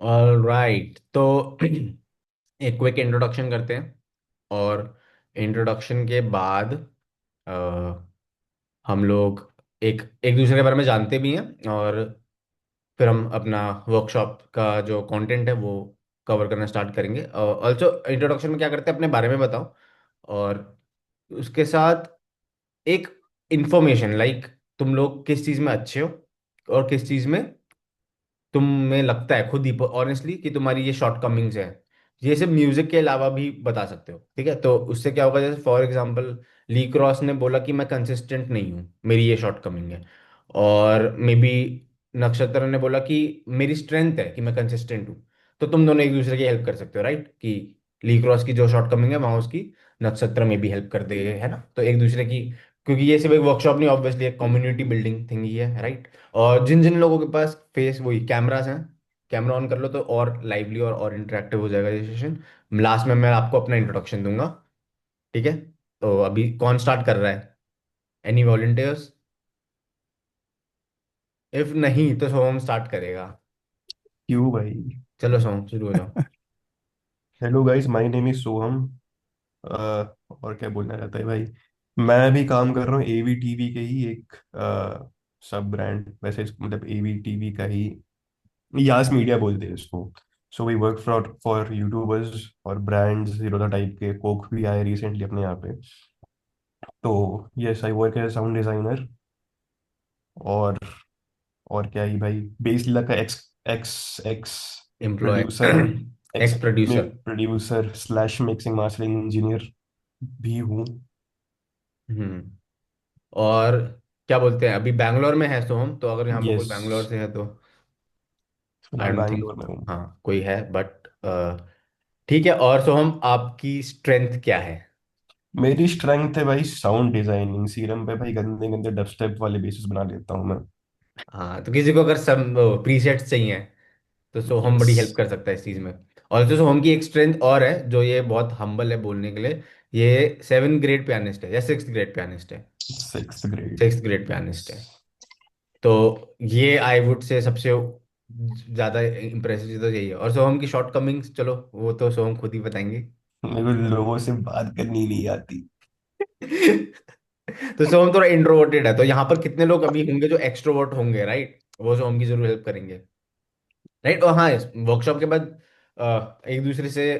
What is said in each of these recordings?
All right, तो एक quick introduction करते हैं। और इंट्रोडक्शन के बाद अ, हम लोग एक एक दूसरे के बारे में जानते भी हैं, और फिर हम अपना वर्कशॉप का जो कंटेंट है वो कवर करना स्टार्ट करेंगे। ऑल्सो इंट्रोडक्शन में क्या करते हैं, अपने बारे में बताओ। और उसके साथ एक इंफॉर्मेशन लाइक तुम लोग किस चीज़ में अच्छे हो, और किस चीज़ में तुम्हें लगता है खुद ही ऑनेस्टली कि तुम्हारी ये शॉर्ट कमिंग्स हैं। ये सिर्फ म्यूजिक के अलावा भी बता सकते हो, ठीक है? तो उससे क्या होगा, जैसे फॉर एग्जांपल ली क्रॉस ने बोला कि मैं कंसिस्टेंट नहीं हूँ, मेरी ये शॉर्ट कमिंग है। और मे बी नक्षत्र ने बोला कि मेरी स्ट्रेंथ है कि मैं कंसिस्टेंट हूँ। तो तुम दोनों एक दूसरे की हेल्प कर सकते हो, राइट? कि ली क्रॉस की जो शॉर्ट कमिंग है वहां उसकी नक्षत्र में भी हेल्प कर दे, है ना? तो एक दूसरे की, क्योंकि ये सिर्फ एक वर्कशॉप नहीं, ऑब्वियसली एक कम्युनिटी बिल्डिंग थिंग ही है, राइट? और जिन जिन लोगों के पास फेस वही कैमरास हैं, कैमरा ऑन कर लो तो और लाइवली और इंटरेक्टिव हो जाएगा ये सेशन। लास्ट में मैं आपको अपना इंट्रोडक्शन दूंगा, ठीक है? तो अभी कौन स्टार्ट कर रहा है? Any volunteers? इफ नहीं तो सोहम स्टार्ट करेगा। क्यों भाई। चलो सोहम, शुरू हो जाओ। Hello guys, my name is Soham. और क्या बोलना रहता है भाई। मैं भी काम कर रहा हूँ एवी टीवी के ही एक सब ब्रांड, वैसे मतलब एवी टीवी का ही यास मीडिया बोलते हैं इसको। So we work for for YouTubers और ब्रांड्स, जीरो टाइप के कोक भी आए रिसेंटली अपने यहाँ पे। तो yes, I work as sound designer. और और क्या ही भाई, बेसला का ex ex ex employ. Producer, ex ex producer. Producer slash mixing mastering engineer भी हूँ। हम्म। और क्या बोलते हैं, अभी बैंगलोर में है सोहम, तो अगर यहाँ पर कोई यस, बैंगलोर से है तो आई फिलहाल डोंट थिंक, बैंगलोर में हूँ। हाँ कोई है, बट ठीक है। और सोहम, आपकी स्ट्रेंथ क्या है? मेरी स्ट्रेंथ है भाई साउंड डिजाइनिंग। सीरम पे भाई गंदे गंदे डबस्टेप वाले बेसिस बना लेता हूँ मैं। हाँ, तो किसी को अगर सब प्रीसेट्स चाहिए तो सोहम यस, बड़ी हेल्प कर सकता है इस चीज़ में। और जो सोहम की एक स्ट्रेंथ और है, जो ये बहुत हम्बल है बोलने के लिए, ये 7th ग्रेड पियानिस्ट है या 6th ग्रेड पियानिस्ट है। 6th grade. 6th grade pianist है। तो ये आई वुड से सबसे ज़्यादा इम्प्रेसिव चीज़ तो यही है। और सोहम की शॉर्ट कमिंग्स, चलो वो तो सोहम खुद ही बताएंगे। मेरे को लोगों से बात करनी नहीं आती। तो सोहम थोड़ा इंट्रोवर्टेड है, तो यहाँ पर कितने लोग अभी होंगे जो एक्सट्रोवर्ट होंगे, राइट? वो सोहम की जरूर हेल्प करेंगे, राइट? और हाँ, इस वर्कशॉप के बाद एक दूसरे से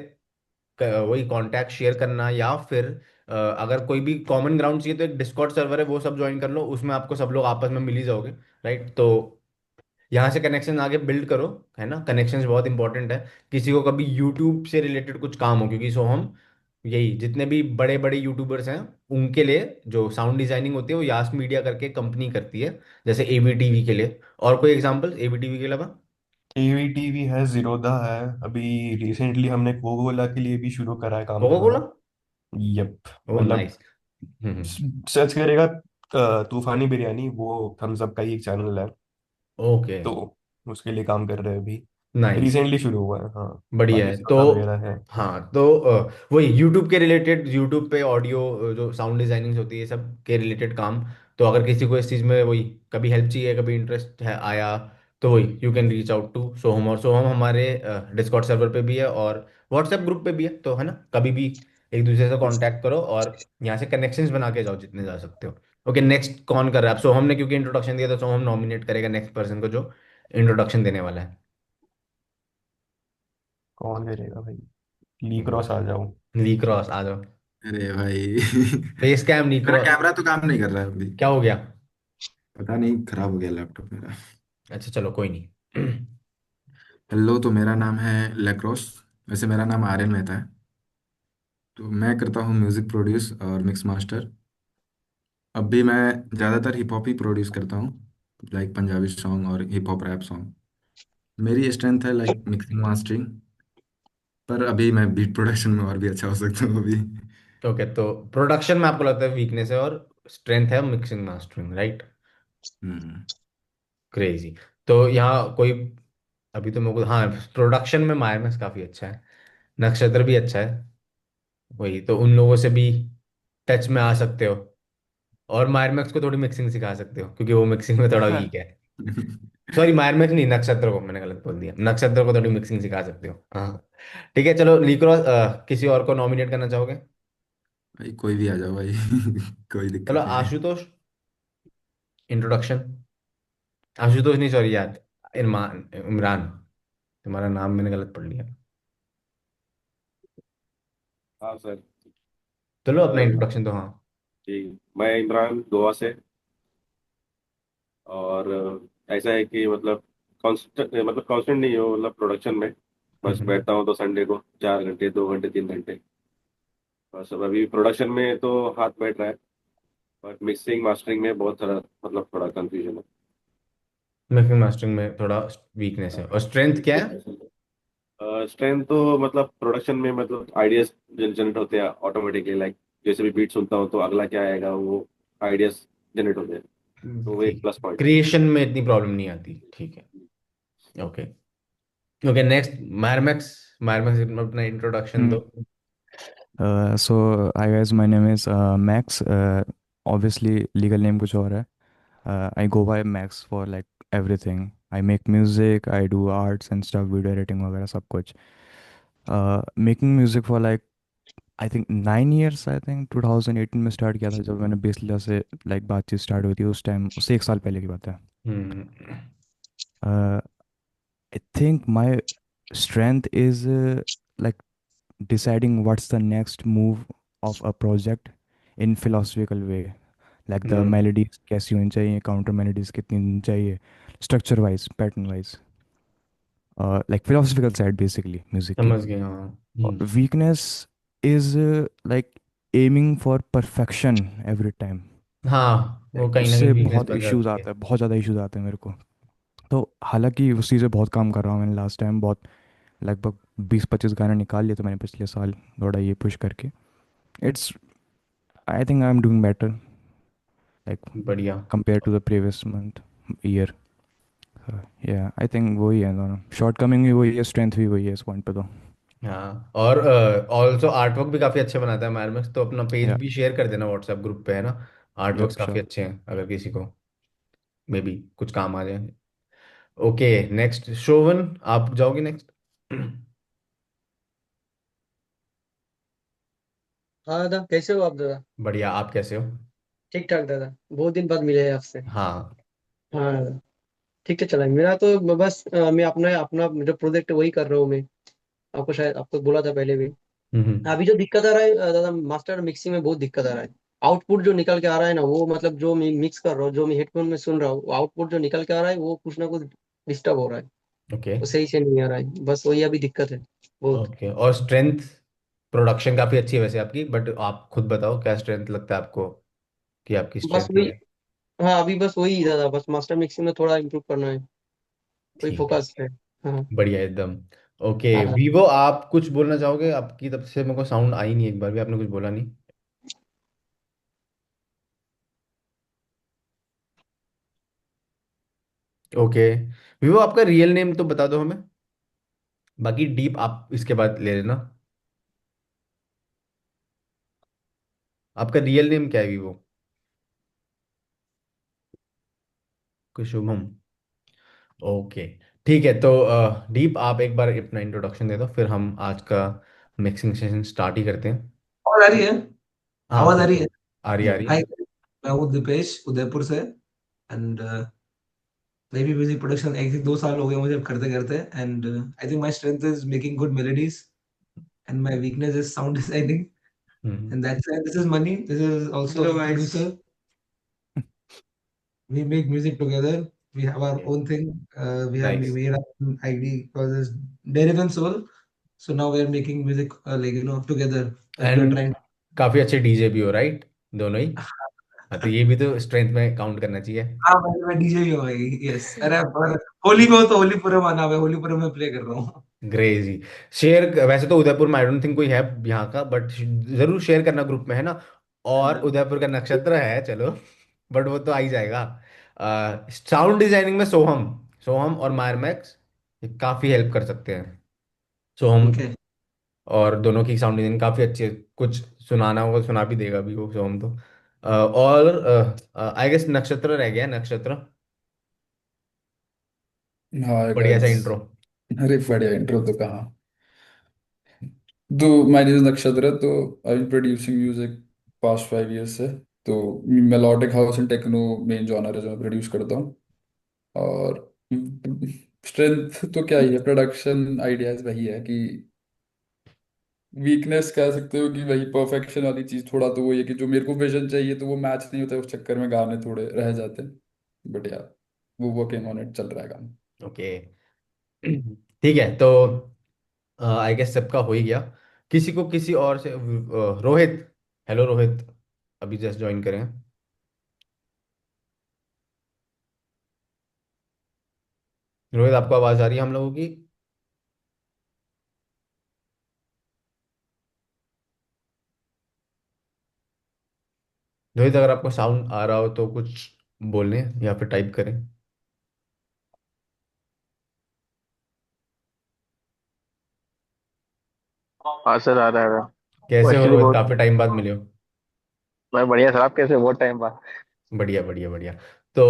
वही कांटेक्ट शेयर करना, या फिर अगर कोई भी कॉमन ग्राउंड चाहिए तो एक डिस्कॉर्ड सर्वर है, वो सब ज्वाइन कर लो, उसमें आपको सब लोग आपस में मिल ही जाओगे, राइट? तो यहाँ से कनेक्शन आगे बिल्ड करो, है ना? कनेक्शंस बहुत इंपॉर्टेंट है। किसी को कभी यूट्यूब से रिलेटेड कुछ काम हो, क्योंकि सोहम यही जितने भी बड़े बड़े यूट्यूबर्स हैं उनके लिए जो साउंड डिजाइनिंग होती है वो यास मीडिया करके कंपनी करती है, जैसे एवी टीवी के लिए। और कोई एग्जांपल एवी टीवी के अलावा? एवीटीवी है, जीरोदा है। अभी रिसेंटली हमने कोको कोला के लिए भी शुरू करा है काम कोका करना। कोला। यप। ओह मतलब नाइस। हम्म। सर्च करेगा तूफानी बिरयानी, वो थम्स अप का ही एक चैनल है। ओके। तो उसके लिए काम कर रहे हैं अभी। नाइस। रिसेंटली शुरू हुआ है, हाँ। बढ़िया बाकी है तो। जीरोधा वगैरह है। हाँ तो वही यूट्यूब के रिलेटेड, यूट्यूब पे ऑडियो जो साउंड डिजाइनिंग होती है सब के रिलेटेड काम। तो अगर किसी को इस चीज़ में वही कभी हेल्प चाहिए, कभी इंटरेस्ट है आया, तो वही you can reach out to Soham. और सोहम हमारे डिस्कॉर्ड सर्वर पे भी है और व्हाट्सएप ग्रुप पे भी है, तो है ना, कभी भी एक दूसरे से कांटेक्ट करो और यहाँ से कनेक्शंस बना के जाओ जितने जा सकते हो। ओके, नेक्स्ट कौन कर रहा है? अब सोहम ने क्योंकि इंट्रोडक्शन दिया तो सोहम नॉमिनेट करेगा नेक्स्ट पर्सन को जो इंट्रोडक्शन देने वाला है। कौन करेगा भाई। ली क्रॉस आ जाओ। ली क्रॉस आ जाओ। अरे भाई फेस कैम ली मेरा क्रॉस। कैमरा तो काम नहीं कर रहा है अभी। क्या हो गया? पता नहीं, खराब हो गया लैपटॉप मेरा। अच्छा चलो कोई नहीं। हेलो, तो मेरा नाम है लेक्रोस। वैसे मेरा नाम आर्यन मेहता है। तो मैं करता हूँ म्यूज़िक प्रोड्यूस और मिक्स मास्टर। अभी मैं ज़्यादातर हिप हॉप ही प्रोड्यूस करता हूँ, लाइक पंजाबी सॉन्ग और हिप हॉप रैप सॉन्ग। मेरी स्ट्रेंथ है लाइक मिक्सिंग मास्टरिंग। पर अभी मैं बीट प्रोडक्शन में और भी अच्छा हो सकता हूँ अभी। ओके, तो प्रोडक्शन में आपको लगता है वीकनेस है और स्ट्रेंथ है मिक्सिंग मास्टरिंग, राइट? हम्म। क्रेजी। तो यहाँ कोई, अभी तो मेरे को, हाँ, प्रोडक्शन में मायरमैक्स काफ़ी अच्छा है, नक्षत्र भी अच्छा है। वही तो उन लोगों से भी टच में आ सकते हो, और मायरमैक्स को थोड़ी मिक्सिंग सिखा सकते हो क्योंकि वो मिक्सिंग में थोड़ा वीक है। सॉरी, मायरमेक्स नहीं, नक्षत्र को मैंने गलत बोल दिया, नक्षत्र को थोड़ी मिक्सिंग सिखा सकते हो, हाँ। ठीक है, चलो निक्रोस, किसी और को नॉमिनेट करना चाहोगे? भाई कोई भी आ जाओ भाई। कोई चलो दिक्कत नहीं है। आशुतोष, इंट्रोडक्शन। आशुतोष नहीं, सॉरी यार, इरमान, इमरान, तुम्हारा नाम मैंने गलत पढ़ लिया। हाँ सर। चलो अपना अ, इंट्रोडक्शन तो, हाँ। जी, मैं इमरान गोवा से। और ऐसा है कि मतलब कांस्टेंट नहीं हो, मतलब प्रोडक्शन में बस हम्म। बैठता हूँ तो संडे को 4 घंटे, 2 घंटे, 3 घंटे। बस अब अभी प्रोडक्शन में तो हाथ बैठ रहा है, बट मिक्सिंग मास्टरिंग में बहुत सारा मतलब थोड़ा कंफ्यूजन मिक्सिंग मास्टरिंग में थोड़ा वीकनेस है, और स्ट्रेंथ क्या है? है। स्ट्रेंथ तो मतलब प्रोडक्शन में मतलब आइडियाज जनरेट होते हैं ऑटोमेटिकली, लाइक जैसे भी बीट सुनता हूँ तो अगला क्या आएगा, वो आइडियाज जनरेट होते हैं। तो वो एक ठीक, प्लस पॉइंट है। क्रिएशन में इतनी प्रॉब्लम नहीं आती, ठीक है। Okay. Okay, next, Miramax. Miramax अपना इंट्रोडक्शन दो। Hmm. So hi guys, my name is Max. Obviously legal name कुछ और है. I go by Max for like everything. I make music, I do arts and stuff, video editing वगैरह सब कुछ. Making music for like I think 9 years. I think 2018 में start किया था जब मैंने बेसलिया से like बातचीत start हुई थी उस टाइम, उससे 1 साल पहले की बात है. हम्म। Uh, I think my strength is like deciding what's the next move of a project in philosophical way, like the hmm, melodies कैसी होनी चाहिए, काउंटर मेलोडीज कितनी होनी चाहिए, structure wise, pattern wise, like philosophical side basically music की. समझ गए, हाँ। Hmm. Weakness is like aiming for perfection every time. हाँ, वो कहीं ना कहीं उससे वीकनेस बहुत बन इश्यूज जाती है। आता है, बहुत ज़्यादा इश्यूज आते हैं मेरे को. तो हालांकि उस चीज़ पे बहुत काम कर रहा हूँ मैंने लास्ट टाइम, बहुत लगभग 20-25 गाने निकाल लिए थे मैंने पिछले साल, थोड़ा ये पुश करके. It's I think I am doing better like बढ़िया। Compare to the previous month, year. या आई थिंक वही है दोनों, शॉर्ट कमिंग भी वही है, स्ट्रेंथ भी वही है इस पॉइंट पे तो. हाँ, और ऑल्सो आर्टवर्क भी काफ़ी अच्छे बनाता है मायरमैक्स, तो अपना पेज या भी शेयर कर देना व्हाट्सएप ग्रुप पे, है ना। आर्टवर्क्स यप काफ़ी श्योर. अच्छे हैं, अगर किसी को मे बी कुछ काम आ जाए। ओके, नेक्स्ट शोवन, आप जाओगे नेक्स्ट। हाँ दादा, कैसे हो आप दादा? बढ़िया, आप कैसे हो? ठीक ठाक दादा, बहुत दिन बाद मिले हैं आपसे। हाँ। हाँ दादा, ठीक है चला है। मेरा तो बस मैं अपना अपना जो प्रोजेक्ट है वही कर रहा हूँ मैं। आपको शायद आपको बोला था पहले भी। हम्म। अभी जो दिक्कत आ रहा है दादा, मास्टर मिक्सिंग में बहुत दिक्कत आ रहा है। आउटपुट जो निकल के आ रहा है ना, वो मतलब जो मैं मिक्स कर रहा हूँ, जो मैं हेडफोन में सुन रहा हूँ, आउटपुट जो निकल के आ रहा है वो कुछ ना कुछ डिस्टर्ब हो रहा है। ओके। वो सही से नहीं आ रहा है, बस वही अभी दिक्कत है बहुत। ओके, और स्ट्रेंथ, प्रोडक्शन काफ़ी अच्छी है वैसे आपकी, बट आप खुद बताओ क्या स्ट्रेंथ लगता है आपको कि आपकी बस स्ट्रेंथ क्या वही। है? हाँ अभी बस वही दादा, बस मास्टर मिक्सिंग में थोड़ा इम्प्रूव करना है, वही ठीक है, फोकस है। हाँ। बढ़िया एकदम। ओके, हाँ। वीवो, आप कुछ बोलना चाहोगे? आपकी तरफ से मेरे को साउंड आई नहीं, एक बार भी आपने कुछ बोला नहीं। ओके, वीवो आपका रियल नेम तो बता दो हमें, बाकी डीप आप इसके बाद ले लेना। आपका रियल नेम क्या है वीवो? शुभम। ओके, ठीक है, तो डीप आप एक बार अपना इंट्रोडक्शन दे दो, फिर हम आज का मिक्सिंग सेशन स्टार्ट ही करते हैं। आवाज आ रही है? हाँ आवाज आ रही बिल्कुल, है। आ रही, आ रही है। हाय, मैं हूँ दीपेश उदयपुर से। एंड मैं भी म्यूजिक प्रोडक्शन एक से 2 साल हो गए मुझे करते करते। And I think my strength is making good melodies and my weakness is sound designing. Hmm. And that's this is money, this is also hello a guys. producer. We make music together. We have our own thing. We have nice. made our own ID called as Derivan Soul. So now we are making music like together, as we are and trying. काफी अच्छे DJ भी हो, right? दोनों ही। हाँ, तो ये भी तो स्ट्रेंथ में काउंट करना चाहिए। हाँ मैं डीजे ही हूँ भाई, यस। अरे होली में हो तो होलीपुरम आना, है होलीपुरम में प्ले कर रहा हूँ। क्रेजी। शेयर, वैसे तो उदयपुर में आई डोंट थिंक कोई है यहाँ का, बट जरूर शेयर करना ग्रुप में, है ना। और उदयपुर का नक्षत्र है, चलो, बट वो तो आ ही जाएगा। साउंड डिजाइनिंग में सोहम, सोहम और मायरमैक्स ये काफी हेल्प कर सकते हैं। सोहम, ओके। और दोनों की साउंड डिजाइनिंग काफी अच्छी है, कुछ सुनाना होगा सुना भी देगा भी वो सोहम तो। और आई गेस नक्षत्र रह गया, नक्षत्र। हाय बढ़िया सा गाइस। इंट्रो। अरे बढ़िया इंट्रो तो कहाँ। तो माय नेम इज नक्षत्र। तो I am producing music past 5 years से। तो melodic house and techno main genre है जो मैं प्रोड्यूस करता हूँ। और स्ट्रेंथ तो क्या ही है, प्रोडक्शन आइडियाज वही है कि वीकनेस कह सकते हो कि वही परफेक्शन वाली चीज थोड़ा तो वही है कि जो मेरे को विजन चाहिए तो वो मैच नहीं होता, उस चक्कर में गाने थोड़े रह जाते हैं। बट यार वो वर्किंग ऑन इट चल रहा है काम। ओके। ठीक है, तो आई गेस सबका हो ही गया। किसी को किसी और से रोहित। हेलो रोहित, अभी जस्ट ज्वाइन करें। रोहित, आपको आवाज आ रही है हम लोगों की? रोहित, अगर आपको साउंड आ रहा हो तो कुछ बोलें या फिर टाइप करें। हाँ सर, आ रहा है। वो कैसे हो एक्चुअली रोहित, बहुत। काफी टाइम बाद मिले हो। मैं बढ़िया सर, आप कैसे? बहुत टाइम बाद। बढ़िया बढ़िया बढ़िया। तो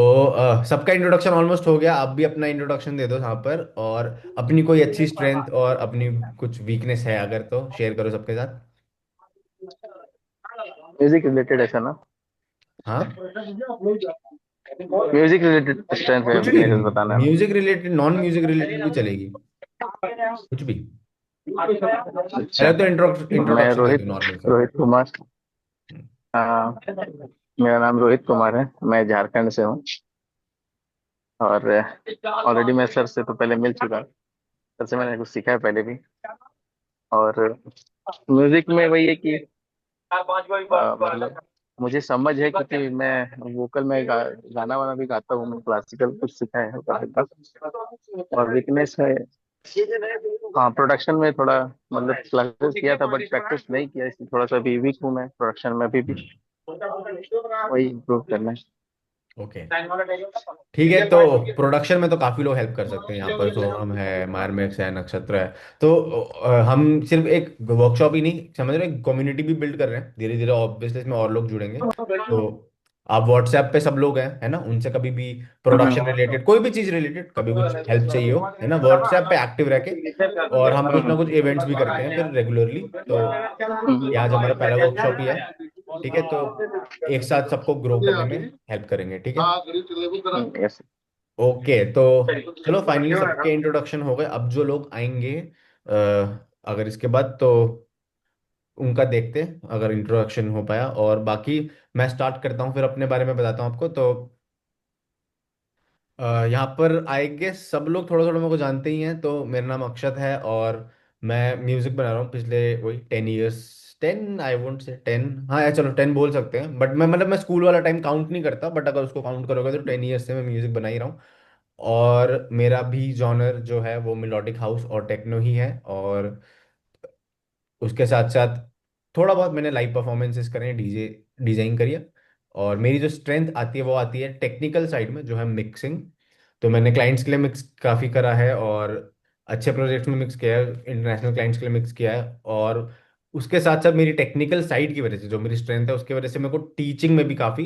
सबका इंट्रोडक्शन ऑलमोस्ट हो गया। आप भी अपना इंट्रोडक्शन दे दो यहाँ पर, और अपनी कोई अच्छी स्ट्रेंथ और अपनी कुछ वीकनेस है अगर तो शेयर करो सबके साथ। म्यूजिक रिलेटेड ऐसा ना? हाँ, म्यूजिक रिलेटेड स्ट्रेंथ है, कुछ भी। वीकनेसेस बताना है music related, non music related भी चलेगी, कुछ भी। ना? पहले अच्छा। तो मैं इंट्रोडक्शन दे दो रोहित नॉर्मल सा। रोहित कुमार। हाँ, मेरा नाम रोहित कुमार है। मैं झारखंड से हूँ। और ऑलरेडी मैं सर से तो पहले मिल चुका। सर से मैंने कुछ सीखा है पहले भी। और म्यूजिक में वही है कि मतलब मुझे समझ है, क्योंकि मैं वोकल में गाना वाना भी गाता हूँ। मैं क्लासिकल कुछ सीखा है हल्का हल्का। और वीकनेस है, हाँ, प्रोडक्शन में थोड़ा, मतलब क्लासेस किया था बट प्रैक्टिस नहीं किया, इसलिए थोड़ा सा भी वीक हूँ मैं प्रोडक्शन में अभी भी। वही इम्प्रूव करना है। ओके, ठीक है। तो प्रोडक्शन में तो काफी लोग हेल्प कर सकते हैं। यहाँ पर सोहम है, मायरमैक्स है, नक्षत्र है। तो हम सिर्फ एक वर्कशॉप ही नहीं समझ रहे, कम्युनिटी भी बिल्ड कर रहे हैं धीरे धीरे। ऑब्वियसली इसमें और लोग जुड़ेंगे। तो आप व्हाट्सएप पे सब लोग हैं, है ना, उनसे कभी भी प्रोडक्शन हम्म। रिलेटेड, कोई भी चीज रिलेटेड, कभी कुछ हेल्प चाहिए हो, है ना, व्हाट्सएप पे एक्टिव रह के। और हम कुछ ना कुछ इवेंट्स भी करते हैं फिर रेगुलरली। तो ये आज हमारा पहला वर्कशॉप ही है। ठीक है, तो एक साथ सबको ग्रो करने में हेल्प करेंगे, ठीक है। यस। ओके, तो चलो फाइनली सबके इंट्रोडक्शन हो गए। अब जो लोग आएंगे अगर इसके बाद, तो उनका देखते हैं अगर इंट्रोडक्शन हो पाया। और बाकी मैं स्टार्ट करता हूँ, फिर अपने बारे में बताता हूँ आपको। तो यहाँ पर आई गेस सब लोग थोड़ा थोड़ा मेरे को जानते ही हैं। तो मेरा नाम अक्षत है, और मैं म्यूजिक बना रहा हूँ पिछले वही 10 years। 10, आई वोंट से 10, हाँ यार चलो 10 बोल सकते हैं। बट मैं मतलब मैं स्कूल वाला टाइम काउंट नहीं करता, बट अगर उसको काउंट करोगे तो 10 years से मैं म्यूजिक बना ही रहा हूँ। और मेरा भी जॉनर जो है वो मेलोडिक हाउस और टेक्नो ही है। और उसके साथ साथ थोड़ा बहुत मैंने लाइव परफॉर्मेंसेस करे हैं, डीजे डिजाइन करी है। और मेरी जो स्ट्रेंथ आती है वो आती है टेक्निकल साइड में, जो है मिक्सिंग। तो मैंने क्लाइंट्स के लिए मिक्स काफ़ी करा है, और अच्छे प्रोजेक्ट्स में मिक्स किया है, इंटरनेशनल क्लाइंट्स के लिए मिक्स किया है। और उसके साथ साथ मेरी टेक्निकल साइड की वजह से, जो मेरी स्ट्रेंथ है उसकी वजह से, मेरे को टीचिंग में भी काफ़ी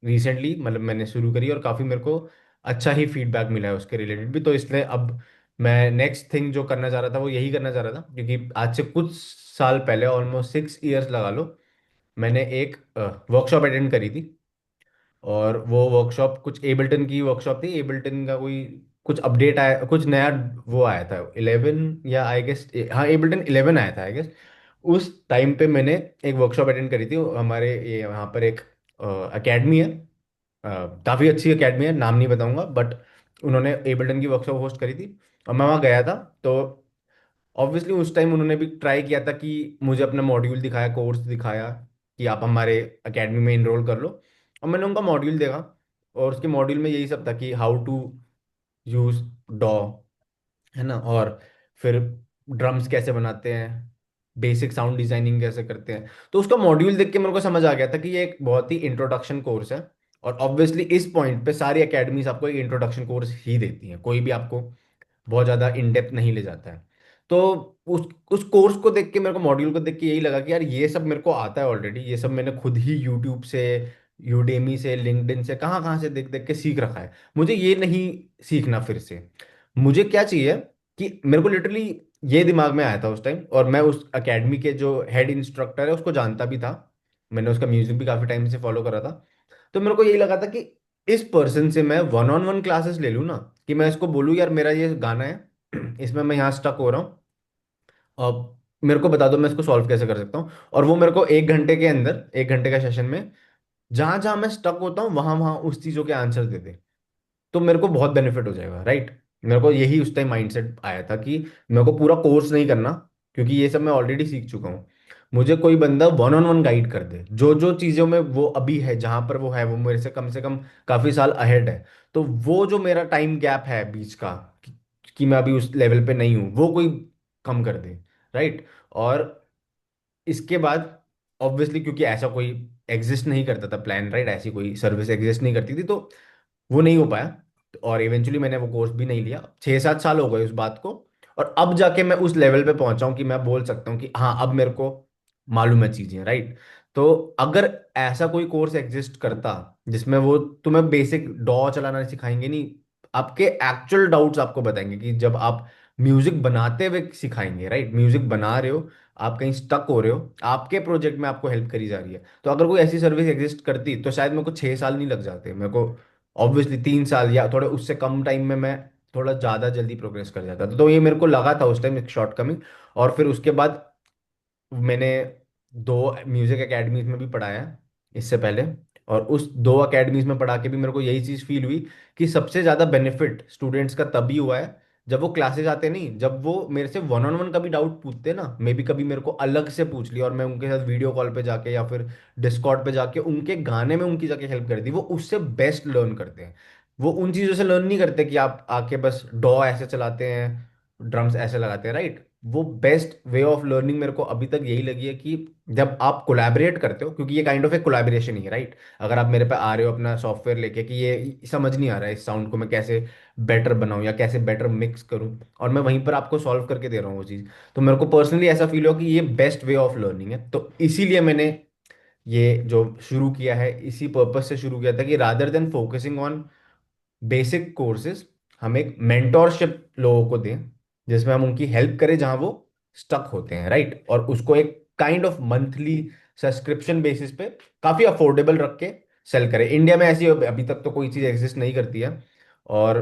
रिसेंटली मतलब मैंने शुरू करी, और काफ़ी मेरे को अच्छा ही फीडबैक मिला है उसके रिलेटेड भी। तो इसलिए अब मैं नेक्स्ट थिंग जो करना चाह रहा था वो यही करना चाह रहा था, क्योंकि आज से कुछ साल पहले, ऑलमोस्ट 6 years लगा लो, मैंने एक वर्कशॉप अटेंड करी थी। और वो वर्कशॉप कुछ एबल्टन की वर्कशॉप थी। एबल्टन का कोई कुछ अपडेट आया, कुछ नया वो आया था 11, या आई गेस, हाँ एबल्टन 11 आया था आई गेस। उस टाइम पे मैंने एक वर्कशॉप अटेंड करी थी। हमारे ये यहाँ पर एक एकेडमी है, काफ़ी अच्छी एकेडमी है, नाम नहीं बताऊंगा, बट उन्होंने एबल्टन की वर्कशॉप होस्ट करी थी। और मैं वहाँ गया था। तो ऑब्वियसली उस टाइम उन्होंने भी ट्राई किया था कि मुझे अपना मॉड्यूल दिखाया, कोर्स दिखाया कि आप हमारे एकेडमी में इनरोल कर लो। और मैंने उनका मॉड्यूल देखा, और उसके मॉड्यूल में यही सब था कि हाउ टू यूज डॉ, है ना, और फिर ड्रम्स कैसे बनाते हैं, बेसिक साउंड डिजाइनिंग कैसे करते हैं। तो उसका मॉड्यूल देख के मेरे को समझ आ गया था कि ये एक बहुत ही इंट्रोडक्शन कोर्स है। और ऑब्वियसली इस पॉइंट पे सारी एकेडमीज आपको एक इंट्रोडक्शन कोर्स ही देती हैं, कोई भी आपको बहुत ज़्यादा इन डेप्थ नहीं ले जाता है। तो उस कोर्स को देख के, मेरे को मॉड्यूल को देख के यही लगा कि यार ये सब मेरे को आता है ऑलरेडी, ये सब मैंने खुद ही यूट्यूब से यूडेमी से, लिंक्डइन से, कहाँ कहाँ से देख देख के सीख रखा है। मुझे ये नहीं सीखना फिर से। मुझे क्या चाहिए कि मेरे को लिटरली ये दिमाग में आया था उस टाइम, और मैं उस एकेडमी के जो हेड इंस्ट्रक्टर है उसको जानता भी था। मैंने उसका म्यूजिक भी काफी टाइम से फॉलो करा था। तो मेरे को यही लगा था कि इस पर्सन से मैं वन ऑन वन क्लासेस ले लूँ ना, कि मैं इसको बोलूँ यार मेरा ये गाना है, इसमें मैं यहाँ स्टक हो रहा हूँ, अब मेरे को बता दो मैं इसको सॉल्व कैसे कर सकता हूँ। और वो मेरे को 1 घंटे के अंदर, 1 घंटे का सेशन में, जहां जहां मैं स्टक होता हूँ वहां वहां उस चीजों के आंसर दे दे, तो मेरे को बहुत बेनिफिट हो जाएगा, राइट। मेरे को यही उस टाइम माइंडसेट आया था कि मेरे को पूरा कोर्स नहीं करना, क्योंकि ये सब मैं ऑलरेडी सीख चुका हूँ। मुझे कोई बंदा वन ऑन वन गाइड कर दे, जो जो चीज़ों में वो अभी है, जहां पर वो है, वो मेरे से कम काफ़ी साल अहेड है। तो वो जो मेरा टाइम गैप है बीच का, कि मैं अभी उस लेवल पे नहीं हूँ, वो कोई कम कर दे, राइट। और इसके बाद ऑब्वियसली, क्योंकि ऐसा कोई एग्जिस्ट नहीं करता था प्लान, राइट, ऐसी कोई सर्विस एग्जिस्ट नहीं करती थी, तो वो नहीं हो पाया। और इवेंचुअली मैंने वो कोर्स भी नहीं लिया, 6-7 साल हो गए उस बात को। और अब जाके मैं उस लेवल पे पहुंचा हूं कि मैं बोल सकता हूँ कि हाँ अब मेरे को मालूम है चीजें, राइट। तो अगर ऐसा कोई कोर्स एग्जिस्ट करता जिसमें वो तुम्हें बेसिक डॉ चलाना सिखाएंगे नहीं, आपके एक्चुअल डाउट्स आपको बताएंगे, कि जब आप म्यूजिक बनाते हुए सिखाएंगे, राइट, म्यूजिक बना रहे हो, आप कहीं स्टक हो रहे हो, आपके प्रोजेक्ट में आपको हेल्प करी जा रही है, तो अगर कोई ऐसी सर्विस एग्जिस्ट करती तो शायद मेरे को 6 साल नहीं लग जाते, मेरे को ऑब्वियसली 3 साल या थोड़े उससे कम टाइम में मैं थोड़ा ज़्यादा जल्दी प्रोग्रेस कर जाता था। तो ये मेरे को लगा था उस टाइम एक शॉर्ट कमिंग। और फिर उसके बाद मैंने 2 म्यूजिक एकेडमीज में भी पढ़ाया है इससे पहले। और उस 2 एकेडमीज में पढ़ा के भी मेरे को यही चीज़ फील हुई कि सबसे ज़्यादा बेनिफिट स्टूडेंट्स का तभी हुआ है जब वो क्लासेस आते नहीं, जब वो मेरे से वन ऑन वन कभी डाउट पूछते ना, मे बी कभी मेरे को अलग से पूछ लिया और मैं उनके साथ वीडियो कॉल पे जाके या फिर डिस्कॉर्ड पे जाके उनके गाने में उनकी जाके हेल्प कर दी, वो उससे बेस्ट लर्न करते हैं। वो उन चीज़ों से लर्न नहीं करते कि आप आके बस डॉ ऐसे चलाते हैं, ड्रम्स ऐसे लगाते हैं, राइट। वो बेस्ट वे ऑफ लर्निंग मेरे को अभी तक यही लगी है कि जब आप कोलैबोरेट करते हो, क्योंकि ये काइंड ऑफ एक कोलैबोरेशन ही है, राइट। अगर आप मेरे पे आ रहे हो अपना सॉफ्टवेयर लेके कि ये समझ नहीं आ रहा है इस साउंड को मैं कैसे बेटर बनाऊं या कैसे बेटर मिक्स करूं, और मैं वहीं पर आपको सॉल्व करके दे रहा हूँ वो चीज़, तो मेरे को पर्सनली ऐसा फील हो कि ये बेस्ट वे ऑफ लर्निंग है। तो इसीलिए मैंने ये जो शुरू किया है, इसी पर्पज से शुरू किया था कि rather than focusing on basic courses, हम एक मेंटोरशिप लोगों को दें, जिसमें हम उनकी हेल्प करें जहां वो स्टक होते हैं, राइट। और उसको एक kind of monthly subscription basis पे काफी अफोर्डेबल रख के सेल करें। इंडिया में ऐसी अभी तक तो कोई चीज़ एग्जिस्ट नहीं करती है। और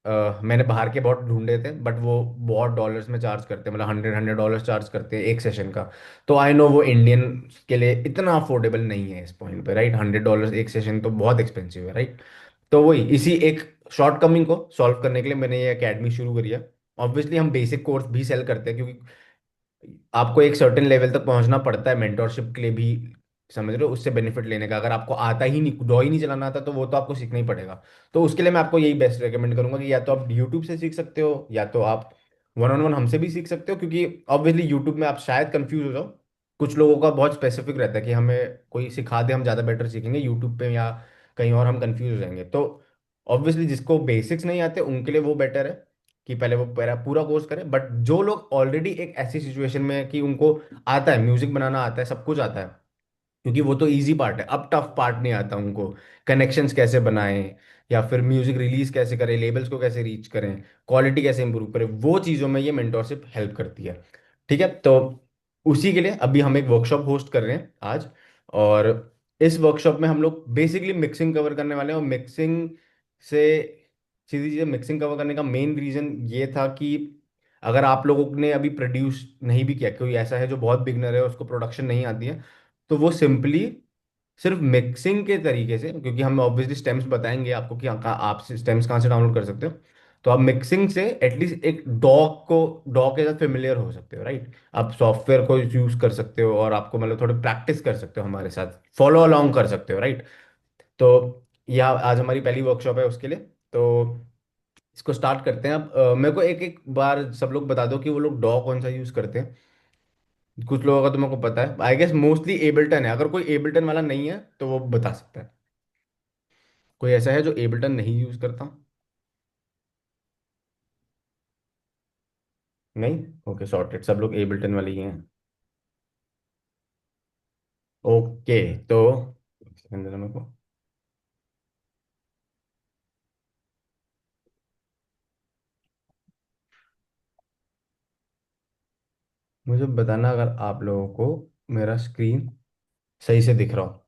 मैंने बाहर के बहुत ढूंढे थे, बट वो बहुत डॉलर्स में चार्ज करते हैं, मतलब 100 $100 चार्ज करते हैं एक सेशन का। तो आई नो वो इंडियन के लिए इतना अफोर्डेबल नहीं है इस पॉइंट पे, राइट। $100 एक सेशन तो बहुत एक्सपेंसिव है, राइट। तो वही इसी एक शॉर्ट कमिंग को सॉल्व करने के लिए मैंने ये एकेडमी शुरू करी है। ऑब्वियसली हम बेसिक कोर्स भी सेल करते हैं, क्योंकि आपको एक सर्टेन लेवल तक पहुंचना पड़ता है मेंटोरशिप के लिए भी, समझ रहे हो, उससे बेनिफिट लेने का। अगर आपको आता ही नहीं, डॉ ही नहीं चलाना आता, तो वो तो आपको सीखना ही पड़ेगा। तो उसके लिए मैं आपको यही बेस्ट रेकमेंड करूंगा कि या तो आप यूट्यूब से सीख सकते हो, या तो आप वन ऑन वन हमसे भी सीख सकते हो, क्योंकि ऑब्वियसली यूट्यूब में आप शायद कंफ्यूज हो जाओ। कुछ लोगों का बहुत स्पेसिफिक रहता है कि हमें कोई सिखा दे हम ज़्यादा बेटर सीखेंगे, यूट्यूब पे या कहीं और हम कंफ्यूज हो जाएंगे। तो ऑब्वियसली जिसको बेसिक्स नहीं आते उनके लिए वो बेटर है कि पहले वो पूरा पूरा कोर्स करें। बट जो लोग ऑलरेडी एक ऐसी सिचुएशन में है कि उनको आता है, म्यूजिक बनाना आता है, सब कुछ आता है, क्योंकि वो तो इजी पार्ट है, अब टफ पार्ट नहीं आता उनको, कनेक्शंस कैसे बनाएं, या फिर म्यूजिक रिलीज कैसे करें, लेबल्स को कैसे रीच करें, क्वालिटी कैसे इंप्रूव करें, वो चीज़ों में ये मेंटोरशिप हेल्प करती है। ठीक है, तो उसी के लिए अभी हम एक वर्कशॉप होस्ट कर रहे हैं आज। और इस वर्कशॉप में हम लोग बेसिकली मिक्सिंग कवर करने वाले हैं। और मिक्सिंग से सीधी चीज़ें, मिक्सिंग कवर करने का मेन रीज़न ये था कि अगर आप लोगों ने अभी प्रोड्यूस नहीं भी किया, कोई ऐसा है जो बहुत बिगनर है, उसको प्रोडक्शन नहीं आती है, तो वो सिंपली सिर्फ मिक्सिंग के तरीके से, क्योंकि हम ऑब्वियसली स्टेम्स बताएंगे आपको कि आप स्टेम्स कहाँ से डाउनलोड कर सकते हो, तो आप मिक्सिंग से एटलीस्ट एक डॉ के साथ फेमिलियर हो सकते हो, राइट। आप सॉफ्टवेयर को यूज कर सकते हो, और आपको मतलब थोड़ी प्रैक्टिस कर सकते हो, हमारे साथ फॉलो अलोंग कर सकते हो, राइट। तो यह आज हमारी पहली वर्कशॉप है उसके लिए। तो इसको स्टार्ट करते हैं। अब मेरे को एक एक बार सब लोग बता दो कि वो लोग डॉ कौन सा यूज करते हैं। कुछ लोगों का तो मेरे को पता है, आई गेस मोस्टली एबल्टन है। अगर कोई एबल्टन वाला नहीं है तो वो बता सकता है। कोई ऐसा है जो एबल्टन नहीं यूज करता? नहीं? ओके, सॉर्टेड, सब लोग एबल्टन वाले ही हैं। ओके, तो एक सेकंड देना मेरे को। मुझे बताना अगर आप लोगों को मेरा स्क्रीन सही से दिख रहा हो।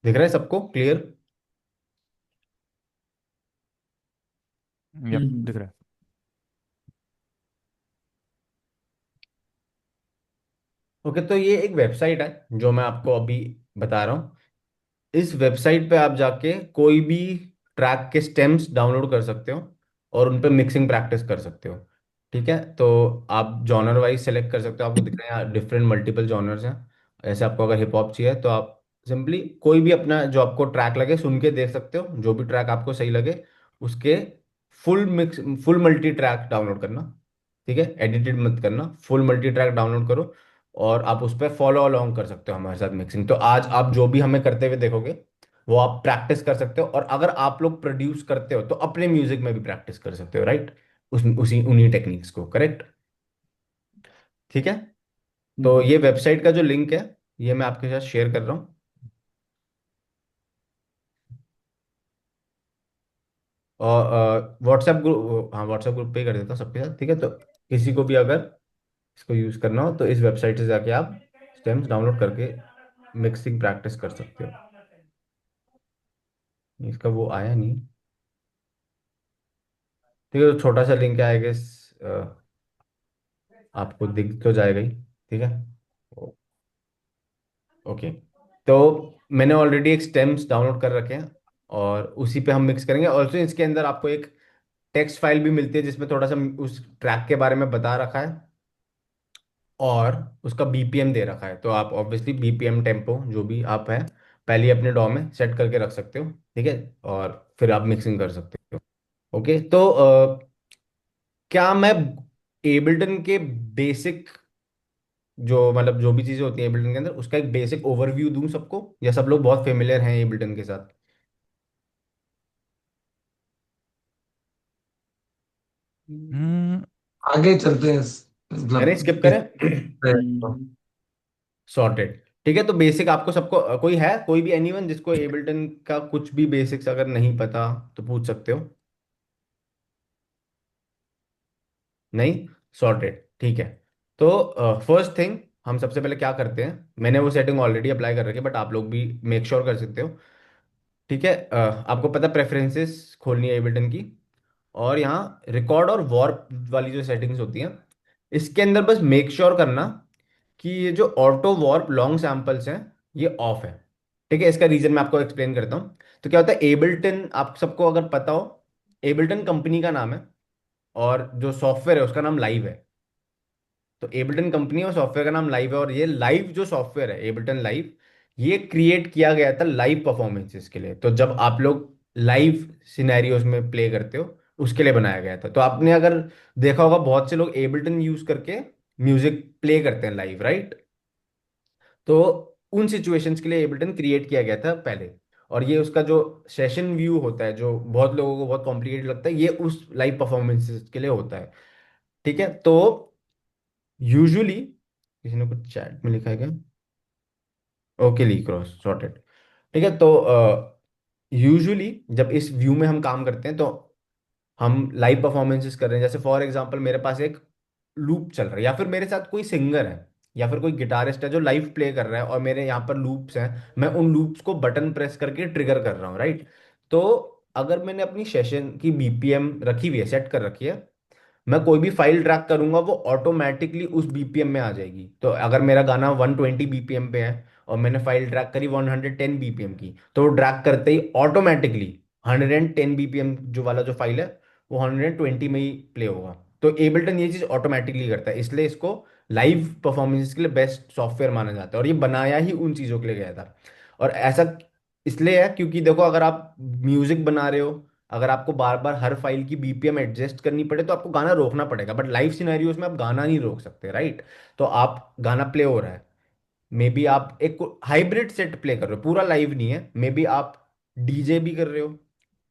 दिख रहा है सबको क्लियर? यप, हम्म। दिख रहा है। ओके, तो ये एक वेबसाइट है जो मैं आपको अभी बता रहा हूँ। इस वेबसाइट पे आप जाके कोई भी ट्रैक के स्टेम्स डाउनलोड कर सकते हो और उन पे मिक्सिंग प्रैक्टिस कर सकते हो। ठीक है, तो आप जॉनर वाइज सेलेक्ट कर सकते हो। आपको दिख रहे हैं यहाँ डिफरेंट मल्टीपल जॉनर्स हैं। ऐसे आपको अगर हिप हॉप चाहिए तो आप सिंपली कोई भी अपना जो आपको ट्रैक लगे सुन के देख सकते हो। जो भी ट्रैक आपको सही लगे उसके फुल मल्टी ट्रैक डाउनलोड करना। ठीक है, एडिटेड मत करना, फुल मल्टी ट्रैक डाउनलोड करो और आप उस पर फॉलो अलोंग कर सकते हो हमारे साथ मिक्सिंग। तो आज आप जो भी हमें करते हुए देखोगे वो आप प्रैक्टिस कर सकते हो, और अगर आप लोग प्रोड्यूस करते हो तो अपने म्यूजिक में भी प्रैक्टिस कर सकते हो, राइट? उसी उन्हीं टेक्निक्स को, करेक्ट? ठीक है, तो हम्म। ये वेबसाइट का जो लिंक है ये मैं आपके साथ शेयर कर रहा हूँ। और व्हाट्सएप ग्रुप, हाँ व्हाट्सएप ग्रुप पे ही कर देता हूँ सबके साथ। ठीक है, तो किसी को भी अगर इसको यूज करना हो तो इस वेबसाइट से जाके आप स्टेम्स डाउनलोड करके मिक्सिंग प्रैक्टिस कर सकते हो। इसका वो आया नहीं। ठीक है, तो छोटा सा लिंक है, आई गेस आपको दिख तो जाएगा ही। ठीक है, ओके। तो मैंने ऑलरेडी एक स्टेम्स डाउनलोड कर रखे हैं और उसी पे हम मिक्स करेंगे। ऑल्सो इसके अंदर आपको एक टेक्स्ट फाइल भी मिलती है जिसमें थोड़ा सा उस ट्रैक के बारे में बता रखा है और उसका बीपीएम दे रखा है। तो आप ऑब्वियसली बीपीएम टेम्पो जो भी आप है पहले ही अपने डॉ में सेट करके रख सकते हो। ठीक है, और फिर आप मिक्सिंग कर सकते हो। ओके, तो क्या मैं एबल्टन के बेसिक जो मतलब जो भी चीजें होती हैं एबल्टन के अंदर उसका एक बेसिक ओवरव्यू दूं सबको, या सब लोग बहुत फेमिलियर हैं एबल्टन के साथ? हम्म। आगे चलते हैं करें, मतलब स्किप करें? हम्म। सॉर्टेड। ठीक है, तो बेसिक आपको सबको कोई है, कोई भी एनीवन जिसको एबल्टन का कुछ भी बेसिक्स अगर नहीं पता तो पूछ सकते हो। नहीं, सॉर्टेड, ठीक है। तो फर्स्ट थिंग हम सबसे पहले क्या करते हैं, मैंने वो सेटिंग ऑलरेडी अप्लाई कर रखी है बट आप लोग भी मेक श्योर कर सकते हो। ठीक है, आपको पता प्रेफरेंसेस खोलनी है एबल्टन की, और यहाँ रिकॉर्ड और वॉर्प वाली जो सेटिंग्स होती हैं इसके अंदर बस मेक श्योर करना कि ये जो ऑटो वॉर्प लॉन्ग सैंपल्स हैं ये ऑफ है। ठीक है, इसका रीजन मैं आपको एक्सप्लेन करता हूँ। तो क्या होता है, एबल्टन आप सबको अगर पता हो, एबल्टन कंपनी का नाम है और जो सॉफ्टवेयर है उसका नाम लाइव है। तो एबल्टन कंपनी और सॉफ्टवेयर का नाम लाइव है, और ये लाइव जो सॉफ्टवेयर है एबल्टन लाइव, ये क्रिएट किया गया था लाइव परफॉर्मेंसेस के लिए। तो जब आप लोग लाइव सिनेरियोज में प्ले करते हो उसके लिए बनाया गया था। तो आपने अगर देखा होगा बहुत से लोग एबल्टन यूज करके म्यूजिक प्ले करते हैं लाइव, राइट? तो उन सिचुएशंस के लिए एबल्टन क्रिएट किया गया था पहले। और ये उसका जो सेशन व्यू होता है जो बहुत लोगों को बहुत कॉम्प्लिकेटेड लगता है, ये उस लाइव परफॉर्मेंसेस के लिए होता है। ठीक है, तो यूजुअली किसी ने कुछ चैट में लिखा है क्या? ओके, ली क्रॉस सॉर्टेड। ठीक है, तो यूजुअली जब इस व्यू में हम काम करते हैं तो हम लाइव परफॉर्मेंसेस कर रहे हैं। जैसे फॉर एग्जांपल मेरे पास एक लूप चल रहा है, या फिर मेरे साथ कोई सिंगर है या फिर कोई गिटारिस्ट है जो लाइव प्ले कर रहा है और मेरे यहाँ पर लूप्स हैं, मैं उन लूप्स को बटन प्रेस करके ट्रिगर कर रहा हूँ, राइट? तो अगर मैंने अपनी सेशन की बीपीएम रखी हुई है, सेट कर रखी है, मैं कोई भी फाइल ड्रैग करूंगा वो ऑटोमेटिकली उस बीपीएम में आ जाएगी। तो अगर मेरा गाना 120 बीपीएम पे है और मैंने फाइल ड्रैग करी 110 बीपीएम की, तो वो ड्रैग करते ही ऑटोमेटिकली 110 बीपीएम जो वाला जो फाइल है वो 120 में ही प्ले होगा। तो एबल्टन ये चीज ऑटोमेटिकली करता है, इसलिए इसको लाइव परफॉर्मेंस के लिए बेस्ट सॉफ्टवेयर माना जाता है, और ये बनाया ही उन चीजों के लिए गया था। और ऐसा इसलिए है क्योंकि देखो, अगर आप म्यूजिक बना रहे हो, अगर आपको बार बार हर फाइल की बीपीएम एडजस्ट करनी पड़े तो आपको गाना रोकना पड़ेगा, बट लाइव सिनेरियोज में आप गाना नहीं रोक सकते, राइट? तो आप गाना प्ले हो रहा है, मे बी आप एक हाइब्रिड सेट प्ले कर रहे हो, पूरा लाइव नहीं है, मे बी आप डीजे भी कर रहे हो,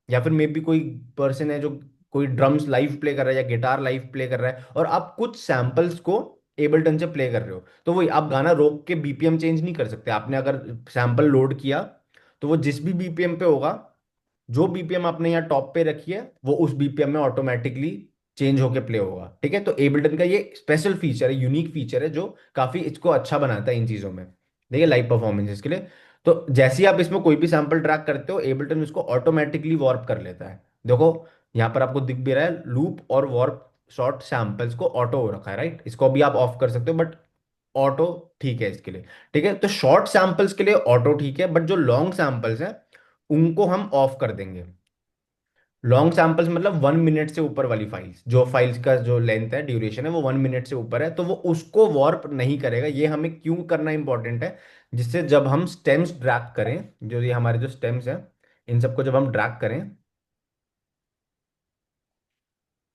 या फिर मे बी कोई पर्सन है जो कोई ड्रम्स लाइव प्ले कर रहा है या गिटार लाइव प्ले कर रहा है, और आप कुछ सैंपल्स को एबलटन से प्ले कर रहे हो। तो वही आप गाना रोक के बीपीएम चेंज नहीं कर सकते। आपने अगर सैंपल लोड किया तो वो जिस भी बीपीएम पे होगा जो बीपीएम आपने यहाँ टॉप पे रखी है वो उस बीपीएम में ऑटोमेटिकली चेंज होके प्ले होगा। ठीक है, तो एबल्टन का ये स्पेशल फीचर है, यूनिक फीचर है, जो काफी इसको अच्छा बनाता है इन चीजों में। देखिए लाइव परफॉर्मेंस के लिए, तो जैसे ही आप इसमें कोई भी सैंपल ट्रैक करते हो एबल्टन उसको ऑटोमेटिकली वॉर्प कर लेता है। देखो यहाँ पर आपको दिख भी रहा है, लूप और वॉर्प शॉर्ट सैंपल्स को ऑटो हो रखा है, राइट। इसको भी आप ऑफ कर सकते हो, बट ऑटो ठीक है इसके लिए। ठीक है, तो शॉर्ट सैंपल्स के लिए ऑटो ठीक है, बट जो लॉन्ग सैंपल्स हैं उनको हम ऑफ कर देंगे। लॉन्ग सैंपल्स मतलब 1 मिनट से ऊपर वाली फाइल्स, जो फाइल्स का जो लेंथ है, ड्यूरेशन है, वो 1 मिनट से ऊपर है, तो वो उसको वॉर्प नहीं करेगा। ये हमें क्यों करना इंपॉर्टेंट है, जिससे जब हम स्टेम्स ड्रैग करें, जो ये हमारे जो स्टेम्स हैं, इन सबको जब हम ड्रैग करें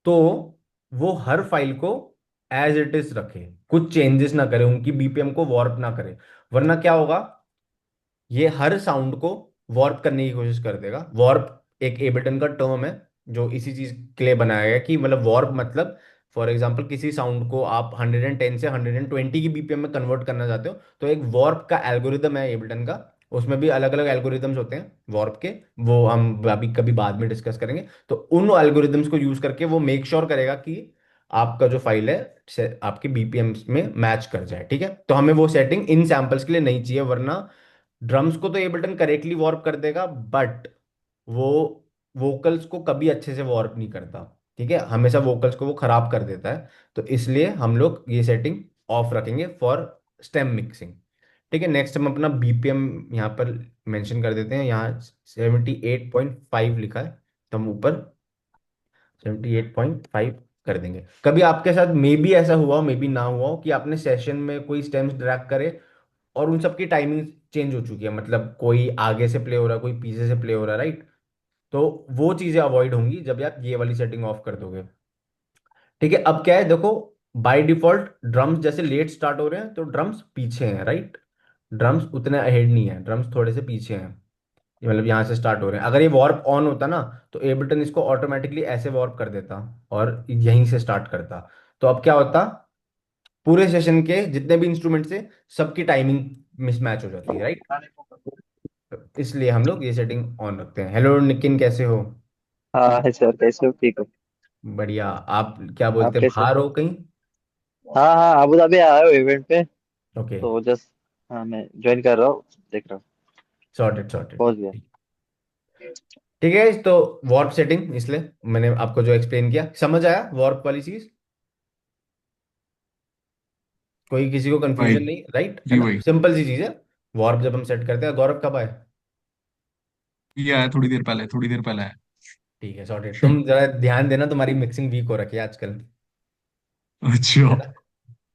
तो वो हर फाइल को एज इट इज रखे, कुछ चेंजेस ना करे, उनकी बीपीएम को वॉर्प ना करे। वरना क्या होगा, ये हर साउंड को वॉर्प करने की कोशिश कर देगा। वॉर्प एक एबल्टन का टर्म है जो इसी चीज के लिए बनाया गया है, कि मतलब वॉर्प मतलब फॉर एग्जांपल किसी साउंड को आप 110 से 120 की बीपीएम में कन्वर्ट करना चाहते हो, तो एक वॉर्प का एल्गोरिदम है एबल्टन का। उसमें भी अलग अलग एल्गोरिदम्स होते हैं वॉर्प के, वो हम अभी कभी बाद में डिस्कस करेंगे। तो उन एल्गोरिदम्स को यूज करके वो मेक श्योर करेगा कि आपका जो फाइल है आपके बीपीएम में मैच कर जाए। ठीक है, तो हमें वो सेटिंग इन सैंपल्स के लिए नहीं चाहिए, वरना ड्रम्स को तो एबल्टन करेक्टली वॉर्प कर देगा, बट वो वोकल्स को कभी अच्छे से वॉर्प नहीं करता। ठीक है, हमेशा वोकल्स को वो खराब कर देता है। तो इसलिए हम लोग ये सेटिंग ऑफ रखेंगे फॉर स्टेम मिक्सिंग। ठीक है, नेक्स्ट हम अपना बीपीएम यहाँ पर मेंशन कर देते हैं। यहाँ 78.5 लिखा है, तो हम ऊपर 78.5 कर देंगे। कभी आपके साथ मे बी ऐसा हुआ हो, मे बी ना हुआ हो, कि आपने सेशन में कोई स्टेम्स ड्रैग करे और उन सबकी टाइमिंग चेंज हो चुकी है, मतलब कोई आगे से प्ले हो रहा है, कोई पीछे से प्ले हो रहा है, राइट। तो वो चीजें अवॉइड होंगी जब आप ये वाली सेटिंग ऑफ कर दोगे। ठीक है, अब क्या है देखो, बाय डिफॉल्ट ड्रम्स जैसे लेट स्टार्ट हो रहे हैं तो ड्रम्स पीछे हैं, राइट। ड्रम्स उतने अहेड नहीं है, ड्रम्स थोड़े से पीछे हैं। ये मतलब यहाँ से स्टार्ट हो रहे हैं। अगर ये वॉर्प ऑन होता ना, तो एबल्टन इसको ऑटोमेटिकली ऐसे वॉर्प कर देता और यहीं से स्टार्ट करता। तो अब क्या होता, पूरे सेशन के जितने भी इंस्ट्रूमेंट से सबकी टाइमिंग मिसमैच हो जाती है, राइट। इसलिए हम लोग ये सेटिंग ऑन रखते हैं। हेलो नितिन, कैसे हो? हाँ है सर, कैसे हो? ठीक हो? बढ़िया। आप क्या आप बोलते हैं, कैसे हो? बाहर हो कहीं? हाँ हाँ, अबू धाबी आया हो इवेंट पे। ओके, तो जस्ट, हाँ मैं ज्वाइन कर रहा हूँ, देख रहा हूँ। Sorted sorted. पहुंच गया। ठीक है, तो वॉर्प सेटिंग, इसलिए मैंने आपको जो एक्सप्लेन किया, समझ आया वॉर्प वाली चीज? कोई किसी को भाई कंफ्यूजन नहीं, राइट, है जी ना, भाई, सिंपल सी चीज है। वॉर्प जब हम सेट करते हैं, गौरव कब आए? ये आया थोड़ी देर पहले, थोड़ी देर पहले आया। ठीक है, सॉर्टेड। तुम जरा ध्यान देना, तुम्हारी मिक्सिंग वीक हो रखी है आजकल, है अच्छा, ना।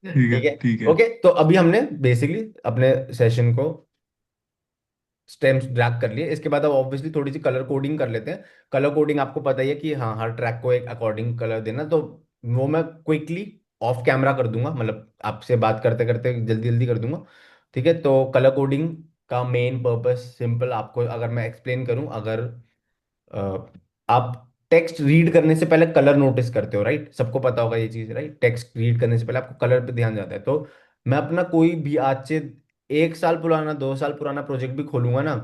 ठीक है ठीक है, ठीक है। ओके। तो अभी हमने बेसिकली अपने सेशन को स्टेम्स ड्रैग कर लिए। इसके बाद अब ऑब्वियसली थोड़ी सी कलर कोडिंग कर लेते हैं। कलर कोडिंग आपको पता ही है कि हाँ, हर ट्रैक को एक अकॉर्डिंग कलर देना, तो वो मैं क्विकली ऑफ कैमरा कर दूंगा, मतलब आपसे बात करते करते जल्दी जल्दी कर दूंगा। ठीक है, तो कलर कोडिंग का मेन पर्पस सिंपल, आपको अगर मैं एक्सप्लेन करूं, अगर अ, आप टेक्स्ट रीड करने से पहले कलर नोटिस करते हो, राइट, सबको पता होगा ये चीज, राइट। टेक्स्ट रीड करने से पहले आपको कलर पे ध्यान जाता है। तो मैं अपना कोई भी आज से 1 साल पुराना, 2 साल पुराना प्रोजेक्ट भी खोलूंगा ना,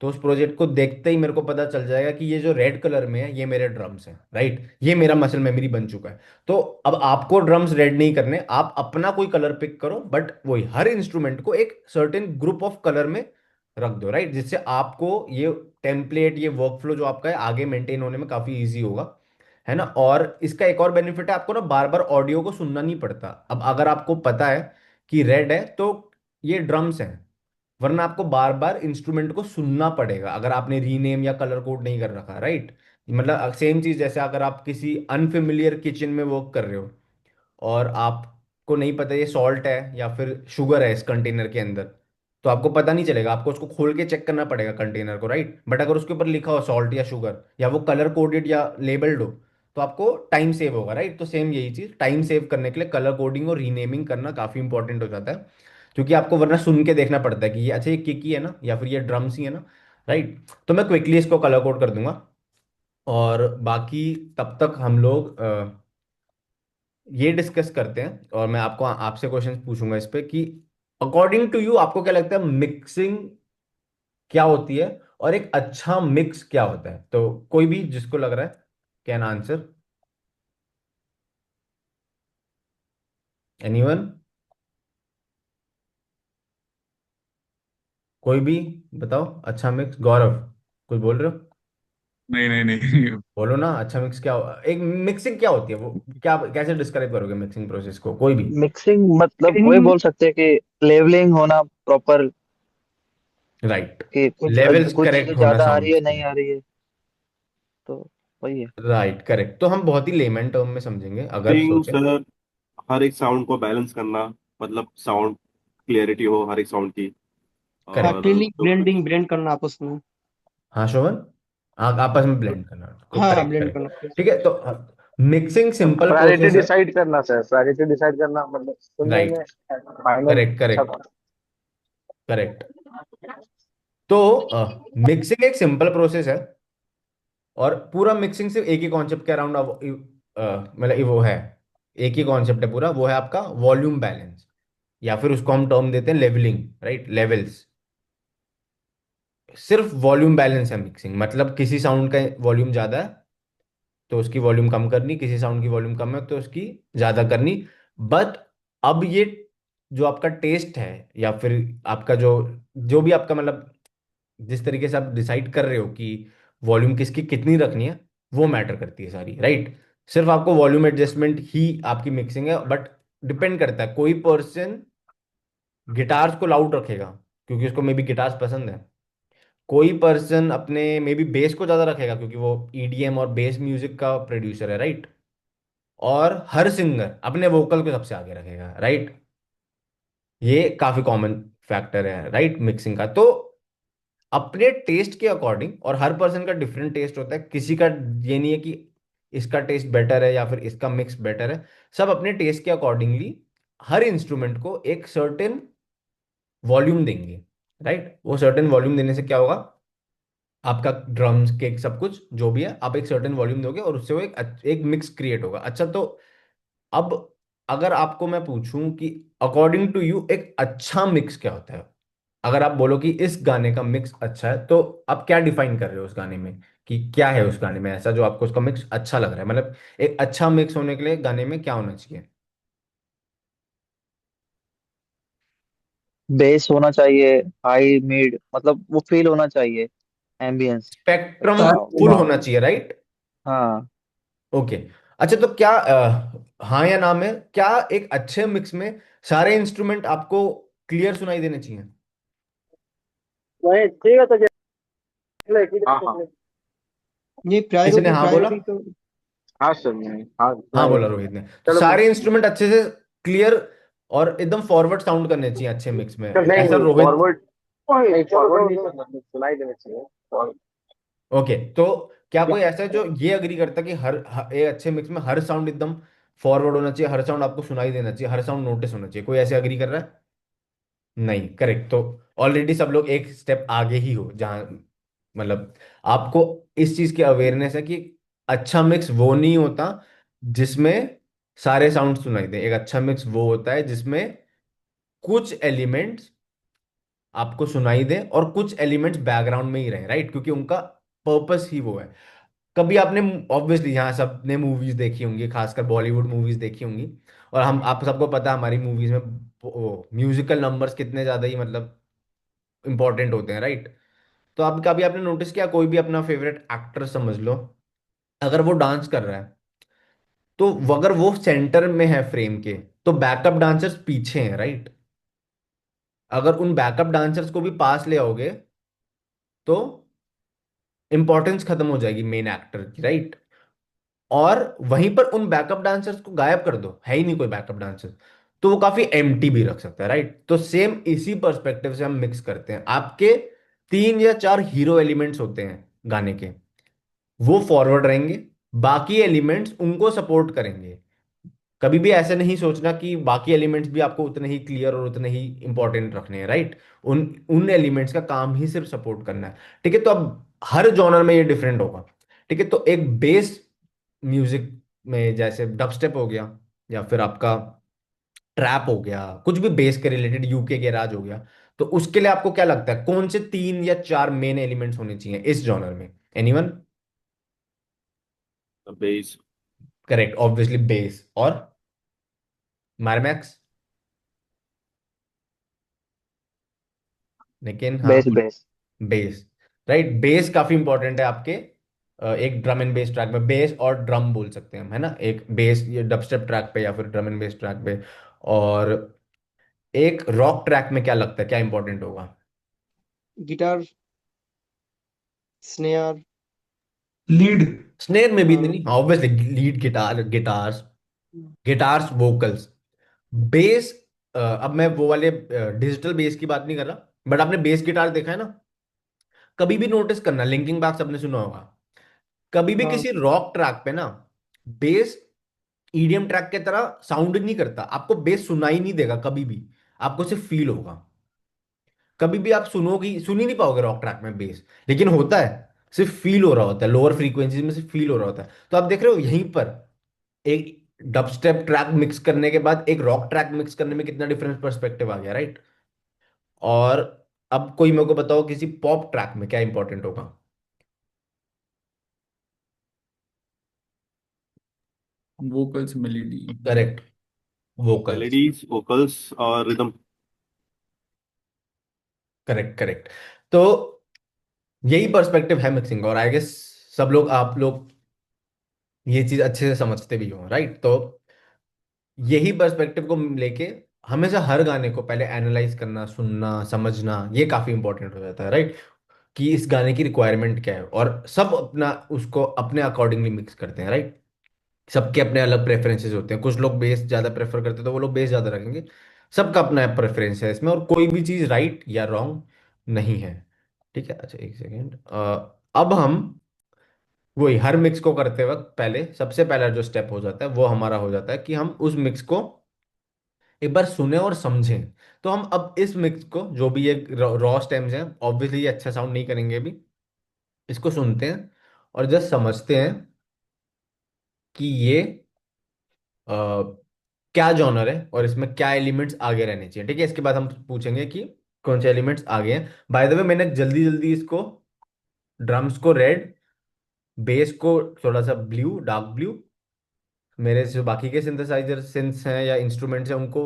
तो उस प्रोजेक्ट को देखते ही मेरे को पता चल जाएगा कि ये जो रेड कलर में है ये मेरे ड्रम्स हैं, राइट, ये मेरा मसल मेमोरी बन चुका है। तो अब आपको ड्रम्स रेड नहीं करने, आप अपना कोई कलर पिक करो, बट वही हर इंस्ट्रूमेंट को एक सर्टेन ग्रुप ऑफ कलर में रख दो, राइट, जिससे आपको ये टेम्पलेट, ये वर्कफ्लो जो आपका है आगे मेंटेन होने में काफी इजी होगा, है ना। और इसका एक और बेनिफिट है, आपको ना बार बार ऑडियो को सुनना नहीं पड़ता। अब अगर आपको पता है कि रेड है तो ये ड्रम्स हैं, वरना आपको बार बार इंस्ट्रूमेंट को सुनना पड़ेगा अगर आपने रीनेम या कलर कोड नहीं कर रखा, राइट। मतलब सेम चीज जैसे अगर आप किसी अनफेमिलियर किचन में वर्क कर रहे हो और आपको नहीं पता ये सॉल्ट है या फिर शुगर है इस कंटेनर के अंदर, तो आपको पता नहीं चलेगा, आपको उसको खोल के चेक करना पड़ेगा कंटेनर को, राइट। बट अगर उसके ऊपर लिखा हो सॉल्ट या शुगर, या वो कलर कोडेड या लेबल्ड हो, तो आपको टाइम सेव होगा, राइट। तो सेम यही चीज, टाइम सेव करने के लिए कलर कोडिंग और रीनेमिंग करना काफी इंपॉर्टेंट हो जाता है, क्योंकि आपको वरना सुन के देखना पड़ता है कि ये अच्छा ये किक ही है ना, या फिर ये ड्रम्स ही है ना, राइट। तो मैं क्विकली इसको कलर कोड कर दूंगा, और बाकी तब तक हम लोग ये डिस्कस करते हैं, और मैं आपको आपसे क्वेश्चंस पूछूंगा इस पे कि अकॉर्डिंग टू यू आपको क्या लगता है मिक्सिंग क्या होती है, और एक अच्छा मिक्स क्या होता है? तो कोई भी जिसको लग रहा है कैन आंसर। एनीवन? कोई भी बताओ। अच्छा मिक्स, गौरव कुछ बोल रहे हो? नहीं नहीं नहीं। बोलो ना, अच्छा मिक्स क्या हो? एक मिक्सिंग क्या होती है वो? क्या कैसे डिस्क्राइब करोगे मिक्सिंग प्रोसेस को, कोई भी? मिक्सिंग मतलब वही बोल सकते हैं कि लेवलिंग होना प्रॉपर, राइट। कि कुछ लेवल्स कुछ चीजें करेक्ट होना ज्यादा आ रही है साउंड्स के। नहीं आ रही है, तो वही है। Right, correct. तो हम बहुत ही लेमन टर्म में समझेंगे अगर थिंग सोचे। सर, हर एक साउंड को बैलेंस करना, मतलब साउंड क्लियरिटी हो हर एक साउंड की। और करेक्ट। प्रैक्टिकली जो कुछ ब्लेंड करना आपस में। हाँ शोभन, आपस में ब्लेंड करना। हाँ, करेक्ट ब्लेंड करेक्ट। करना। ठीक है, तो मिक्सिंग सिंपल प्रायोरिटी प्रोसेस है। डिसाइड करना सर, प्रायोरिटी डिसाइड करना मतलब सुनने में राइट, फाइनल करेक्ट अच्छा करेक्ट करेक्ट। तो मिक्सिंग एक सिंपल प्रोसेस है, और पूरा मिक्सिंग सिर्फ एक ही कॉन्सेप्ट के अराउंड मतलब वो है। एक ही कॉन्सेप्ट है पूरा, वो है आपका वॉल्यूम बैलेंस, या फिर उसको हम टर्म देते हैं लेवलिंग। Right, levels. सिर्फ वॉल्यूम बैलेंस है मिक्सिंग, मतलब किसी साउंड का वॉल्यूम ज्यादा है तो उसकी वॉल्यूम कम करनी, किसी साउंड की वॉल्यूम कम है तो उसकी ज्यादा करनी। बट अब ये जो आपका टेस्ट है, या फिर आपका जो जो भी आपका मतलब जिस तरीके से आप डिसाइड कर रहे हो कि वॉल्यूम किसकी कितनी रखनी है, वो मैटर करती है सारी। राइट। सिर्फ आपको वॉल्यूम एडजस्टमेंट ही आपकी मिक्सिंग है, बट डिपेंड करता है। कोई पर्सन गिटार्स को लाउड रखेगा क्योंकि उसको मे बी गिटार्स पसंद है। कोई पर्सन अपने मे बी बेस को ज्यादा रखेगा क्योंकि वो ईडीएम और बेस म्यूजिक का प्रोड्यूसर है। राइट। और हर सिंगर अपने वोकल को सबसे आगे रखेगा। राइट। ये काफी कॉमन फैक्टर है राइट मिक्सिंग का। तो अपने टेस्ट के अकॉर्डिंग, और हर पर्सन का डिफरेंट टेस्ट होता है, किसी का ये नहीं है कि इसका टेस्ट बेटर है या फिर इसका मिक्स बेटर है। सब अपने टेस्ट के अकॉर्डिंगली हर इंस्ट्रूमेंट को एक सर्टेन वॉल्यूम देंगे। राइट। वो सर्टेन वॉल्यूम देने से क्या होगा, आपका ड्रम्स के सब कुछ जो भी है आप एक सर्टेन वॉल्यूम दोगे और उससे वो एक मिक्स क्रिएट होगा। अच्छा, तो अब अगर आपको मैं पूछूं कि अकॉर्डिंग टू यू एक अच्छा मिक्स क्या होता है, अगर आप बोलो कि इस गाने का मिक्स अच्छा है, तो आप क्या डिफाइन कर रहे हो उस गाने में? कि क्या है उस गाने में ऐसा जो आपको उसका मिक्स अच्छा लग रहा है? मतलब एक अच्छा मिक्स होने के लिए गाने में क्या होना चाहिए? बेस होना चाहिए, हाई मिड, मतलब वो फील होना चाहिए, एम्बियंस। स्पेक्ट्रम फुल हाँ होना चाहिए। राइट। हाँ। ओके। अच्छा, तो क्या हाँ या ना में क्या एक अच्छे मिक्स में सारे इंस्ट्रूमेंट आपको क्लियर सुनाई देने चाहिए? वही ठीक है तो हाँ हाँ। ये किसी ने प्रायोरिटी हाँ बोला? प्रायोरिटी तो। हाँ सर मैं हाँ हाँ सुनाई बोला देना। रोहित ने। तो चलो सारे इंस्ट्रूमेंट अच्छे से क्लियर और एकदम फॉरवर्ड साउंड करने चाहिए अच्छे मिक्स में, चल नहीं ऐसा नहीं रोहित? फॉरवर्ड, नहीं फॉरवर्ड नहीं करना, सुनाई देना चाहिए। ओके, तो क्या कोई ऐसा है जो ये अग्री करता है कि एक अच्छे मिक्स में हर साउंड एकदम फॉरवर्ड होना चाहिए, हर साउंड आपको सुनाई देना चाहिए, हर साउंड नोटिस होना चाहिए? कोई ऐसे अग्री कर रहा है? नहीं, करेक्ट। तो ऑलरेडी सब लोग एक स्टेप आगे ही हो, जहाँ मतलब आपको इस चीज की अवेयरनेस है कि अच्छा मिक्स वो नहीं होता जिसमें सारे साउंड सुनाई दे। एक अच्छा मिक्स वो होता है जिसमें कुछ एलिमेंट्स आपको सुनाई दे और कुछ एलिमेंट्स बैकग्राउंड में ही रहे। राइट, क्योंकि उनका पर्पस ही वो है। कभी आपने ऑब्वियसली यहाँ सबने मूवीज देखी होंगी, खासकर बॉलीवुड मूवीज देखी होंगी, और हम आप सबको पता है हमारी मूवीज में म्यूजिकल नंबर्स कितने ज्यादा ही मतलब इंपॉर्टेंट होते हैं। राइट। तो आप कभी आपने नोटिस किया, कोई भी अपना फेवरेट एक्टर समझ लो, अगर वो डांस कर रहा है तो अगर वो सेंटर में है फ्रेम के, तो बैकअप डांसर्स पीछे हैं। राइट। अगर उन बैकअप डांसर्स को भी पास ले आओगे तो इंपॉर्टेंस खत्म हो जाएगी मेन एक्टर की। राइट। और वहीं पर उन बैकअप डांसर्स को गायब कर दो, है ही नहीं कोई बैकअप डांसर, तो वो काफी एम्प्टी भी रख सकता है। राइट। तो सेम इसी पर्सपेक्टिव से हम मिक्स करते हैं। आपके 3 या 4 हीरो एलिमेंट्स होते हैं गाने के, वो फॉरवर्ड रहेंगे, बाकी एलिमेंट्स उनको सपोर्ट करेंगे। कभी भी ऐसे नहीं सोचना कि बाकी एलिमेंट्स भी आपको उतने ही क्लियर और उतने ही इंपॉर्टेंट रखने हैं। राइट। उन उन एलिमेंट्स का काम ही सिर्फ सपोर्ट करना है। ठीक है, तो अब हर जॉनर में ये डिफरेंट होगा। ठीक है, तो एक बेस म्यूजिक में जैसे डबस्टेप हो गया, या फिर आपका ट्रैप हो गया, कुछ भी बेस के रिलेटेड यूके गैराज हो गया, तो उसके लिए आपको क्या लगता है कौन से 3 या 4 मेन एलिमेंट्स होने चाहिए इस जॉनर में? Anyone? Base. Correct, obviously base. और मारमैक्स? लेकिन हाँ, base base. Base. Right, base काफी इंपॉर्टेंट है आपके एक ड्रम एंड बेस ट्रैक में। बेस और ड्रम बोल सकते हैं हम, है ना, एक बेस ये डबस्टेप ट्रैक पे या फिर ड्रम एंड बेस ट्रैक पे। और एक रॉक ट्रैक में क्या लगता है क्या इंपॉर्टेंट होगा? Guitar, snare. लीड। स्नेयर में भी हाँ। नहीं, obviously lead guitar, guitars, guitars, vocals, base. अब मैं वो वाले डिजिटल बेस की बात नहीं कर रहा, बट आपने बेस गिटार देखा है ना? कभी भी नोटिस करना, लिंकिंग पार्क सबने सुना होगा, कभी भी हाँ। किसी रॉक ट्रैक पे ना बेस ईडीएम ट्रैक की तरह साउंड नहीं करता, आपको बेस सुनाई नहीं देगा कभी भी, आपको सिर्फ फील होगा। कभी भी आप सुनोगी, सुन ही नहीं पाओगे रॉक ट्रैक में बेस, लेकिन होता है, सिर्फ फील हो रहा होता है, लोअर फ्रीक्वेंसीज में सिर्फ फील हो रहा होता है। तो आप देख रहे हो यहीं पर एक डबस्टेप ट्रैक मिक्स करने के बाद एक रॉक ट्रैक मिक्स करने में कितना डिफरेंस पर्सपेक्टिव आ गया, राइट? और अब कोई मेरे को बताओ किसी पॉप ट्रैक में क्या इंपॉर्टेंट होगा? Vocals, melody. Correct, vocals. Melodies, vocals और रिदम। Correct correct. तो यही पर्सपेक्टिव है मिक्सिंग, और आई गेस सब लोग, आप लोग ये चीज अच्छे से समझते भी हो, राइट? तो यही पर्सपेक्टिव को लेके हमेशा हर गाने को पहले एनालाइज करना, सुनना, समझना, ये काफी इंपॉर्टेंट हो जाता है, राइट? कि इस गाने की रिक्वायरमेंट क्या है, और सब अपना उसको अपने अकॉर्डिंगली मिक्स करते हैं, राइट? सबके अपने अलग प्रेफरेंसेस होते हैं, कुछ लोग बेस ज्यादा प्रेफर करते हैं तो वो लोग बेस ज्यादा रखेंगे। सबका अपना प्रेफरेंस है इसमें, और कोई भी चीज राइट या रॉन्ग नहीं है। ठीक है, अच्छा एक सेकेंड। अब हम वही हर मिक्स को करते वक्त पहले सबसे पहला जो स्टेप हो जाता है वो हमारा हो जाता है कि हम उस मिक्स को एक बार सुने और समझें। तो हम अब इस मिक्स को, जो भी ये रॉ स्टेम्स हैं, ऑब्वियसली ये अच्छा साउंड नहीं करेंगे अभी, इसको सुनते हैं और जस्ट समझते हैं कि ये अ, क्या जॉनर है और इसमें क्या एलिमेंट्स आगे रहने चाहिए। ठीक है, इसके बाद हम पूछेंगे कि कौन से एलिमेंट्स आगे हैं। बाय द वे, मैंने जल्दी जल्दी इसको ड्रम्स को रेड, बेस को थोड़ा सा ब्लू, डार्क ब्लू, मेरे जो बाकी के सिंथेसाइजर सिंथ्स हैं या इंस्ट्रूमेंट्स हैं उनको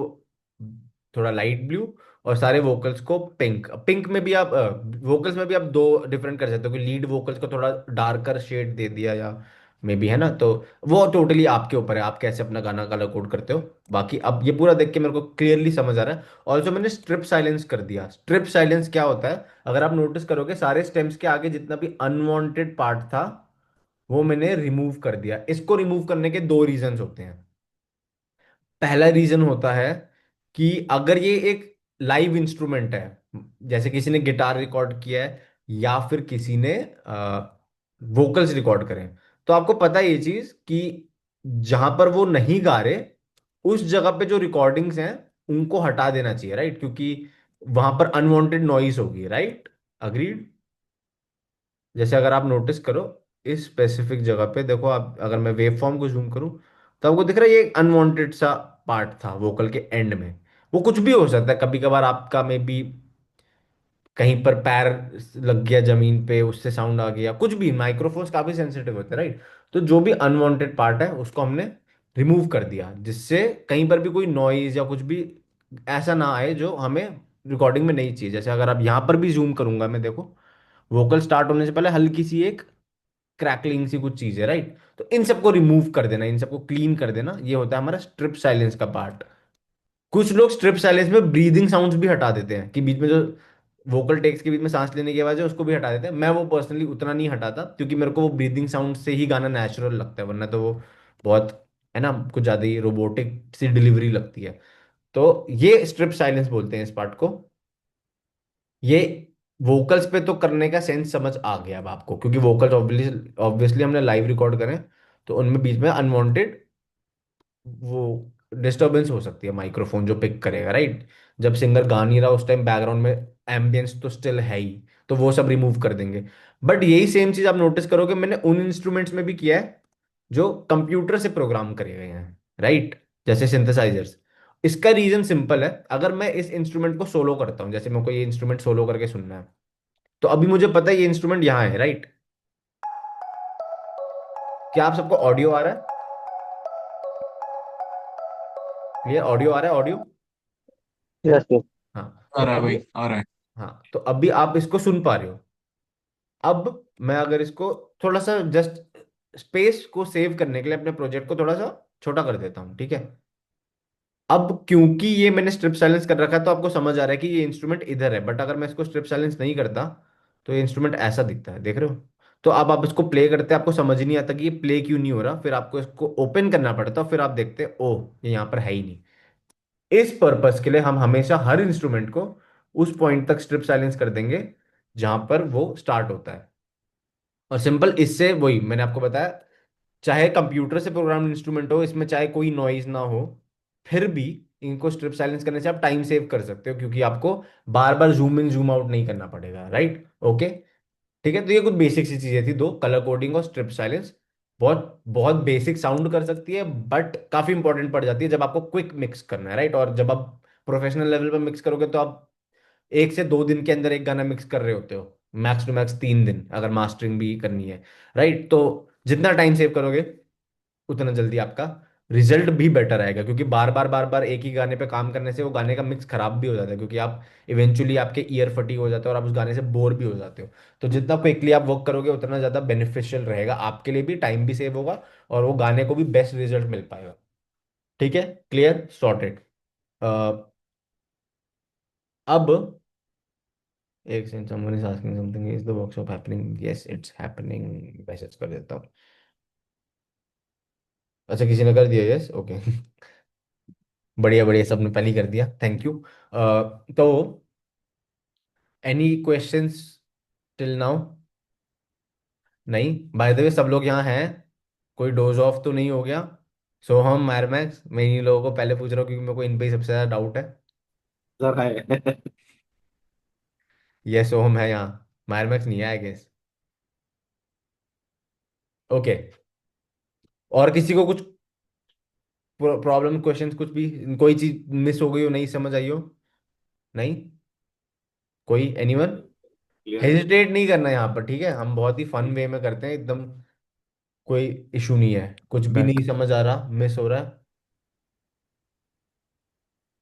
थोड़ा लाइट ब्लू, और सारे वोकल्स को पिंक। पिंक में भी आप वोकल्स में भी आप दो डिफरेंट कर सकते हो कि लीड वोकल्स को थोड़ा डार्कर शेड दे दिया या मे बी, है ना? तो वो टोटली आपके ऊपर है, आप कैसे अपना गाना कलर कोड करते हो। बाकी अब ये पूरा देख के मेरे को क्लियरली समझ आ रहा है। ऑल्सो मैंने स्ट्रिप साइलेंस कर दिया। स्ट्रिप साइलेंस क्या होता है, अगर आप नोटिस करोगे सारे स्टेम्स के आगे जितना भी अनवांटेड पार्ट था वो मैंने रिमूव कर दिया। इसको रिमूव करने के दो रीजंस होते हैं। पहला रीजन होता है कि अगर ये एक लाइव इंस्ट्रूमेंट है, जैसे किसी ने गिटार रिकॉर्ड किया है या फिर किसी ने वोकल्स रिकॉर्ड करें, तो आपको पता है ये चीज कि जहां पर वो नहीं गा रहे उस जगह पे जो रिकॉर्डिंग्स हैं उनको हटा देना चाहिए, राइट? क्योंकि वहां पर अनवांटेड नॉइज होगी, राइट? अग्रीड? जैसे अगर आप नोटिस करो इस स्पेसिफिक जगह पे देखो, आप अगर मैं वेव फॉर्म को जूम करूं तो आपको दिख रहा है ये एक अनवांटेड सा पार्ट था वोकल के एंड में। वो कुछ भी हो सकता है, कभी कभार आपका में भी कहीं पर पैर लग गया जमीन पे, उससे साउंड आ गया, कुछ भी। माइक्रोफोन्स काफी सेंसिटिव होते हैं, राइट? तो जो भी अनवांटेड पार्ट है उसको हमने रिमूव कर दिया, जिससे कहीं पर भी कोई नॉइज या कुछ भी ऐसा ना आए जो हमें रिकॉर्डिंग में नहीं चाहिए। जैसे अगर आप यहाँ पर भी जूम करूंगा मैं, देखो वोकल स्टार्ट होने से पहले हल्की सी एक क्रैकलिंग सी कुछ चीज है, राइट? तो इन सबको रिमूव कर देना, इन सबको क्लीन कर देना, ये होता है हमारा स्ट्रिप साइलेंस का पार्ट। कुछ लोग स्ट्रिप साइलेंस में ब्रीदिंग साउंड्स भी हटा देते हैं, कि बीच में जो वोकल टेक्स के बीच में सांस लेने की आवाज है उसको भी हटा देते हैं। मैं वो पर्सनली उतना नहीं हटाता, क्योंकि मेरे को वो ब्रीदिंग साउंड से ही गाना नेचुरल लगता है, वरना तो वो बहुत, है ना, कुछ ज्यादा ही रोबोटिक सी डिलीवरी लगती है। तो ये स्ट्रिप साइलेंस बोलते हैं इस पार्ट को। ये वोकल्स पे तो करने का सेंस समझ आ गया अब आपको, क्योंकि वोकल्स ऑब्वियसली ऑब्वियसली हमने लाइव रिकॉर्ड करें, तो उनमें बीच में अनवांटेड वो डिस्टरबेंस हो सकती है, माइक्रोफोन जो पिक करेगा, राइट? जब सिंगर गा नहीं रहा उस टाइम बैकग्राउंड में एम्बियंस तो स्टिल है ही, तो वो सब रिमूव कर देंगे। बट यही सेम चीज आप नोटिस करोगे मैंने उन इंस्ट्रूमेंट्स में भी किया है जो कंप्यूटर से प्रोग्राम करे गए हैं, राइट? जैसे सिंथेसाइजर्स। इसका रीजन सिंपल है। अगर मैं इस इंस्ट्रूमेंट को सोलो करता हूँ, जैसे मेरे को ये इंस्ट्रूमेंट सोलो करके सुनना है, तो अभी मुझे पता है ये इंस्ट्रूमेंट यहाँ है, राइट? क्या आप सबको ऑडियो आ रहा है? क्लियर? ऑडियो आ रहा है? ऑडियो है ना? Yes yes. हाँ आ तो रहा है अभी, भाई, आ रहा है। हाँ तो अभी आप इसको सुन पा रहे हो। अब मैं अगर इसको थोड़ा सा जस्ट स्पेस को सेव करने के लिए अपने प्रोजेक्ट को थोड़ा सा छोटा कर देता हूँ, ठीक है? अब क्योंकि ये मैंने स्ट्रिप साइलेंस कर रखा है तो आपको समझ आ रहा है कि ये इंस्ट्रूमेंट इधर है, बट अगर मैं इसको स्ट्रिप साइलेंस नहीं करता तो ये इंस्ट्रूमेंट ऐसा दिखता है, देख रहे हो? तो अब आप इसको प्ले करते हैं, आपको समझ ही नहीं आता कि ये प्ले क्यों नहीं हो रहा, फिर आपको इसको ओपन करना पड़ता, फिर आप देखते हैं ओ ये यहाँ पर है ही नहीं। इस पर्पस के लिए हम हमेशा हर इंस्ट्रूमेंट को उस पॉइंट तक स्ट्रिप साइलेंस कर देंगे जहां पर वो स्टार्ट होता है। और सिंपल इससे वही मैंने आपको बताया, चाहे कंप्यूटर से प्रोग्राम इंस्ट्रूमेंट हो, इसमें चाहे कोई नॉइज ना हो, फिर भी इनको स्ट्रिप साइलेंस करने से आप टाइम सेव कर सकते हो, क्योंकि आपको बार बार जूम इन जूम आउट नहीं करना पड़ेगा, राइट? ओके, ठीक है। तो ये कुछ बेसिक सी चीजें थी, दो, कलर कोडिंग और स्ट्रिप साइलेंस। बहुत बहुत बेसिक साउंड कर सकती है, बट काफी इंपॉर्टेंट पड़ जाती है जब आपको क्विक मिक्स करना है, राइट? और जब आप प्रोफेशनल लेवल पर मिक्स करोगे तो आप 1 से 2 दिन के अंदर एक गाना मिक्स कर रहे होते हो, मैक्स टू मैक्स 3 दिन अगर मास्टरिंग भी करनी है, राइट? तो जितना टाइम सेव करोगे उतना जल्दी आपका रिजल्ट भी बेटर आएगा, क्योंकि बार बार एक ही गाने पे काम करने से वो गाने का मिक्स खराब भी हो जाता है, क्योंकि आप इवेंचुअली आपके ईयर फटीग हो जाते हो और आप उस गाने से बोर भी हो जाते हो। तो जितना क्विकली आप वर्क करोगे उतना ज़्यादा बेनिफिशियल रहेगा आपके लिए भी, टाइम भी सेव होगा और वो गाने को भी बेस्ट रिजल्ट मिल पाएगा। ठीक है, क्लियर, सॉर्टेड। अब एक second, someone is asking something, is the workshop happening? Yes it's happening, message कर देता हूँ। अच्छा किसी ने कर दिया, यस, ओके। बढ़िया बढ़िया, सबने पहले ही कर दिया, थैंक यू। तो एनी क्वेश्चंस टिल नाउ? नहीं? बाय द वे सब लोग यहाँ हैं, कोई डोज ऑफ तो नहीं हो गया? सोहम, मैरमैक्स, मैं इन लोगों को पहले पूछ रहा हूँ क्योंकि मेरे को इन पे ही सबसे ज्यादा डाउट है। सर है। ये सोहम है यहाँ, मैरमैक्स नहीं है आई गेस। ओके, और किसी को कुछ प्रॉब्लम, क्वेश्चंस, कुछ भी, कोई चीज मिस हो गई हो, नहीं समझ आई हो? नहीं? कोई, एनीवन? क्लियर है। हेजिटेट नहीं करना यहाँ पर, ठीक है? हम बहुत ही फन वे में करते हैं एकदम, कोई इशू नहीं है, कुछ भी बैक। नहीं समझ आ रहा, मिस हो रहा है।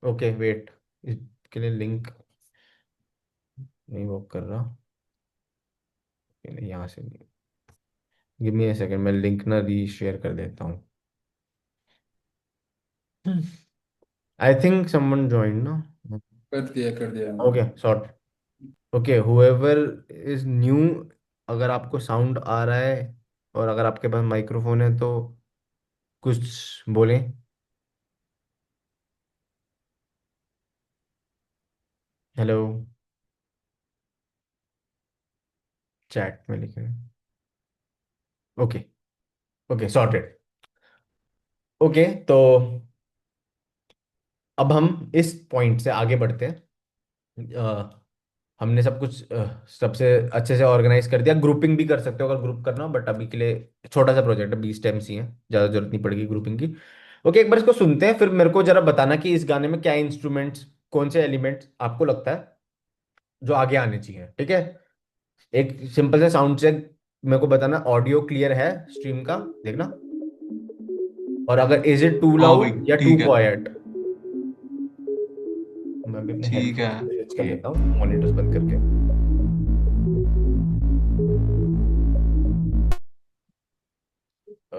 ओके वेट, इसके लिए लिंक नहीं वर्क कर रहा, यहाँ से नहीं। गिव मी ए सेकंड, मैं लिंक ना री शेयर कर देता हूँ। आई थिंक समवन ज्वाइन ना। कर दिया ओके मैंने। Sorted. Okay, whoever is new, अगर आपको साउंड आ रहा है और अगर आपके पास माइक्रोफोन है तो कुछ बोलें। हेलो, चैट में लिखें। Okay, okay sorted. ओके, तो अब हम इस पॉइंट से आगे बढ़ते हैं। हमने सब कुछ सबसे अच्छे से ऑर्गेनाइज कर दिया, ग्रुपिंग भी कर सकते हो अगर ग्रुप करना हो, बट अभी के लिए छोटा सा प्रोजेक्ट है, 20 स्टेम्स ही हैं, ज़्यादा जरूरत नहीं पड़ेगी ग्रुपिंग की। ओके, एक बार इसको सुनते हैं, फिर मेरे को जरा बताना कि इस गाने में क्या इंस्ट्रूमेंट्स, कौन से एलिमेंट्स आपको लगता है जो आगे आने चाहिए, ठीक है? एक सिंपल से साउंड चेक मेरे को बताना, ऑडियो क्लियर है स्ट्रीम का, देखना। और अगर इज इट टू हाँ भाई लाउड या टू ठीक है। क्वाइट? मैं भी अपने ठीक है। हेडफोन स्विच कर लेता हूँ मॉनिटर्स बंद करके।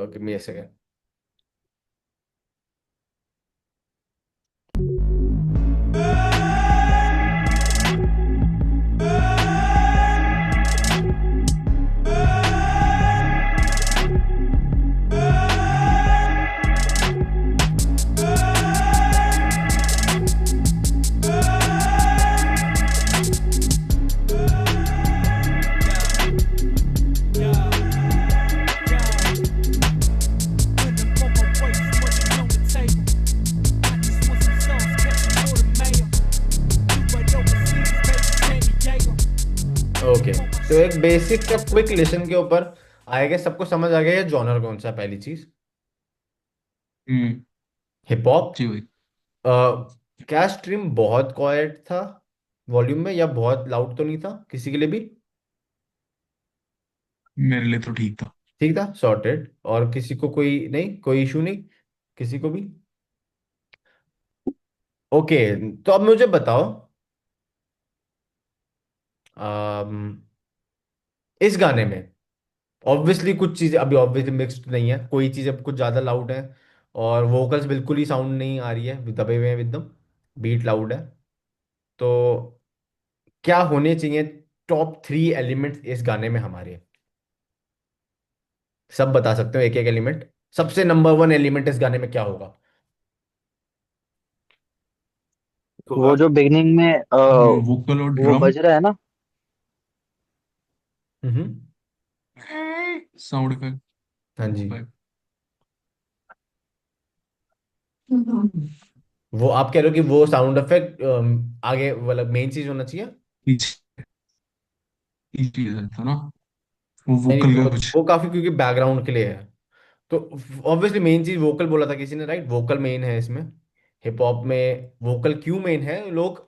ओके मी ए सेकंड। ओके, तो एक बेसिक सा क्विक लिसन के ऊपर आएगा, सबको समझ आ गया ये जॉनर कौन सा है? पहली चीज हम्म। हिप हॉप, जी भाई। क्या स्ट्रीम बहुत क्वाइट था वॉल्यूम में, या बहुत लाउड तो नहीं था किसी के लिए भी? मेरे लिए तो ठीक था। ठीक था, सॉर्टेड। और किसी को कोई नहीं, कोई इशू नहीं किसी को भी? ओके। तो अब मुझे बताओ, अम, इस गाने में ऑब्वियसली कुछ चीजें अभी ऑब्वियसली मिक्स्ड नहीं है, कोई चीजें कुछ ज्यादा लाउड है, और वोकल्स बिल्कुल ही साउंड नहीं आ रही है, दबे हुए हैं एकदम, बीट लाउड है। तो क्या होने चाहिए टॉप 3 एलिमेंट्स इस गाने में हमारे? सब बता सकते हो एक एक एलिमेंट। सबसे नंबर 1 एलिमेंट इस गाने में क्या होगा? वो सुहा। जो बिगनिंग में वोकल और वो ड्रम। बज रहा है ना। हम्म। Sound effect. हाँ जी। 5। वो आप कह रहे हो कि वो साउंड इफेक्ट आगे मतलब मेन चीज होना चाहिए? पीछे पीछे था ना, वो नहीं नहीं, वोकल का वो कुछ। वो काफी क्योंकि बैकग्राउंड के लिए है। तो ऑब्वियसली मेन चीज वोकल बोला था किसी ने, राइट? वोकल मेन है इसमें। हिप हॉप में वोकल क्यों मेन है? लोग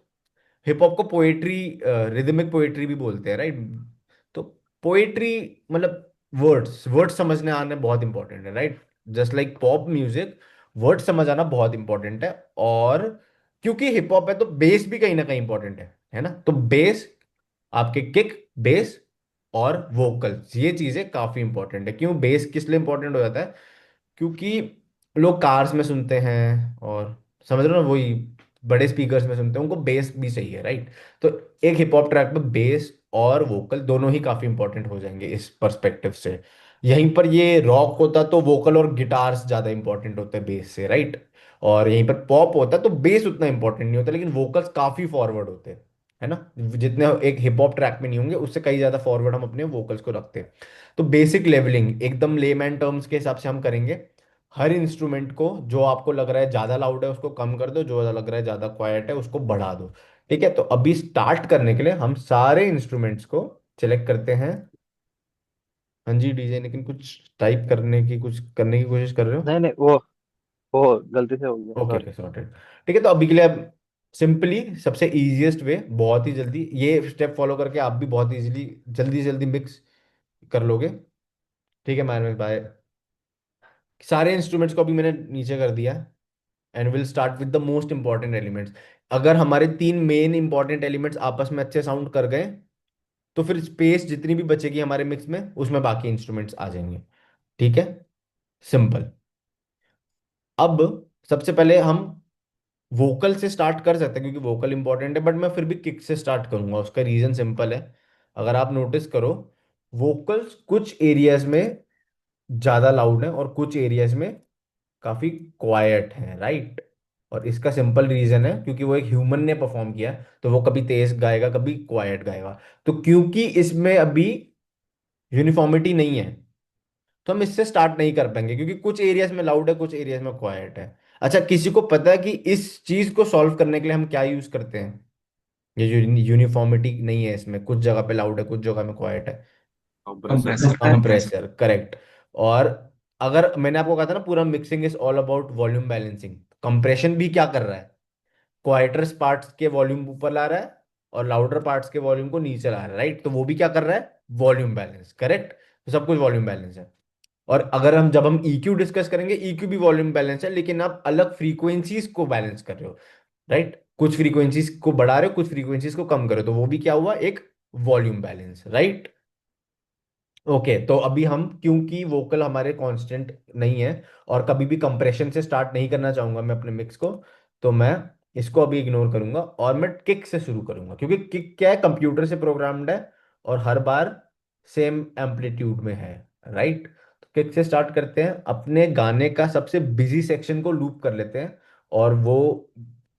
हिप हॉप को पोएट्री, रिदमिक पोएट्री भी बोलते हैं, राइट? तो पोएट्री मतलब वर्ड्स वर्ड्स समझने आना बहुत इंपॉर्टेंट है, right? Just like pop music, word समझ आना बहुत इंपॉर्टेंट है। और क्योंकि हिप हॉप है तो बेस भी कहीं ना कहीं इंपॉर्टेंट है ना? तो बेस, आपके किक, बेस और वोकल्स, ये चीजें काफी इंपॉर्टेंट है। क्यों बेस किस लिए इंपॉर्टेंट हो जाता है? क्योंकि लोग कार्स में सुनते हैं, और समझ रहे हो ना, वही बड़े स्पीकर्स में सुनते हैं, उनको बेस भी चाहिए, राइट? तो एक हिप हॉप ट्रैक में बेस और वोकल दोनों ही काफी इंपॉर्टेंट हो जाएंगे इस पर्सपेक्टिव से। यहीं पर ये रॉक होता तो वोकल और गिटार्स ज्यादा इंपॉर्टेंट होते हैं बेस से, राइट? और यहीं पर पॉप होता तो बेस उतना इंपॉर्टेंट नहीं होता, लेकिन वोकल्स काफी फॉरवर्ड होते हैं, है ना? जितने एक हिप हॉप ट्रैक में नहीं होंगे उससे कई ज्यादा फॉरवर्ड हम अपने वोकल्स को रखते हैं। तो बेसिक लेवलिंग एकदम लेमैन टर्म्स के हिसाब से हम करेंगे। हर इंस्ट्रूमेंट को, जो आपको लग रहा है ज्यादा लाउड है उसको कम कर दो, जो लग रहा है ज्यादा क्वाइट है उसको बढ़ा दो। ठीक है, तो अभी स्टार्ट करने के लिए हम सारे इंस्ट्रूमेंट्स को सिलेक्ट करते हैं। हाँ जी डीजे, लेकिन कुछ टाइप करने की, कुछ करने की कोशिश कर रहे हो? नहीं नहीं, वो गलती से हो गया, ओके सॉरी। Okay, sorted. ठीक है, तो अभी के लिए अब सिंपली सबसे इजीएस्ट वे, बहुत ही जल्दी ये स्टेप फॉलो करके आप भी बहुत इजीली जल्दी से जल्दी मिक्स कर लोगे। ठीक है मैंने बाय, सारे इंस्ट्रूमेंट्स को अभी मैंने नीचे कर दिया। And will start with the most important elements. अगर हमारे 3 मेन इंपॉर्टेंट एलिमेंट्स आपस में अच्छे साउंड कर गए, तो फिर स्पेस जितनी भी बचेगी हमारे मिक्स में उसमें बाकी इंस्ट्रूमेंट्स आ जाएंगे। ठीक है, सिंपल। अब सबसे पहले हम वोकल से स्टार्ट कर सकते हैं, क्योंकि वोकल इंपॉर्टेंट है, बट मैं फिर भी किक से स्टार्ट करूंगा। उसका रीजन सिंपल है। अगर आप नोटिस करो, वोकल्स कुछ एरियाज में ज्यादा लाउड है और कुछ एरियाज में काफी क्वाइट है, राइट? और इसका सिंपल रीजन है क्योंकि वो एक ह्यूमन ने परफॉर्म किया है, तो वो कभी तेज गाएगा कभी क्वाइट गाएगा। तो क्योंकि इसमें अभी यूनिफॉर्मिटी नहीं है, तो हम इससे स्टार्ट नहीं कर पाएंगे, क्योंकि कुछ एरियाज में लाउड है कुछ एरियाज में क्वाइट है। अच्छा, किसी को पता है कि इस चीज को सॉल्व करने के लिए हम क्या यूज करते हैं? ये जो यूनिफॉर्मिटी नहीं है इसमें, कुछ जगह पे लाउड है कुछ जगह में क्वाइट है। Compressor. Compressor compressor. Compressor, correct. और अगर मैंने आपको कहा था ना पूरा mixing is all about volume balancing, compression भी क्या कर रहा है? क्वाइटर पार्ट्स के वॉल्यूम ऊपर ला रहा है और लाउडर पार्ट्स के वॉल्यूम को नीचे ला रहा है, राइट? तो वो भी क्या कर रहा है? Volume balance, correct? तो सब कुछ वॉल्यूम बैलेंस है। और अगर हम जब हम EQ डिस्कस करेंगे, EQ भी वॉल्यूम बैलेंस है, लेकिन आप अलग फ्रीक्वेंसीज को बैलेंस कर रहे हो, राइट? कुछ फ्रीक्वेंसीज को बढ़ा रहे हो कुछ फ्रीक्वेंसीज को कम कर रहे हो, तो वो भी क्या हुआ? एक वॉल्यूम बैलेंस, राइट? ओके, तो अभी हम, क्योंकि वोकल हमारे कांस्टेंट नहीं है और कभी भी कंप्रेशन से स्टार्ट नहीं करना चाहूंगा मैं अपने मिक्स को, तो मैं इसको अभी इग्नोर करूंगा और मैं किक से शुरू करूंगा, क्योंकि किक क्या है? कंप्यूटर से प्रोग्राम्ड है और हर बार सेम एम्पलीट्यूड में है, राइट? तो किक से स्टार्ट करते हैं, अपने गाने का सबसे बिजी सेक्शन को लूप कर लेते हैं। और वो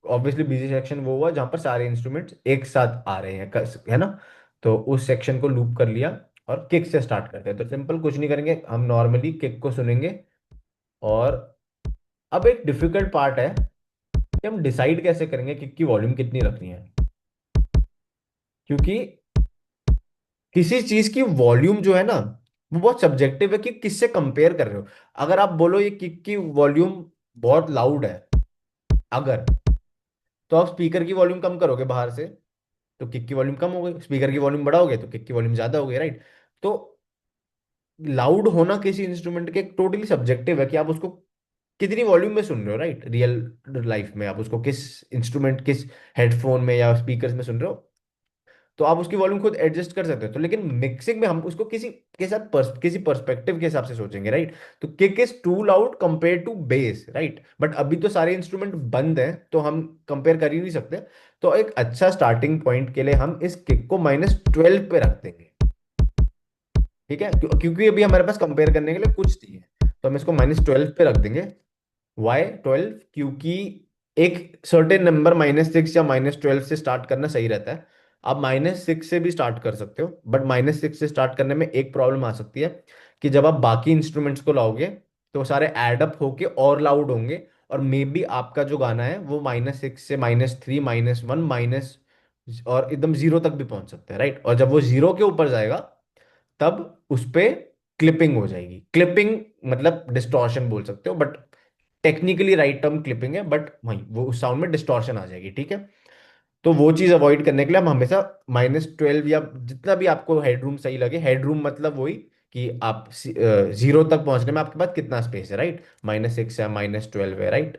ऑब्वियसली बिजी सेक्शन वो हुआ जहां पर सारे इंस्ट्रूमेंट्स एक साथ आ रहे हैं, है ना? तो उस सेक्शन को लूप कर लिया और किक से स्टार्ट करते हैं। तो सिंपल कुछ नहीं करेंगे, हम नॉर्मली किक को सुनेंगे। और अब एक डिफिकल्ट पार्ट है कि हम डिसाइड कैसे करेंगे किक की वॉल्यूम कितनी रखनी है, क्योंकि किसी चीज की वॉल्यूम जो है ना, वो बहुत सब्जेक्टिव है कि किससे कंपेयर कर रहे हो। अगर आप बोलो ये किक की वॉल्यूम बहुत लाउड है, अगर तो आप स्पीकर की वॉल्यूम कम करोगे बाहर से तो किक की वॉल्यूम कम हो गई, स्पीकर की वॉल्यूम बढ़ाओगे तो किक की वॉल्यूम ज्यादा हो गई, राइट? तो लाउड होना किसी इंस्ट्रूमेंट के टोटली सब्जेक्टिव है कि आप उसको कितनी वॉल्यूम में सुन रहे हो, राइट? रियल लाइफ में आप उसको किस इंस्ट्रूमेंट, किस हेडफोन में या स्पीकर्स में सुन रहे हो, तो आप उसकी वॉल्यूम खुद एडजस्ट कर सकते हो। तो लेकिन मिक्सिंग में हम उसको किसी के साथ किसी पर्सपेक्टिव के हिसाब से सोचेंगे, राइट? तो kick is too loud compare to bass, right? But अभी तो सारे इंस्ट्रूमेंट बंद हैं तो हम कंपेयर कर ही नहीं सकते। तो एक अच्छा स्टार्टिंग पॉइंट के लिए हम इस किक को -12 पे रख देंगे, ठीक है? क्योंकि अभी हमारे पास कंपेयर करने के लिए कुछ नहीं है, तो हम इसको -12 पे रख देंगे। वाई 12? क्योंकि एक सर्टेन नंबर -6 या -12 से स्टार्ट करना सही रहता है। आप -6 से भी स्टार्ट कर सकते हो, बट -6 से स्टार्ट करने में एक प्रॉब्लम आ सकती है कि जब आप बाकी इंस्ट्रूमेंट्स को लाओगे तो वो सारे एड अप होके और लाउड होंगे, और मे बी आपका जो गाना है वो -6 से -3 -1 माइनस और एकदम जीरो तक भी पहुंच सकता है, राइट? और जब वो जीरो के ऊपर जाएगा तब उस पे क्लिपिंग हो जाएगी। क्लिपिंग मतलब डिस्टॉर्शन बोल सकते हो, but technically right term clipping है, बट वही वो उस साउंड में डिस्टॉर्शन आ जाएगी, ठीक है? तो वो चीज अवॉइड करने के लिए हम हमेशा -12 या जितना भी आपको हेडरूम सही लगे, हेडरूम मतलब वही कि आप जीरो तक पहुंचने में आपके पास कितना स्पेस है, राइट? -6 या -12 है, right?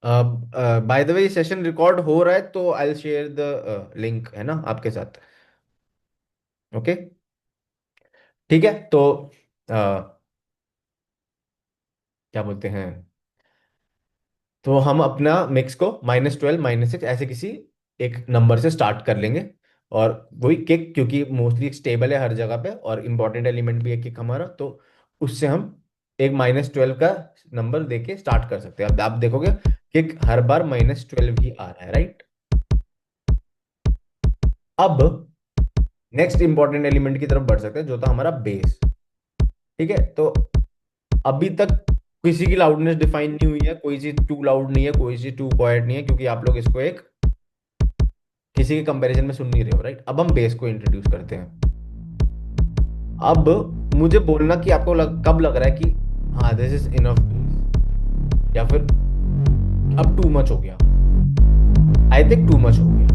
By the way session record हो रहा है तो I will share the link, है ना, आपके साथ। ओके, ठीक है। तो क्या बोलते हैं, तो हम अपना मिक्स को -12 -6 ऐसे किसी एक नंबर से स्टार्ट कर लेंगे। और वही किक, क्योंकि मोस्टली स्टेबल है हर जगह पे और इम्पोर्टेंट एलिमेंट भी है किक हमारा, तो उससे हम एक -12 का नंबर देके स्टार्ट कर सकते हैं। अब आप देखोगे किक हर बार -12 ही आ रहा है, राइट? अब नेक्स्ट इंपॉर्टेंट एलिमेंट की तरफ बढ़ सकते हैं जो था हमारा बेस, ठीक है? तो अभी तक किसी की लाउडनेस डिफाइन नहीं हुई है, कोई चीज टू लाउड नहीं है, कोई चीज टू क्वाइट नहीं है, क्योंकि आप लोग इसको एक किसी के कंपैरिजन में सुन नहीं रहे हो, राइट? अब हम बेस को इंट्रोड्यूस करते हैं। अब मुझे बोलना कि आपको कब लग रहा है कि हाँ दिस इज इनफ बेस, या फिर अब टू मच हो गया। आई थिंक टू मच हो गया।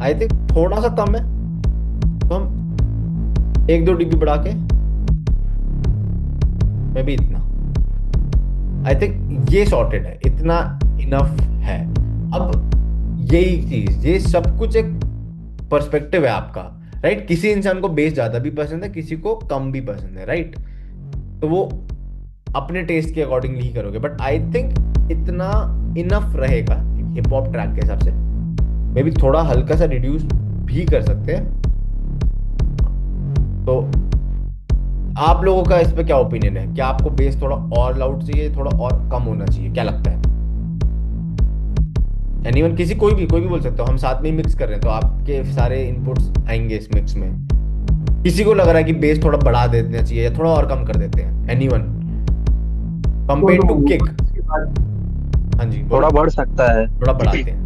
आई थिंक थोड़ा सा कम है, तो हम 1-2 dB बढ़ा के, मे बी इतना, आई थिंक ये सॉर्टेड है, इतना इनफ है। अब यही चीज, ये सब कुछ एक पर्सपेक्टिव है आपका, राइट? किसी इंसान को बेस ज्यादा भी पसंद है, किसी को कम भी पसंद है, राइट? तो वो अपने टेस्ट के अकॉर्डिंगली ही करोगे, बट आई थिंक इतना इनफ रहेगा हिप हॉप ट्रैक के हिसाब से। मे बी थोड़ा हल्का सा रिड्यूस भी कर सकते हैं। तो आप लोगों का इस पे क्या ओपिनियन है? क्या आपको बेस थोड़ा और लाउड चाहिए, थोड़ा और कम होना चाहिए? क्या लगता है? एनीवन, किसी कोई भी बोल सकते हो, हम साथ में ही मिक्स कर रहे हैं तो आपके सारे इनपुट्स आएंगे इस मिक्स में। किसी को लग रहा है कि बेस थोड़ा बढ़ा देना चाहिए या थोड़ा और कम कर देते हैं? Anyone compare to kick? हाँ जी, थोड़ा बढ़ सकता है। थोड़ा बढ़ाते हैं।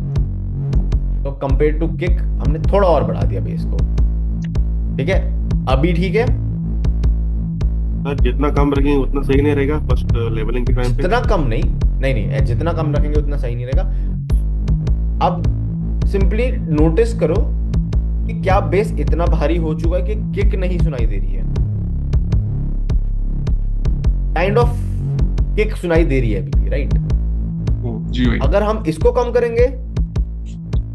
तो कंपेयर टू किक हमने थोड़ा और बढ़ा दिया बेस को, ठीक है? अभी ठीक है? सर जितना कम रखेंगे उतना सही नहीं रहेगा फर्स्ट लेवलिंग के टाइम पे? जितना कम नहीं, नहीं, जितना कम रखेंगे उतना सही नहीं रहेगा। अब सिंपली नोटिस करो कि क्या बेस इतना भारी हो चुका है कि किक नहीं सुनाई दे रही है। काइंड ऑफ किक सुनाई दे रही है अभी भी, राइट? जी भाई। अगर हम इसको कम करेंगे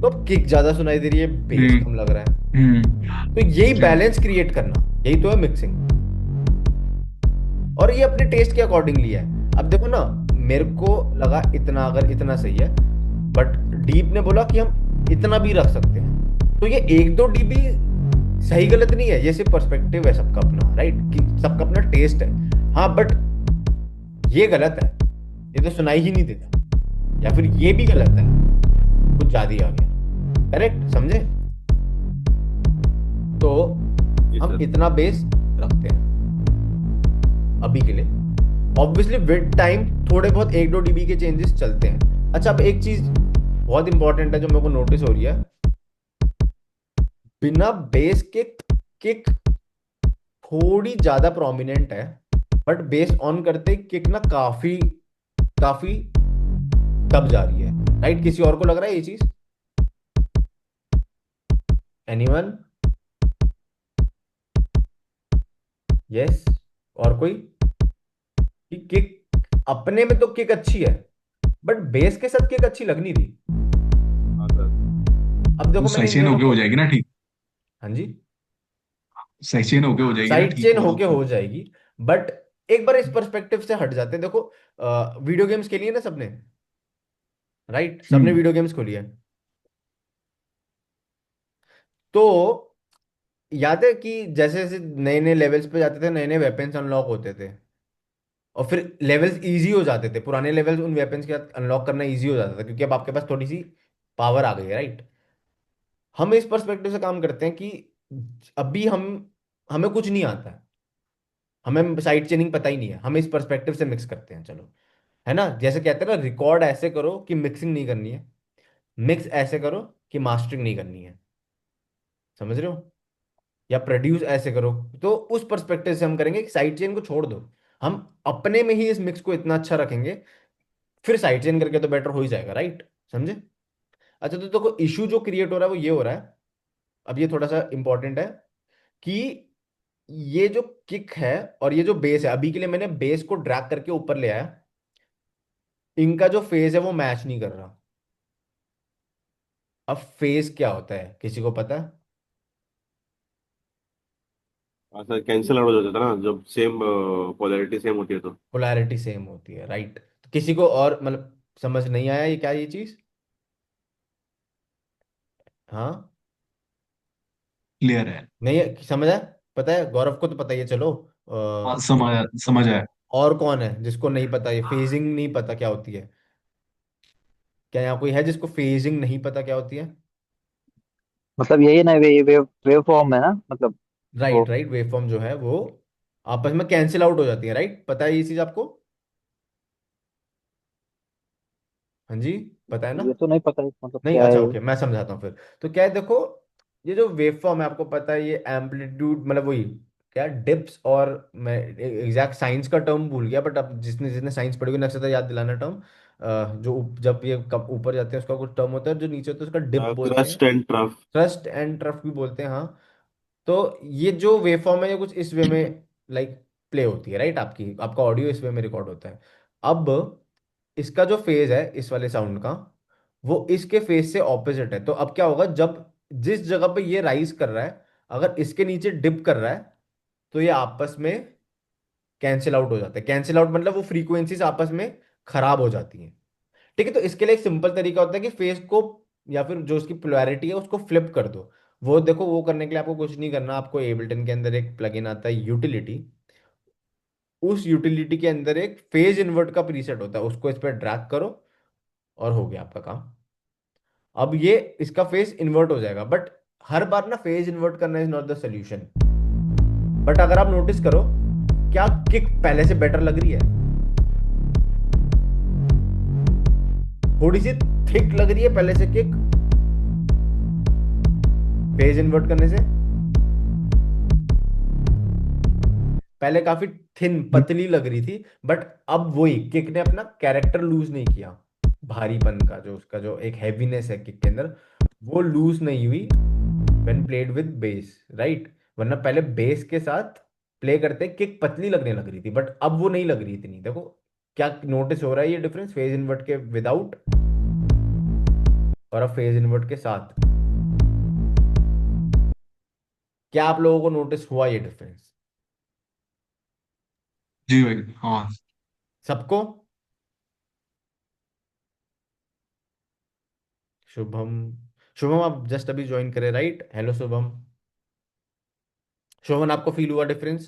तो किक ज्यादा सुनाई दे रही है, बेस कम लग रहा है। तो यही बैलेंस क्रिएट करना, यही तो है मिक्सिंग। और ये अपने टेस्ट के अकॉर्डिंगली है। अब देखो ना, मेरे को लगा इतना, अगर इतना सही है, बट डीप ने बोला कि हम इतना भी रख सकते हैं। तो ये 1-2 dB सही गलत नहीं है, ये सिर्फ पर्सपेक्टिव है सबका अपना, राइट? कि सबका अपना टेस्ट है। हाँ, बट ये गलत है, ये तो सुनाई ही नहीं देता। या फिर ये भी गलत है, कुछ ज्यादा ही आ गया। करेक्ट, समझे? तो हम इतना बेस रखते हैं अभी के लिए। ऑब्वियसली विद टाइम थोड़े बहुत 1-2 dB के चेंजेस चलते हैं। अच्छा, अब एक चीज बहुत इंपॉर्टेंट है जो मेरे को नोटिस हो रही है, बिना बेस के किक थोड़ी ज्यादा प्रोमिनेंट है, बट बेस ऑन करते किक ना काफी काफी दब जा रही है, राइट? किसी और को लग रहा है ये चीज? एनीवन? यस? और कोई? कि किक अपने में तो किक अच्छी है, बट बेस के साथ किक अच्छी लग नहीं रही। हाँ सर। अब तो देखो मैंने साइड इन चेन दोनों होके को। हो जाएगी ना ठीक। हाँ जी। साइड चेन होके हो जाएगी ना साइड ठीक चेन वो होके तो। हो जाएगी, बट एक बार इस पर्सपेक्टिव से हट जाते हैं। देखो वीडियो गेम्स खेली है ना सबने, राइट? सबने हम्म। वीडियो गेम्स खोली है। तो याद है कि जैसे जैसे नए नए लेवल्स पे जाते थे, नए नए वेपन्स अनलॉक होते थे, और फिर लेवल्स इजी हो जाते थे। पुराने लेवल्स उन वेपन्स के साथ अनलॉक करना इजी हो जाता था, क्योंकि अब आपके पास थोड़ी सी पावर आ गई है, राइट? हम इस पर्सपेक्टिव से काम करते हैं कि अभी हमें कुछ नहीं आता है, हमें साइड चेनिंग पता ही नहीं है, हम इस पर्सपेक्टिव से मिक्स करते हैं, चलो। है ना? जैसे कहते हैं ना, रिकॉर्ड ऐसे करो कि मिक्सिंग नहीं करनी है, मिक्स ऐसे करो कि मास्टरिंग नहीं करनी है। समझ रहे हो? या प्रोड्यूस ऐसे करो। तो उस पर्सपेक्टिव से हम करेंगे कि साइड चेन को छोड़ दो, हम अपने में ही इस मिक्स को इतना अच्छा रखेंगे, फिर साइड चेन करके तो बेटर हो ही जाएगा, राइट? समझे? अच्छा, तो देखो इशू जो क्रिएट हो रहा है वो ये हो रहा है, अब ये थोड़ा सा इंपॉर्टेंट है, कि ये जो किक है और ये जो बेस है, अभी के लिए मैंने बेस को ड्रैग करके ऊपर ले आया, इनका जो फेज है वो मैच नहीं कर रहा। अब फेज क्या होता है, किसी को पता है? हाँ सर, कैंसिल आउट हो जाता है ना जब सेम पोलैरिटी सेम होती है तो। पोलैरिटी सेम होती है, राइट? तो किसी को और मतलब समझ नहीं आया ये क्या, ये चीज? हाँ? क्लियर है। नहीं समझ आया? पता है, गौरव को तो पता ही है, चलो। हाँ समझ समझ आया। और कौन है जिसको नहीं पता, ये फेजिंग नहीं पता क्या होती है? क्या यहाँ कोई है जिसको फेजिंग नहीं पता क्या होती है? मतलब यही है ना, वेव वेव फॉर्म है ना, मतलब वो। राइट राइट, वेवफॉर्म जो है वो आपस में कैंसिल आउट हो जाती है, राइट? पता है ये चीज आपको? हाँ जी, पता है ना? ये तो नहीं पता है, मतलब नहीं, क्या अच्छा है ये। ओके, मैं समझाता हूँ फिर। तो क्या है, देखो, ये जो वेवफॉर्म है आपको पता है, ये एम्पलीट्यूड मतलब वही, क्या डिप्स, और मैं एग्जैक्ट साइंस का टर्म भूल गया, बट अब जिसने जिसने साइंस पढ़ी हुई नक्शा याद दिलाना टर्म। जो जब ये कब ऊपर जाते हैं उसका कुछ टर्म होता है, जो नीचे होता है उसका डिप बोलते हैं। Crust and trough. Thrust and trough भी बोलते हैं, हाँ। तो ये जो वेवफॉर्म है ये कुछ इस वे में लाइक प्ले होती है, राइट? आपकी आपका ऑडियो इस वे में रिकॉर्ड होता है। अब इसका जो फेज है इस वाले साउंड का, वो इसके फेज से ऑपोजिट है। तो अब क्या होगा, जब जिस जगह पे ये राइज कर रहा है, अगर इसके नीचे डिप कर रहा है, तो ये आपस में कैंसिल आउट हो जाता है। कैंसिल आउट मतलब वो फ्रीक्वेंसीज आपस में खराब हो जाती हैं। ठीक है? तो इसके लिए एक सिंपल तरीका होता है कि फेस को, या फिर जो उसकी पोलैरिटी है उसको फ्लिप कर दो। वो देखो, वो करने के लिए आपको कुछ नहीं करना, आपको एबल्टन के अंदर एक प्लगइन आता है यूटिलिटी, उस यूटिलिटी के अंदर एक फेज इन्वर्ट का प्रीसेट होता है, उसको इस पर ड्रैग करो और हो गया आपका काम। अब ये इसका फेज इन्वर्ट हो जाएगा, बट हर बार ना फेज इन्वर्ट करना is not the solution. But अगर आप नोटिस करो, क्या किक पहले से बेटर लग रही है? थोड़ी सी थिक लग रही है पहले से किक, फेज इन्वर्ट करने से। पहले काफी थिन पतली लग रही थी, बट अब वही किक ने अपना कैरेक्टर लूज नहीं किया, भारीपन का जो उसका जो एक हैवीनेस है किक के अंदर, वो लूज नहीं हुई when played with base, right? वरना पहले बेस के साथ प्ले करते किक पतली लगने लग रही थी, बट अब वो नहीं लग रही इतनी। देखो, क्या नोटिस हो रहा है ये डिफरेंस, फेज इन्वर्ट के विदाउट और अब फेज इन्वर्ट के साथ? क्या आप लोगों को नोटिस हुआ ये डिफरेंस? जी भाई हाँ। सबको? शुभम, शुभम आप जस्ट अभी ज्वाइन करे, राइट? हेलो शुभम। शोभन, आपको फील हुआ डिफरेंस?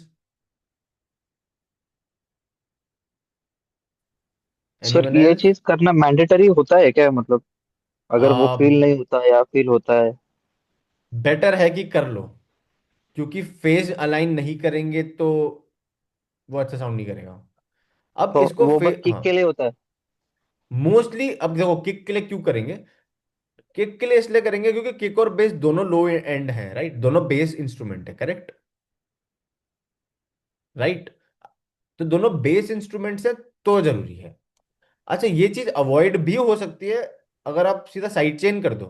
सर एनीवन ये एल्स? चीज करना मैंडेटरी होता है क्या, मतलब अगर वो फील नहीं होता या फील होता है? बेटर है कि कर लो, क्योंकि फेज अलाइन नहीं करेंगे तो वो अच्छा साउंड नहीं करेगा। अब तो इसको वो फे बस किक हाँ, के लिए होता है? मोस्टली अब देखो किक के लिए क्यों करेंगे, किक के लिए इसलिए करेंगे क्योंकि किक और बेस दोनों लो एंड है, राइट, दोनों बेस इंस्ट्रूमेंट है, करेक्ट, राइट। तो दोनों बेस इंस्ट्रूमेंट्स है, तो जरूरी है। अच्छा, ये चीज अवॉइड भी हो सकती है अगर आप सीधा साइड चेन कर दो,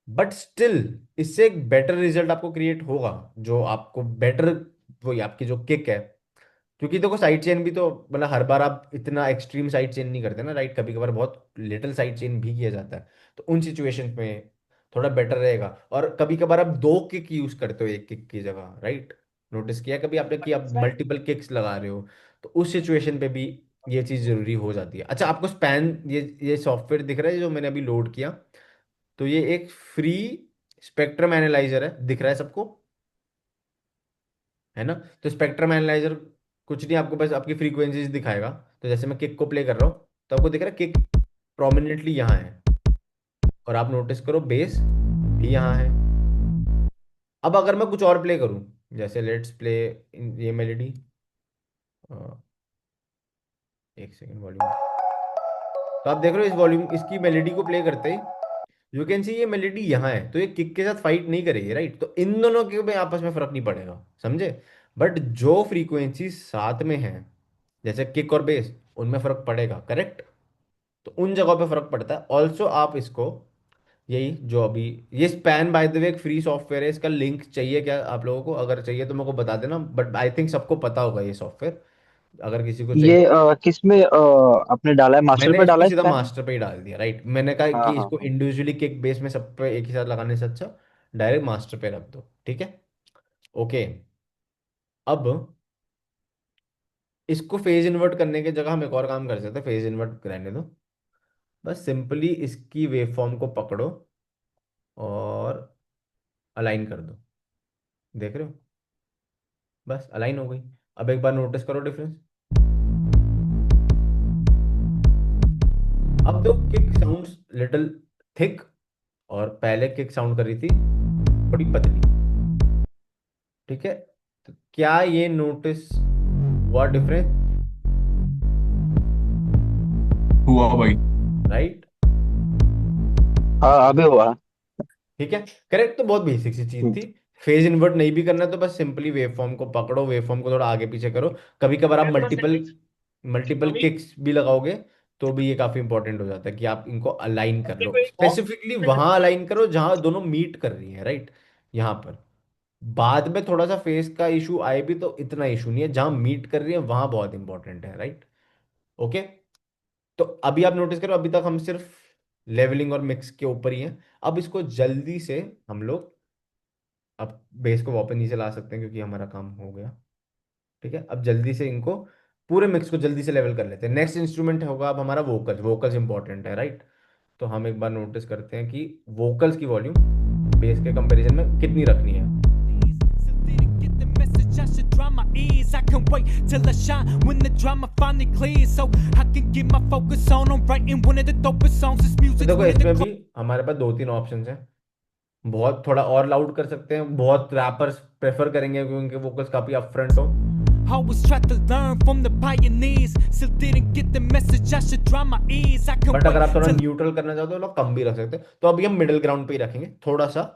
बट स्टिल इससे एक बेटर रिजल्ट आपको क्रिएट होगा, जो आपको बेटर, वही आपकी जो किक है। क्योंकि देखो साइड चेन भी तो मतलब हर बार आप इतना एक्सट्रीम साइड चेन नहीं करते ना, राइट, कभी कभार बहुत लिटिल साइड चेन भी किया जाता है। तो उन सिचुएशन में थोड़ा बेटर रहेगा। और कभी कभार आप दो किक यूज करते हो एक किक की जगह, राइट। नोटिस किया कभी आपने कि आप मल्टीपल किक्स लगा रहे हो, तो उस सिचुएशन पे भी ये चीज जरूरी हो जाती है। अच्छा, आपको स्पैन, ये सॉफ्टवेयर दिख रहा है जो मैंने अभी लोड किया, तो ये एक फ्री स्पेक्ट्रम एनालाइजर है, दिख रहा है सबको, है ना। तो स्पेक्ट्रम एनालाइजर कुछ नहीं, आपको बस आपकी फ्रीक्वेंसीज दिखाएगा। तो जैसे मैं किक को प्ले कर रहा हूँ, तो आपको दिख रहा है किक प्रोमिनेंटली यहाँ है, और आप नोटिस करो बेस भी यहाँ है। अब अगर मैं कुछ और प्ले करूँ, जैसे लेट्स प्ले ये मेलेडी, एक सेकेंड, वॉल्यूम, तो आप देख रहे हो इस वॉल्यूम, इसकी मेलेडी को प्ले करते ही यू कैन सी ये मेलेडी यहाँ है, तो ये किक के साथ फाइट नहीं करेगी, राइट। तो इन दोनों के में आपस में फर्क नहीं पड़ेगा, समझे। बट जो फ्रीक्वेंसी साथ में है, जैसे किक और बेस, उनमें फर्क पड़ेगा, करेक्ट। तो उन जगहों पे फर्क पड़ता है। ऑल्सो आप इसको, यही जो अभी, ये स्पैन बाय द वे एक फ्री सॉफ्टवेयर है, इसका लिंक चाहिए क्या आप लोगों को? अगर चाहिए तो मेरे को बता देना, बट आई थिंक सबको पता होगा ये सॉफ्टवेयर, अगर किसी को चाहिए। ये किस में आपने डाला है, मास्टर मैंने पे इसको डाला है सीधा स्पैन? मास्टर पे ही डाल दिया, राइट। मैंने कहा हाँ कि हाँ इसको हाँ। इंडिविजुअली किक बेस में सब पे एक ही साथ लगाने से अच्छा डायरेक्ट मास्टर पे रख दो, ठीक है। ओके, अब इसको फेज इन्वर्ट करने की जगह हम एक और काम कर सकते हैं, फेज इन्वर्ट रहने दो। बस सिंपली इसकी वेवफॉर्म को पकड़ो और अलाइन कर दो, देख रहे हो, बस अलाइन हो गई। अब एक बार नोटिस करो डिफरेंस। अब दो किक साउंड्स लिटिल थिक, और पहले किक साउंड कर रही थी थोड़ी पतली, ठीक है। तो क्या ये नोटिस हुआ डिफरेंस? हुआ भाई। राइट, हाँ अभी हुआ। ठीक है, करेक्ट। तो बहुत बेसिक सी चीज थी। फेज इन्वर्ट नहीं भी करना तो बस सिंपली वेवफॉर्म को पकड़ो, वेवफॉर्म को थोड़ा आगे पीछे करो। कभी कभार आप मल्टीपल मल्टीपल किक्स भी लगाओगे तो भी ये काफी इंपॉर्टेंट हो जाता है कि आप इनको अलाइन कर लो, स्पेसिफिकली वहां अलाइन करो जहां दोनों मीट कर रही है, राइट, यहाँ पर। बाद में थोड़ा सा फेस का इशू आए भी तो इतना इशू नहीं है, जहां मीट कर रही है वहां बहुत इंपॉर्टेंट है, राइट। ओके, तो अभी आप नोटिस करो, अभी तक हम सिर्फ लेवलिंग और मिक्स के ऊपर ही हैं। अब इसको जल्दी से हम लोग, अब बेस को वापस नीचे ला सकते हैं क्योंकि हमारा काम हो गया, ठीक है। अब जल्दी से इनको पूरे मिक्स को जल्दी से लेवल कर लेते हैं। नेक्स्ट इंस्ट्रूमेंट होगा अब हमारा वोकल्स। वोकल्स इंपॉर्टेंट है, राइट। तो हम एक बार नोटिस करते हैं कि वोकल्स की वॉल्यूम बेस के कंपैरिजन में कितनी रखनी है। I should dry my ears. I can wait till I shine when the drama finally clears, so I can get my focus on writing one of the dopest songs. This तो music's देखो one of the इसमें भी हमारे पास दो तीन option हैं। बहुत थोड़ा और लाउड कर सकते हैं, बहुत रैपर्स प्रेफर करेंगे क्योंकि उनके वोकल्स काफी अपफ्रंट हो। always tried to learn from the pioneers. Still didn't get the message. I should dry my ears. I can but अगर wait आप थोड़ा till न्यूट्रल करना चाहते हो तो कम भी रख सकते हैं। तो अभी हम मिडिल ग्राउंड पे ही रखेंगे थोड़ा सा,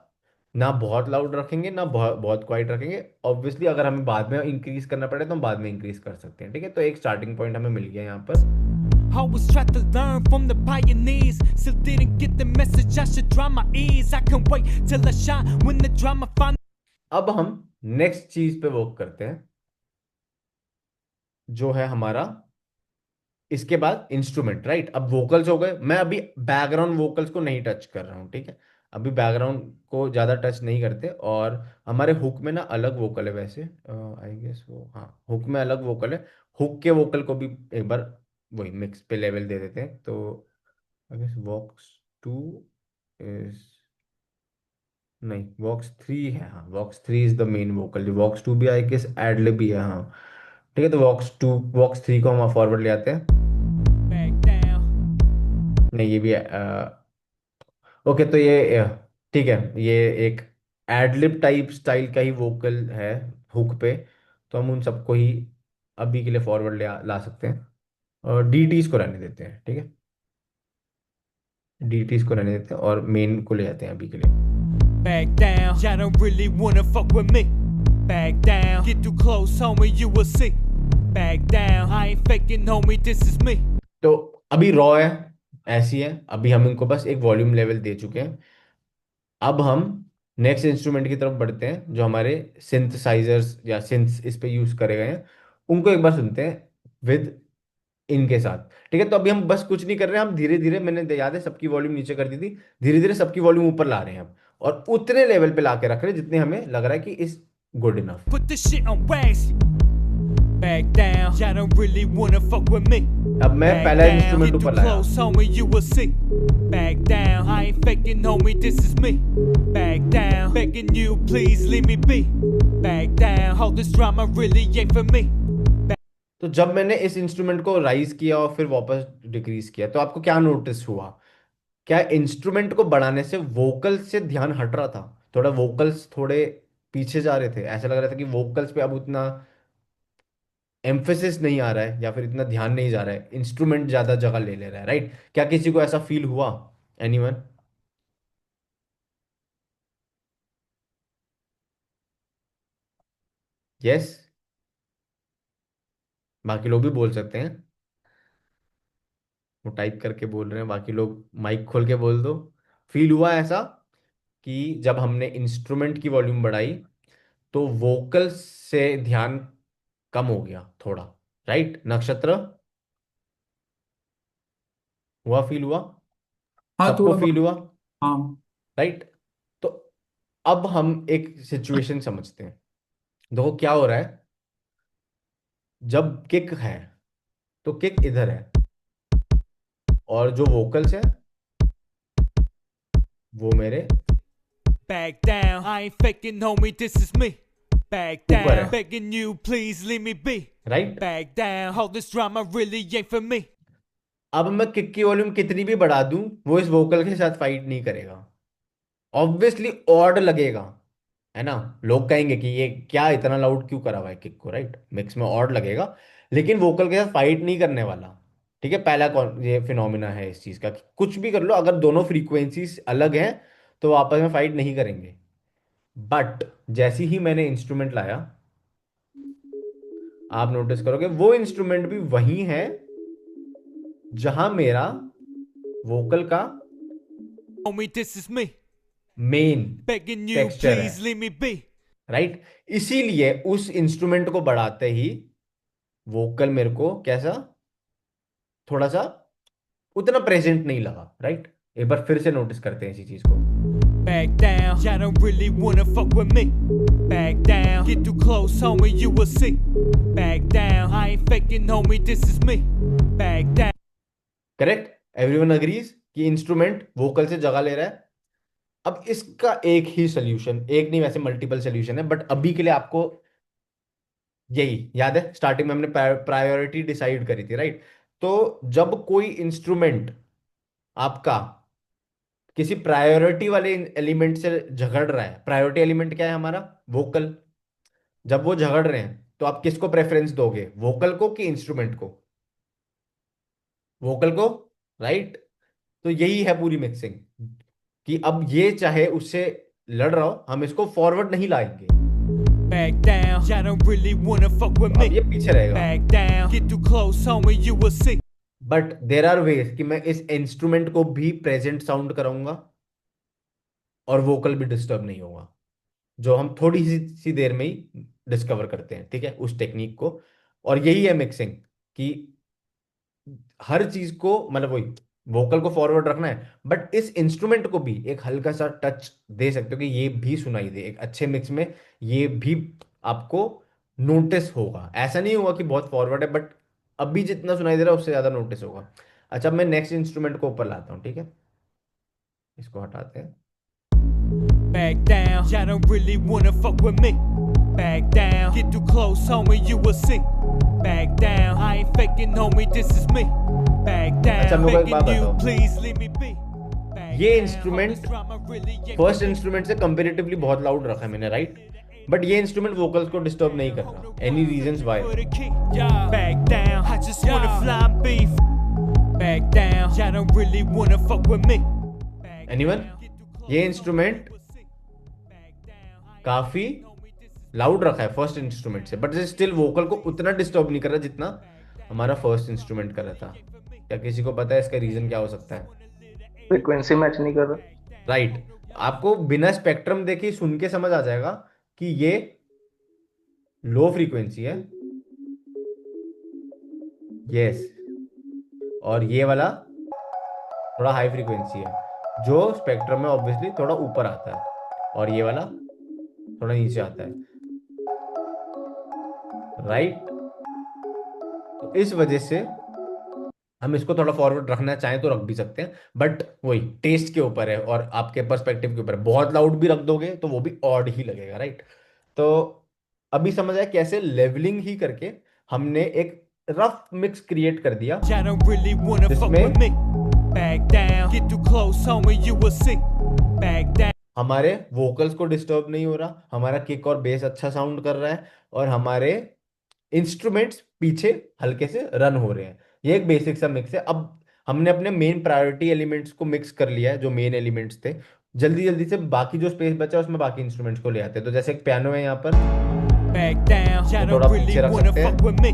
ना बहुत लाउड रखेंगे ना बहुत बहुत क्वाइट रखेंगे। ऑब्वियसली अगर हमें बाद में इंक्रीज करना पड़े तो हम बाद में इंक्रीज कर सकते हैं, ठीक है। तो एक स्टार्टिंग पॉइंट हमें मिल गया यहाँ पर। always tried to learn from the pioneers. Still didn't get the message. I should dry my ears. I can wait till I shine when the drama finally. अब हम नेक्स्ट चीज पे वर्क करते हैं, जो है हमारा इसके बाद इंस्ट्रूमेंट, राइट। अब वोकल्स हो गए, मैं अभी बैकग्राउंड वोकल्स को नहीं टच कर रहा हूँ, ठीक है। अभी बैकग्राउंड को ज्यादा टच नहीं करते। और हमारे हुक में ना अलग वोकल है वैसे, आई गेस वो, हाँ, हुक में अलग वोकल है। हुक के वोकल को भी एक बार वही मिक्स पे लेवल दे देते हैं। तो I guess vox two is, नहीं, वॉक्स थ्री है, हाँ, vox three is the main vocal. Vox two भी आई गेस एडलिब भी है, हाँ, ठीक है। तो वॉक्स टू, वॉक्स थ्री को हम फॉरवर्ड ले आते हैं। Back down. नहीं, ये भी ओके, तो ये ठीक है, ये एक एडलिब टाइप स्टाइल का ही वोकल है हुक पे। तो हम उन सबको ही अभी के लिए फॉरवर्ड ला सकते हैं, और डीटीज को रहने देते हैं, ठीक है। DTs को रहने देते हैं और मेन को ले जाते हैं अभी के लिए। Back down, y'all don't really wanna fuck with me. Back down, get too close, homie, you will see. Back down, I ain't faking, homie, this is me. तो अभी रॉ है, ऐसी है, अभी हम इनको बस एक वॉल्यूम लेवल दे चुके हैं। अब हम नेक्स्ट इंस्ट्रूमेंट की तरफ बढ़ते हैं जो हमारे सिंथसाइजर्स या सिंथ्स इस पे यूज करे गए हैं, उनको एक बार सुनते हैं विद इनके साथ। ठीक है, तो अभी हम बस कुछ नहीं कर रहे हैं, हम धीरे धीरे, मैंने याद है सबकी वॉल्यूम नीचे कर दी थी, धीरे धीरे सबकी वॉल्यूम ऊपर ला रहे हैं हम, और उतने लेवल पे ला के रख रहे हैं जितने हमें लग रहा है कि is good enough. Put this shit on wax. Back down, y'all don't really wanna fuck with me. अब मैं Back पहला down, इंस्ट्रूमेंट get too ऊपर लाया। close, homie, you will see. Back down, I ain't faking, homie, this is me. Back down, begging you, please leave me be. Back down, all this drama really ain't for me. तो जब मैंने इस instrument को rise किया और फिर वापस decrease किया, तो आपको क्या नोटिस हुआ? क्या इंस्ट्रूमेंट को बढ़ाने से वोकल से ध्यान हट रहा था? थोड़ा वोकल्स थोड़े पीछे जा रहे थे, ऐसा लग रहा था कि वोकल्स पे अब उतना एम्फेसिस नहीं आ रहा है या फिर इतना ध्यान नहीं जा रहा है, इंस्ट्रूमेंट ज्यादा जगह ले ले रहा है, राइट? क्या किसी को ऐसा फील हुआ? एनीवन? यस, बाकी लोग भी बोल सकते हैं, वो टाइप करके बोल रहे हैं, बाकी लोग माइक खोल के बोल दो। फील हुआ ऐसा कि जब हमने इंस्ट्रूमेंट की वॉल्यूम बढ़ाई तो वोकल से ध्यान कम हो गया थोड़ा, राइट? नक्षत्र, हुआ? फील हुआ? हाँ सबको थोड़ा फील हुआ? हाँ राइट? तो अब हम एक सिचुएशन समझते हैं। देखो क्या हो रहा है, जब किक है तो किक इधर है और जो वोकल्स है वो मेरे Back down, I ain't faking, homie, this is me. Back ऊपर down, है, begging you, please leave me be. Right? Back down, all this drama really ain't for me. अब मैं किक की वॉल्यूम कितनी भी बढ़ा दूं, वो इस वोकल के साथ फाइट नहीं करेगा, ऑब्वियसली ऑड लगेगा, है ना? लोग कहेंगे कि ये क्या इतना लाउड क्यों करा हुआ है किक को, राइट? मिक्स में ऑड लगेगा, लेकिन वोकल के साथ फाइट नहीं करने वाला। ठीक है, पहला ये फिनोमिना है इस चीज का कि कुछ भी कर लो, अगर दोनों फ्रीक्वेंसीज अलग हैं तो वो आपस में फाइट नहीं करेंगे। बट जैसे ही मैंने इंस्ट्रूमेंट लाया, आप नोटिस करोगे वो इंस्ट्रूमेंट भी वही है जहां मेरा वोकल का Homie, this is me. Main Begging you, texture please है, leave me be. राइट? इसीलिए उस इंस्ट्रूमेंट को बढ़ाते ही वोकल मेरे को कैसा, थोड़ा सा उतना प्रेजेंट नहीं लगा, राइट? एक बार फिर से नोटिस करते हैं इसी चीज को। Back down, y'all don't really wanna fuck with me. Back down, get too close, homie, you will see. Back down, I ain't faking, homie, this is me. Back down. Correct? Everyone agrees कि instrument vocal से जगह ले रहा है। अब इसका एक ही solution, एक नहीं वैसे मल्टीपल सोल्यूशन है, बट अभी के लिए आपको यही याद है, स्टार्टिंग में हमने प्रायोरिटी डिसाइड करी थी, राइट? तो जब कोई इंस्ट्रूमेंट आपका किसी प्रायोरिटी वाले एलिमेंट से झगड़ रहा है, प्रायोरिटी एलिमेंट क्या है हमारा? वोकल। जब वो झगड़ रहे हैं तो आप किसको प्रेफरेंस दोगे, वोकल को कि इंस्ट्रूमेंट को? वोकल को, राइट? तो यही है पूरी मिक्सिंग कि अब ये चाहे उससे लड़ रहा हो, हम इसको फॉरवर्ड नहीं लाएंगे, Back down, y'all don't really wanna fuck with अब me. ये पीछे रहेगा। Back down, get too close, homie, you will see. But there are ways कि मैं इस इंस्ट्रूमेंट को भी प्रेजेंट साउंड कराऊंगा और वोकल भी डिस्टर्ब नहीं होगा, जो हम थोड़ी सी देर में ही डिस्कवर करते हैं, ठीक है, उस टेक्निक को। और यही है मिक्सिंग कि हर चीज को, मतलब वही वोकल को फॉरवर्ड रखना है, बट इस इंस्ट्रूमेंट को भी एक हल्का सा टच दे सकते हो कि ये भी सुनाई दे, एक अच्छे मिक्स में ये भी आपको नोटिस होगा। ऐसा नहीं होगा कि बहुत फॉरवर्ड है, बट अभी जितना सुनाई दे रहा है उससे ज्यादा नोटिस होगा। अच्छा, अब मैं नेक्स्ट इंस्ट्रूमेंट को ऊपर लाता हूँ, ठीक है, इसको हटाते हैं। Back down, y'all don't really wanna fuck with me. Back down, get too close, homie, you will see. Back down, I ain't faking, homie, this is me. Back अच्छा, down, मेरे को एक बात begging you, बताओ, please leave me be. Back ये down, all instrument this drama really ain't first for me. Instrument से comparatively बहुत loud रखा है मैंने, राइट? बट ये इंस्ट्रूमेंट वोकल्स को डिस्टर्ब नहीं कर रहा। Any reasons why? For the king. Back down, I just wanna fly and beef. Back down, y'all don't really wanna fuck with me. Anyone? ये इंस्ट्रूमेंट काफी लाउड रखा है first instrument से, but still vocal को उतना disturb नहीं कर रहा जितना हमारा फर्स्ट इंस्ट्रूमेंट कर रहा था। क्या किसी को पता है इसका रीजन क्या हो सकता है? फ्रिक्वेंसी मैच नहीं कर रहा। राइट। आपको बिना स्पेक्ट्रम देखे ही सुन के समझ आ जाएगा कि ये लो फ्रीक्वेंसी है, यस, और ये वाला थोड़ा हाई फ्रीक्वेंसी है, जो स्पेक्ट्रम में ऑब्वियसली थोड़ा ऊपर आता है, और ये वाला थोड़ा नीचे आता है, राइट। तो इस वजह से हम इसको थोड़ा फॉरवर्ड रखना चाहें तो रख भी सकते हैं, बट वही टेस्ट के ऊपर है और आपके पर्सपेक्टिव के ऊपर है। बहुत लाउड भी रख दोगे तो वो भी ऑड ही लगेगा, राइट। तो अभी समझ आया कैसे लेवलिंग ही करके हमने एक रफ मिक्स क्रिएट कर दिया Y'all don't really wanna fuck जिसमें with me. Back down, get too close, homie, you will see. Back down. हमारे वोकल्स को डिस्टर्ब नहीं हो रहा, हमारा किक और बेस अच्छा साउंड कर रहा है, और हमारे इंस्ट्रूमेंट्स पीछे हल्के से रन हो रहे हैं। ये एक बेसिक सा मिक्स है। अब हमने अपने मेन प्रायोरिटी एलिमेंट्स को मिक्स कर लिया है, जो मेन एलिमेंट्स थे। जल्दी जल्दी से बाकी जो स्पेस बचा है उसमें बाकी इंस्ट्रूमेंट्स को ले आते हैं। तो जैसे एक पियानो है यहाँ पर, Back down, y'all तो थोड़ा don't really पीछे रख wanna सकते fuck हैं, with me.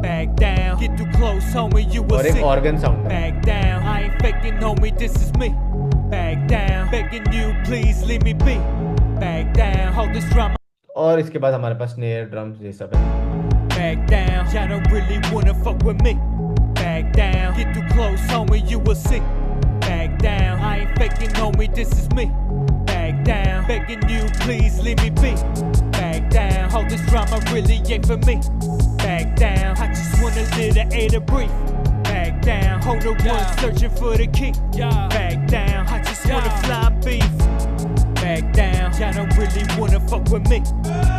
Back down, get too close, homie, you will और एक see. ऑर्गन साउंड है। Back down, I ain't faking, homie, this is me. Back down, begging you, please leave me be. Back down, hold this drama. और इसके बाद हमारे पास snare, drums, ये सब है। Back down, y'all don't really wanna fuck with me. Back down, get too close, homie, you will see. Back down, I ain't faking, homie, this is me. Back down, begging you, please leave me be. Back down, hold this drama really ain't for me. Back down, I just wanna live the air to breathe. Back down, hold the one searching for the key. Back down, I just wanna fly and beef. Back down, y'all don't really wanna fuck with me.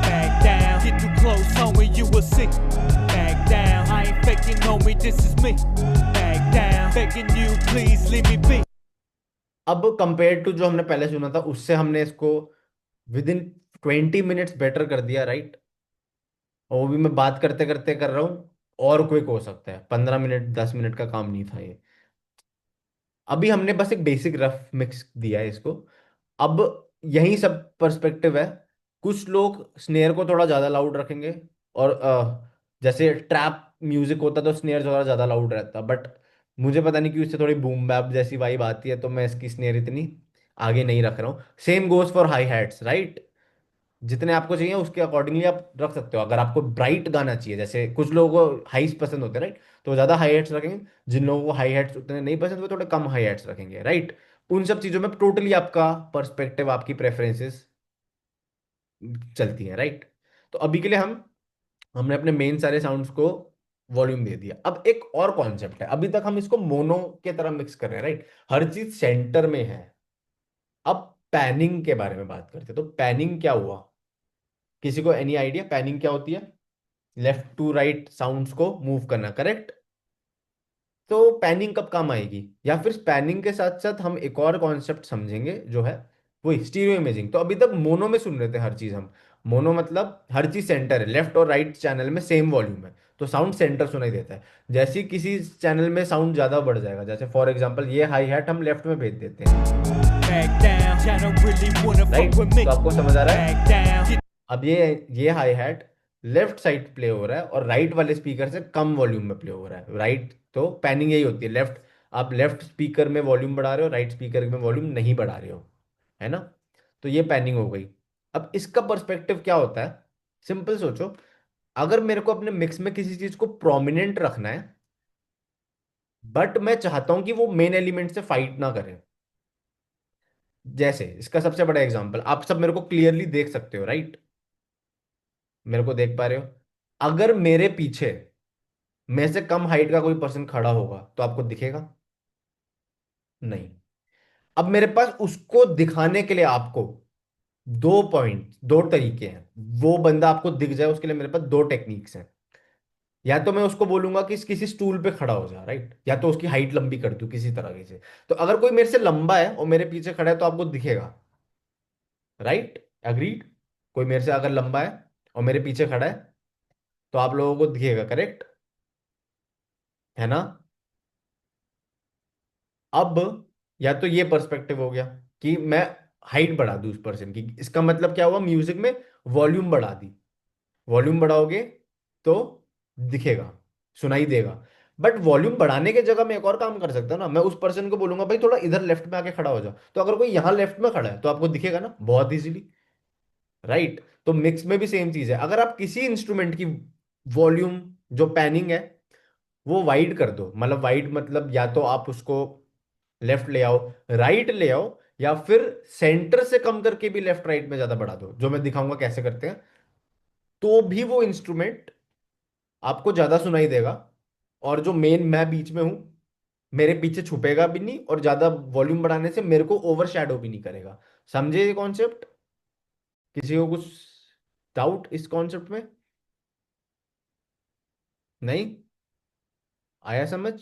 Back down, get too close, homie, you will see. Back down, I ain't faking, homie, this is me. Back down, begging you, please leave me be. अब compare to जो हमने पहले सुना था उससे हमने इसको with in 20 minutes better कर दिया, राइट। और वो भी मैं बात करते करते कर रहा हूँ, और क्विक हो सकता है, 15 मिनट 10 मिनट का काम नहीं था ये। अभी हमने बस एक बेसिक रफ मिक्स दिया है इसको। अब यही सब पर्सपेक्टिव है। कुछ लोग स्नेयर को थोड़ा ज़्यादा लाउड रखेंगे, और जैसे ट्रैप म्यूजिक होता तो स्नेयर थोड़ा ज़्यादा लाउड रहता, बट मुझे पता नहीं क्यों इससे थोड़ी बूम बैप जैसी वाइब आती है, तो मैं इसकी स्नेयर इतनी आगे नहीं रख रहा हूँ। Same goes for high hats, right. जितने आपको चाहिए उसके अकॉर्डिंगली आप रख सकते हो। अगर आपको ब्राइट गाना चाहिए, जैसे कुछ लोगों को हाईस पसंद होते हैं, राइट, तो वो ज़्यादा हाई हेट्स रखेंगे। जिन लोगों को हाई हेट्स उतने नहीं पसंद वो थोड़े कम हाई हेट्स रखेंगे, राइट। उन सब चीज़ों में टोटली आपका पर्सपेक्टिव, आपकी प्रेफरेंसेस चलती हैं, राइट। तो अभी के लिए हमने अपने मेन सारे साउंड्स को वॉल्यूम दे दिया। अब एक और कॉन्सेप्ट है, अभी तक हम इसको मोनो के तरह मिक्स कर रहे हैं, राइट, हर चीज सेंटर में है। अब पैनिंग के बारे में बात करते हैं। तो पैनिंग क्या हुआ, किसी को एनी आइडिया पैनिंग क्या होती है? लेफ्ट टू राइट साउंड्स को मूव करना, करेक्ट। तो पैनिंग कब काम आएगी? या फिर पैनिंग के साथ साथ हम एक और कॉन्सेप्ट समझेंगे जो है वही स्टीरियो इमेजिंग। तो अभी तक मोनो में सुन रहे थे हर चीज हम। मोनो मतलब हर चीज सेंटर है, लेफ्ट और राइट चैनल में सेम वॉल्यूम है, तो साउंड सेंटर सुनाई देता है। जैसे ही किसी चैनल में साउंड ज्यादा बढ़ जाएगा, जैसे फॉर एग्जांपल ये हाई हैट हम लेफ्ट में भेज देते हैं, Back down, y'all don't really wanna right. fuck with me. तो आपको समझ आ रहा है? Back down, अब ये hi hat left side play हो रहा है और राइट वाले स्पीकर से कम वॉल्यूम में प्ले हो रहा है, राइट। तो पैनिंग यही होती है, लेफ्ट, आप लेफ्ट स्पीकर में वॉल्यूम बढ़ा रहे हो, राइट स्पीकर में वॉल्यूम नहीं बढ़ा रहे हो, है ना। तो ये पैनिंग हो गई। अब इसका पर्सपेक्टिव क्या होता है? सिंपल सोचो, अगर मेरे को अपने मिक्स में किसी चीज को प्रोमिनेंट रखना है, बट मैं चाहता हूं कि वो मेन एलिमेंट से फाइट ना करे। जैसे इसका सबसे बड़ा एग्जांपल आप सब मेरे को क्लियरली देख सकते हो, राइट, मेरे को देख पा रहे हो। अगर मेरे पीछे मेरे से कम हाइट का कोई पर्सन खड़ा होगा तो आपको दिखेगा नहीं। अब मेरे पास उसको दिखाने के लिए आपको दो तरीके हैं। वो बंदा आपको दिख जाए उसके लिए मेरे पास दो टेक्निक्स हैं। या तो मैं उसको बोलूंगा कि किसी स्टूल पे खड़ा हो जा, राइट, या तो उसकी हाइट लंबी कर दूं किसी तरह से। तो अगर कोई मेरे से लंबा है और मेरे पीछे खड़ा है तो आपको दिखेगा, राइट, एग्रीड। कोई मेरे से अगर लंबा है और मेरे पीछे खड़ा है तो आप लोगों को दिखेगा, करेक्ट, है ना। अब या तो ये पर्सपेक्टिव हो गया कि मैं हाइट बढ़ा दूं उस पर्सन की, इसका मतलब क्या हुआ, म्यूजिक में वॉल्यूम बढ़ा दी। वॉल्यूम बढ़ाओगे तो दिखेगा, सुनाई देगा। बट वॉल्यूम बढ़ाने के जगह मैं एक और काम कर सकता हूँ ना, मैं उस पर्सन को बोलूंगा भाई थोड़ा इधर लेफ्ट में आके खड़ा हो जाओ, तो अगर कोई यहाँ लेफ्ट में खड़ा है तो आपको दिखेगा ना बहुत इजीली, राइट। तो मिक्स में भी सेम चीज है, अगर आप किसी इंस्ट्रूमेंट की वॉल्यूम जो पैनिंग है वो वाइड कर दो, मतलब वाइड मतलब या तो आप उसको लेफ्ट ले आओ, राइट ले आओ, या फिर सेंटर से कम करके भी लेफ्ट राइट में ज्यादा बढ़ा दो, जो मैं दिखाऊंगा कैसे करते हैं, तो भी वो इंस्ट्रूमेंट आपको ज्यादा सुनाई देगा। और जो मेन मैं बीच में हूं, मेरे पीछे छुपेगा भी नहीं, और ज्यादा वॉल्यूम बढ़ाने से मेरे को ओवर शैडो भी नहीं करेगा। समझे ये कॉन्सेप्ट? किसी को कुछ डाउट इस कॉन्सेप्ट में? नहीं आया समझ?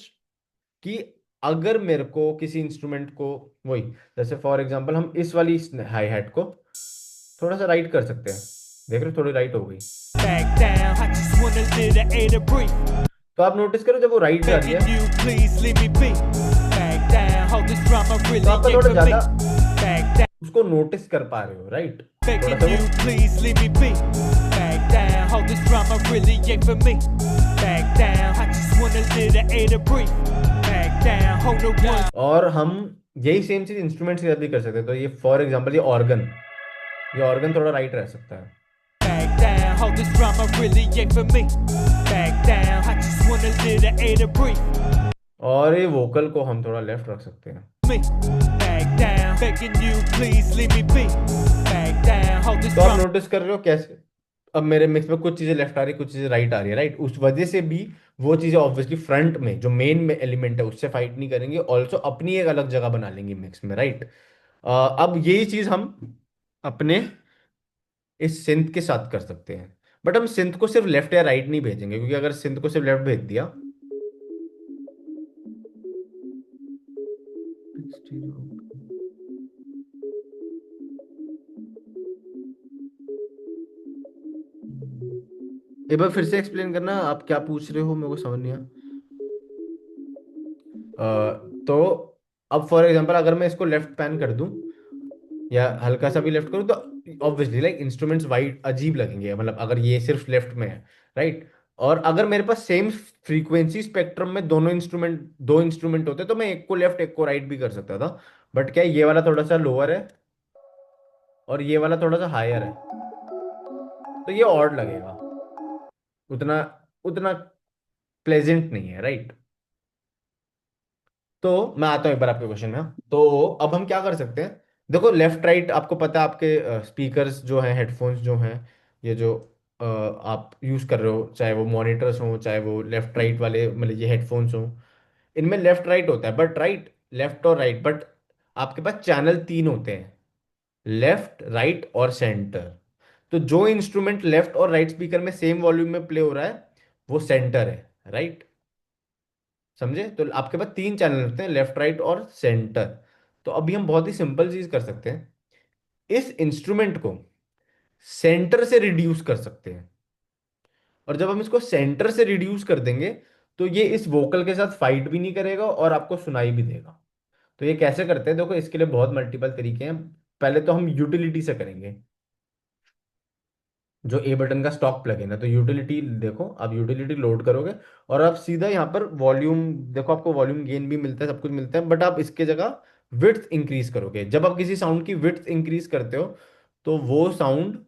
कि अगर मेरे को किसी इंस्ट्रूमेंट को, वही जैसे फॉर एग्जांपल हम इस वाली हाई हैट को थोड़ा सा राइट कर सकते हैं, देख रहे हो थोड़ी राइट हो गई। Back down, I just want a little air to breathe. तो आप नोटिस करो जब वो राइट जा रही Begging है you, please leave me be. Back down, hold this drama तो really आपका ain't थोड़ा for me. ज्यादा Back down, उसको नोटिस कर पा रहे हो, राइट। थोड़ा begging सा you, वो please leave me be. Back down, hold this drama really ain't for me. Back down, I just want a little air to breathe. Back down, hold the one. और हम यही same चीज instrument के साथ भी कर सकते हैं। तो ये फॉर एग्जांपल ये ऑर्गन थोड़ा राइट रह सकता है। Back down, hold this drama really ain't for me. Back down, I just want a little air to breathe. और ये वोकल को हम थोड़ा लेफ्ट रख सकते हैं। Me. Back down, begging you, please leave me be. Back down, hold this तो आप drama. नोटिस कर रहे हो कैसे अब मेरे मिक्स में कुछ चीजें लेफ्ट आ रही है, कुछ चीजें राइट आ रही है, राइट। उस वजह से भी वो चीजें ऑब्वियसली फ्रंट में जो मेन में एलिमेंट है उससे फाइट नहीं करेंगे, ऑल्सो अपनी एक अलग जगह बना लेंगे मिक्स में, राइट। अब यही चीज हम अपने इस सिंथ के साथ कर सकते हैं। बट हम सिंथ को सिर्फ लेफ्ट या राइट नहीं भेजेंगे, क्योंकि अगर सिंथ को सिर्फ लेफ्ट भेज दिया एक बार फिर से एक्सप्लेन करना, आप क्या पूछ रहे हो, मेरे को समझ नहीं आया। तो अब फॉर एग्जांपल अगर मैं इसको लेफ्ट पैन कर दूं या हल्का सा भी लेफ्ट करूं तो ऑब्वियसली लाइक इंस्ट्रूमेंट्स वाइड अजीब लगेंगे, मतलब अगर ये सिर्फ लेफ्ट में है, राइट। और अगर मेरे पास सेम फ्रीक्वेंसी स्पेक्ट्रम में दो इंस्ट्रूमेंट होते तो मैं एक को लेफ्ट एक को राइट भी कर सकता था। बट क्या है, ये वाला थोड़ा सा लोअर है और ये वाला थोड़ा सा हायर है, तो ये ऑड लगेगा, उतना उतना प्लेजेंट नहीं है, राइट। तो मैं आता हूँ एक बार आपके क्वेश्चन में। तो अब हम क्या कर सकते हैं, देखो लेफ्ट राइट आपको पता है, आपके स्पीकर्स जो हैं, हेडफोन्स जो हैं, ये जो आप यूज कर रहे हो, चाहे वो मॉनिटर्स हो चाहे वो लेफ्ट राइट वाले मतलब ये हेडफोन्स हो, इनमें लेफ्ट राइट होता है, बट राइट लेफ्ट और राइट, बट आपके पास चैनल 3 होते हैं, लेफ्ट राइट और सेंटर। तो जो इंस्ट्रूमेंट लेफ्ट और राइट स्पीकर में सेम वॉल्यूम में प्ले हो रहा है वो सेंटर है, राइट। समझे? तो आपके पास 3 चैनल होते हैं, लेफ्ट राइट और सेंटर। तो अभी हम बहुत ही सिंपल चीज कर सकते हैं, इस इंस्ट्रूमेंट को सेंटर से रिड्यूस कर सकते हैं। और जब हम इसको सेंटर से रिड्यूस कर देंगे तो ये इस वोकल के साथ फाइट भी नहीं करेगा और आपको सुनाई भी देगा। तो ये कैसे करते हैं, देखो इसके लिए बहुत मल्टीपल तरीके हैं। पहले तो हम यूटिलिटी से करेंगे, जो ए बटन का स्टॉक प्लगइन है। तो यूटिलिटी देखो, आप यूटिलिटी लोड करोगे और आप सीधा यहाँ पर वॉल्यूम देखो, आपको वॉल्यूम गेन भी मिलता है, सब कुछ मिलता है, बट आप इसके जगह विड्थ इंक्रीज करोगे। जब आप किसी साउंड की विड्थ इंक्रीज करते हो तो वो साउंड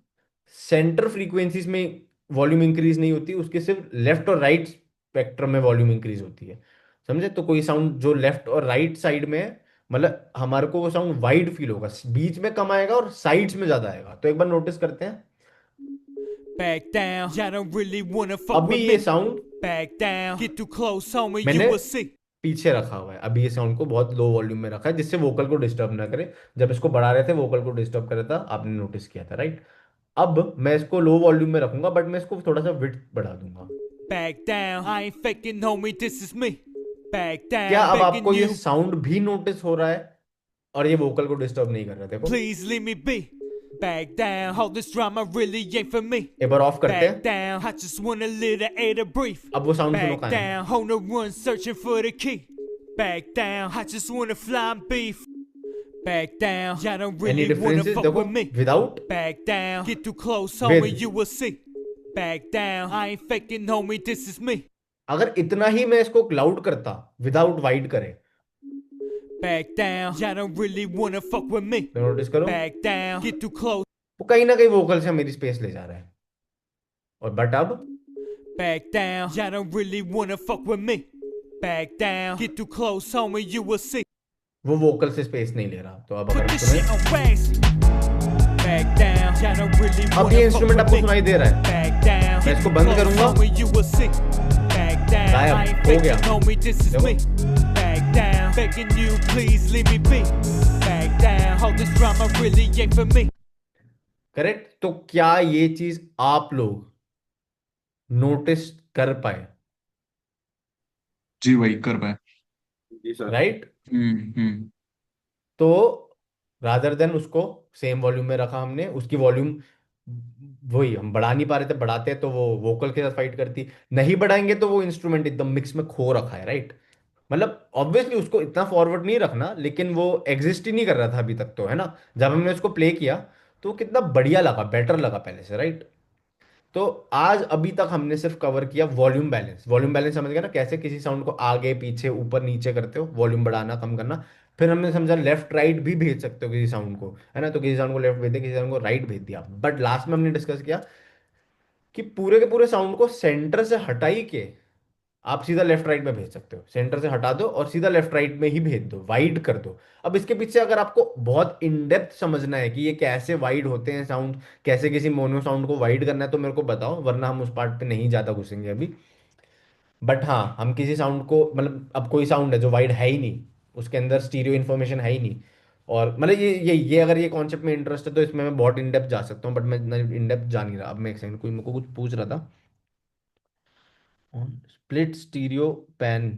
सेंटर फ्रीक्वेंसीज में वॉल्यूम इंक्रीज नहीं होती, उसके सिर्फ लेफ्ट और राइट स्पेक्ट्रम में वॉल्यूम इंक्रीज होती है। समझे? तो कोई साउंड जो लेफ्ट और राइट साइड में है, मतलब हमारे को वो साउंड वाइड फील होगा, बीच में कम आएगा और साइड्स में ज्यादा आएगा। तो एक बार नोटिस करते हैं, Back down, y'all don't really wanna fuck अभी with ये me. Sound Back down, get too close, homie, you मैंने will see. पीछे रखा हुआ है, अभी ये साउंड को बहुत लो वॉल्यूम में रखा है जिससे वोकल को डिस्टर्ब ना करे। जब इसको बढ़ा रहे थे वोकल को डिस्टर्ब कर रहा था, आपने नोटिस किया था, राइट। अब मैं इसको लो वॉल्यूम में रखूंगा, बट मैं इसको थोड़ा सा विड्थ बढ़ा दूंगा। Back down, I ain't faking, homie, this is me. Back क्या down, अब begging आपको ये you, साउंड भी नोटिस हो रहा है और ये वोकल को डिस्टर्ब नहीं कर रहा? देखो please leave me be. Back down, hold this drama really ain't for me. एक बार ऑफ करते Back हैं, down, I just want a little air to breathe. अब वो साउंड सुनो Back कहाँ है। down, on the run, searching for the key. Back down, I just wanna fly and beef. Back down, y'all don't any really wanna differences fuck देखो, with me. Without, Back down, get too close, homie, with. you will see. Back down, I ain't faking, homie, this is me. अगर इतना ही मैं इसको loud करता without wide करे, Back down, y'all don't really wanna fuck with me. तो notice करो Back down, get too close. वो कहीं ना कहीं वोकल से मेरी स्पेस ले जा रहा है। और बट अब Back down, y'all don't really wanna fuck with me. Back down, get too close, homie, you will see. वो वोकल से स्पेस नहीं ले रहा। तो अब Put अगर हम this shit सुने, on wax. Back down, y'all don't really अब wanna ये fuck इंस्ट्रूमेंट with आपको me. सुनाई दे रहा है, Back down, मैं get इसको too बंद close, करूंगा, homie, you will see. Back down, I गायब ain't हो गया। faking, homie, this is देखो, me. Back down, begging you, please leave me be. Back down, hold this drama really ain't for me. Correct. तो क्या ये चीज आप लोग नोटिस कर पाए? जी भाई कर पाए। जी सर। राइट। हम्म। तो रादर देन उसको सेम वॉल्यूम में रखा हमने, उसकी वॉल्यूम वही हम बढ़ा नहीं पा रहे थे, बढ़ाते तो वो वोकल के साथ फाइट करती, नहीं बढ़ाएंगे तो वो इंस्ट्रूमेंट एकदम मिक्स में खो रखा है। राइट। मतलब ऑब्वियसली उसको इतना फॉरवर्ड नहीं रखना, लेकिन वो एग्जिस्ट ही नहीं कर रहा था अभी तक तो, है ना। जब हमने उसको प्ले किया तो कितना बढ़िया लगा, बेटर लगा पहले से। राइट। तो आज अभी तक हमने सिर्फ कवर किया वॉल्यूम बैलेंस। वॉल्यूम बैलेंस समझ गया ना, कैसे किसी साउंड को आगे पीछे ऊपर नीचे करते हो, वॉल्यूम बढ़ाना कम करना। फिर हमने समझा लेफ्ट राइट भी भेज सकते हो किसी साउंड को, है ना। तो किसी साउंड को लेफ्ट भेज दिया, किसी साउंड को राइट भेज दिया। बट लास्ट में हमने डिस्कस किया कि पूरे के पूरे साउंड को सेंटर से हटाई के आप सीधा लेफ्ट राइट में भेज सकते हो। सेंटर से हटा दो और सीधा लेफ्ट राइट में ही भेज दो, वाइड कर दो। अब इसके पीछे अगर आपको बहुत इन डेप्थ समझना है कि ये कैसे वाइड होते हैं साउंड, कैसे किसी मोनो साउंड को वाइड करना है, तो मेरे को बताओ, वरना हम उस पार्ट पे नहीं ज्यादा घुसेंगे अभी। बट हाँ, हम किसी साउंड को, मतलब अब कोई साउंड है जो वाइड है ही नहीं, उसके अंदर स्टीरियो इन्फॉर्मेशन है ही नहीं, और मतलब ये अगर ये कॉन्सेप्ट में इंटरेस्ट है तो इसमें मैं बहुत इन डेप्थ जा सकता हूँ, बट मैं इन डेप्थ जा नहीं रहा। अब मैं एक सेकंड, कोई मेरे को कुछ पूछ रहा था। स्प्लिट स्टीरियो पैन,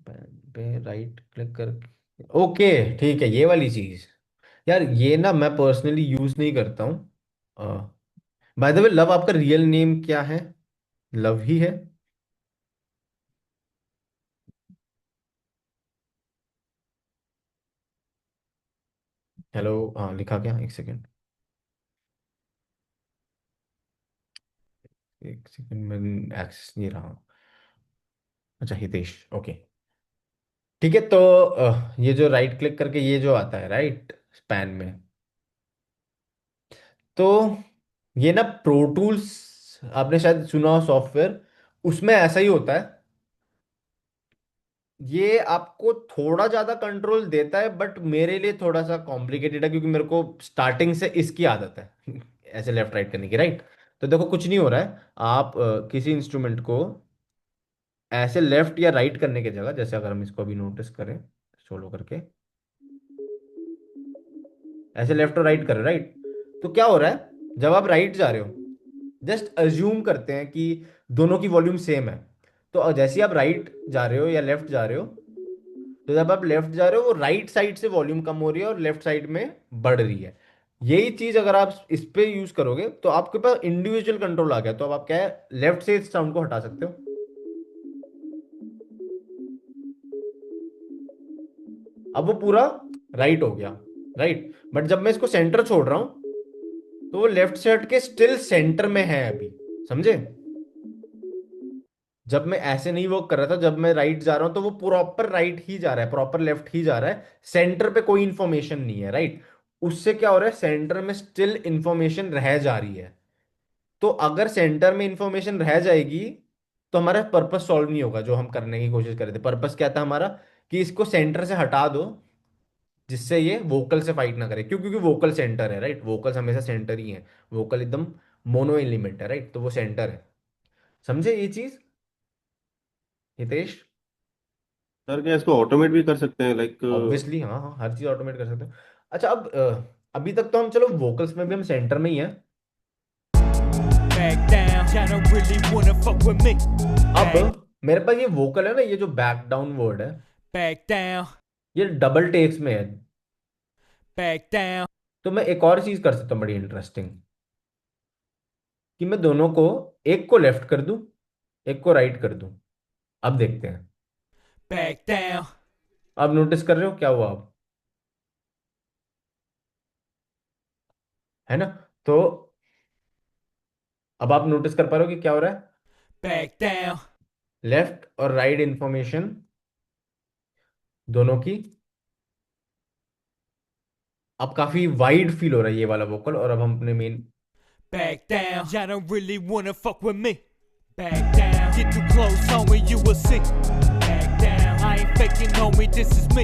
पैन पे राइट क्लिक करके, ओके ठीक है, ये वाली चीज। यार ये ना मैं पर्सनली यूज नहीं करता हूँ। बाय द वे, लव आपका रियल नेम क्या है? लव ही है? हेलो, हाँ लिखा क्या, एक सेकेंड, एक सेकेंड, मैं एक्सेस नहीं रहा हूँ। अच्छा, हितेश, ओके ठीक है। तो ये जो राइट क्लिक करके ये जो आता है राइट स्पैन में, तो ये ना प्रो टूल्स, आपने शायद सुना हो सॉफ्टवेयर, उसमें ऐसा ही होता है। ये आपको थोड़ा ज्यादा कंट्रोल देता है, बट मेरे लिए थोड़ा सा कॉम्प्लिकेटेड है, क्योंकि मेरे को स्टार्टिंग से इसकी आदत है ऐसे लेफ्ट राइट करने की। राइट। तो देखो कुछ नहीं हो रहा है, आप किसी इंस्ट्रूमेंट को ऐसे लेफ्ट या राइट करने की जगह, जैसे अगर हम इसको अभी नोटिस करें सोलो करके, ऐसे लेफ्ट और राइट कर रहे हो, राइट। तो क्या हो रहा है, जब आप राइट जा रहे हो, जस्ट अज्यूम करते हैं कि दोनों की वॉल्यूम सेम है, तो जैसे ही आप राइट जा रहे हो या लेफ्ट जा रहे हो, तो जब आप लेफ्ट जा रहे हो वो राइट साइड से वॉल्यूम कम हो रही है और लेफ्ट साइड में बढ़ रही है। यही चीज अगर आप इस पे यूज करोगे तो आपके पास इंडिविजुअल कंट्रोल आ गया। तो अब आप क्या है, लेफ्ट से इस साउंड को हटा सकते हो, अब वो पूरा राइट हो गया। राइट। बट जब मैं इसको सेंटर छोड़ रहा हूं तो वो लेफ्ट से हट के स्टिल सेंटर में है अभी, समझे। जब मैं ऐसे नहीं वर्क कर रहा था, जब मैं राइट जा रहा हूं तो वो प्रॉपर राइट ही जा रहा है, प्रॉपर लेफ्ट ही जा रहा है, सेंटर पे कोई इंफॉर्मेशन नहीं है। राइट। उससे क्या हो रहा है, सेंटर में स्टिल इंफॉर्मेशन रह जा रही है। तो अगर सेंटर में इंफॉर्मेशन रह जाएगी तो हमारा पर्पस सॉल्व नहीं होगा, जो हम करने की कोशिश कर रहे थे। पर्पस क्या था हमारा, कि इसको सेंटर से हटा दो, जिससे ये वोकल से फाइट ना करे। क्यों? क्योंकि वोकल सेंटर है। राइट। वोकल्स हमेशा सेंटर ही है, वोकल एकदम मोनो एलिमेंट है। राइट। तो वो सेंटर है, समझे ये चीज हितेश? सर क्या इसको ऑटोमेट भी कर सकते हैं, लाइक? ऑब्वियसली हाँ हाँ, हर चीज ऑटोमेट कर सकते हो। अच्छा, अब अभी तक तो हम चलो वोकल्स में भी हम सेंटर में ही है। Back down, y'all don't really wanna fuck with me. अब मेरे पास ये वोकल है ना, ये जो बैक डाउन वर्ड है, Back down, ये डबल टेक्स में है। back down. तो मैं एक और चीज कर सकता हूँ बड़ी इंटरेस्टिंग, कि मैं दोनों को, एक को लेफ्ट कर दूं, एक को राइट कर दूं। अब देखते हैं। back down. अब नोटिस कर रहे हो क्या हुआ अब, है ना? तो अब आप नोटिस कर पा रहे हो कि क्या हो रहा है। Back down. लेफ्ट और राइट इंफॉर्मेशन दोनों की अब काफी वाइड फील हो रहा है ये वाला वोकल, और अब हम अपने main Back down. Y'all don't really wanna fuck with me. Back down. Get too close, homie, you will see. Back down. I ain't faking, homie, this is me.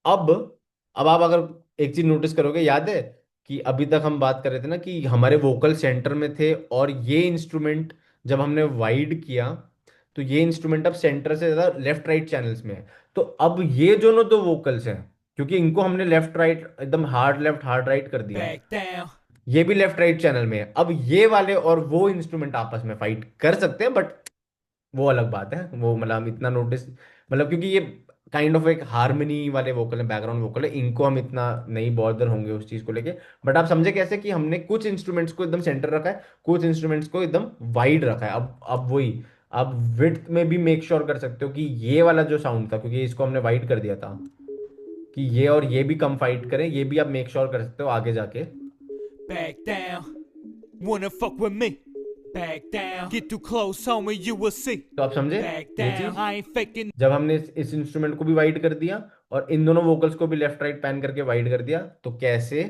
अब अब आप अगर एक चीज नोटिस करोगे, याद है कि अभी तक हम बात कर रहे थे ना कि हमारे वोकल सेंटर में थे, और ये इंस्ट्रूमेंट जब हमने वाइड किया तो ये इंस्ट्रूमेंट अब सेंटर से ज्यादा लेफ्ट राइट चैनल्स में है। तो अब ये दोनों दो वोकल्स हैं, क्योंकि इनको हमने लेफ्ट राइट एकदम हार्ड लेफ्ट हार्ड राइट कर दिया, Back down. ये भी लेफ्ट राइट चैनल में है। अब ये वाले और वो इंस्ट्रूमेंट आपस में फाइट कर सकते हैं, बट वो अलग बात है। वो मतलब हम इतना नोटिस, मतलब क्योंकि ये काइंड ऑफ एक हारमोनी वाले वोकल है, बैकग्राउंड वोकल है, इनको हम इतना नहीं बॉदर होंगे उस चीज को लेके। बट आप समझे कैसे कि हमने कुछ इंस्ट्रूमेंट्स को एकदम सेंटर रखा है, कुछ इंस्ट्रूमेंट्स को एकदम वाइड रखा है। अब वही आप विड्थ में भी मेक श्योर कर सकते हो कि ये वाला जो साउंड था, क्योंकि इसको हमने वाइड कर दिया था, कि ये और ये भी कम फाइट करें, ये भी आप मेक श्योर कर सकते हो आगे जाके। Back down. Wanna fuck with me? Back down. Get too close, homie, you will see. तो आप समझे Back ये down. चीज, I ain't faking. जब हमने इस इंस्ट्रूमेंट को भी वाइड कर दिया और इन दोनों वोकल्स को भी लेफ्ट राइट पैन करके वाइड कर दिया, तो कैसे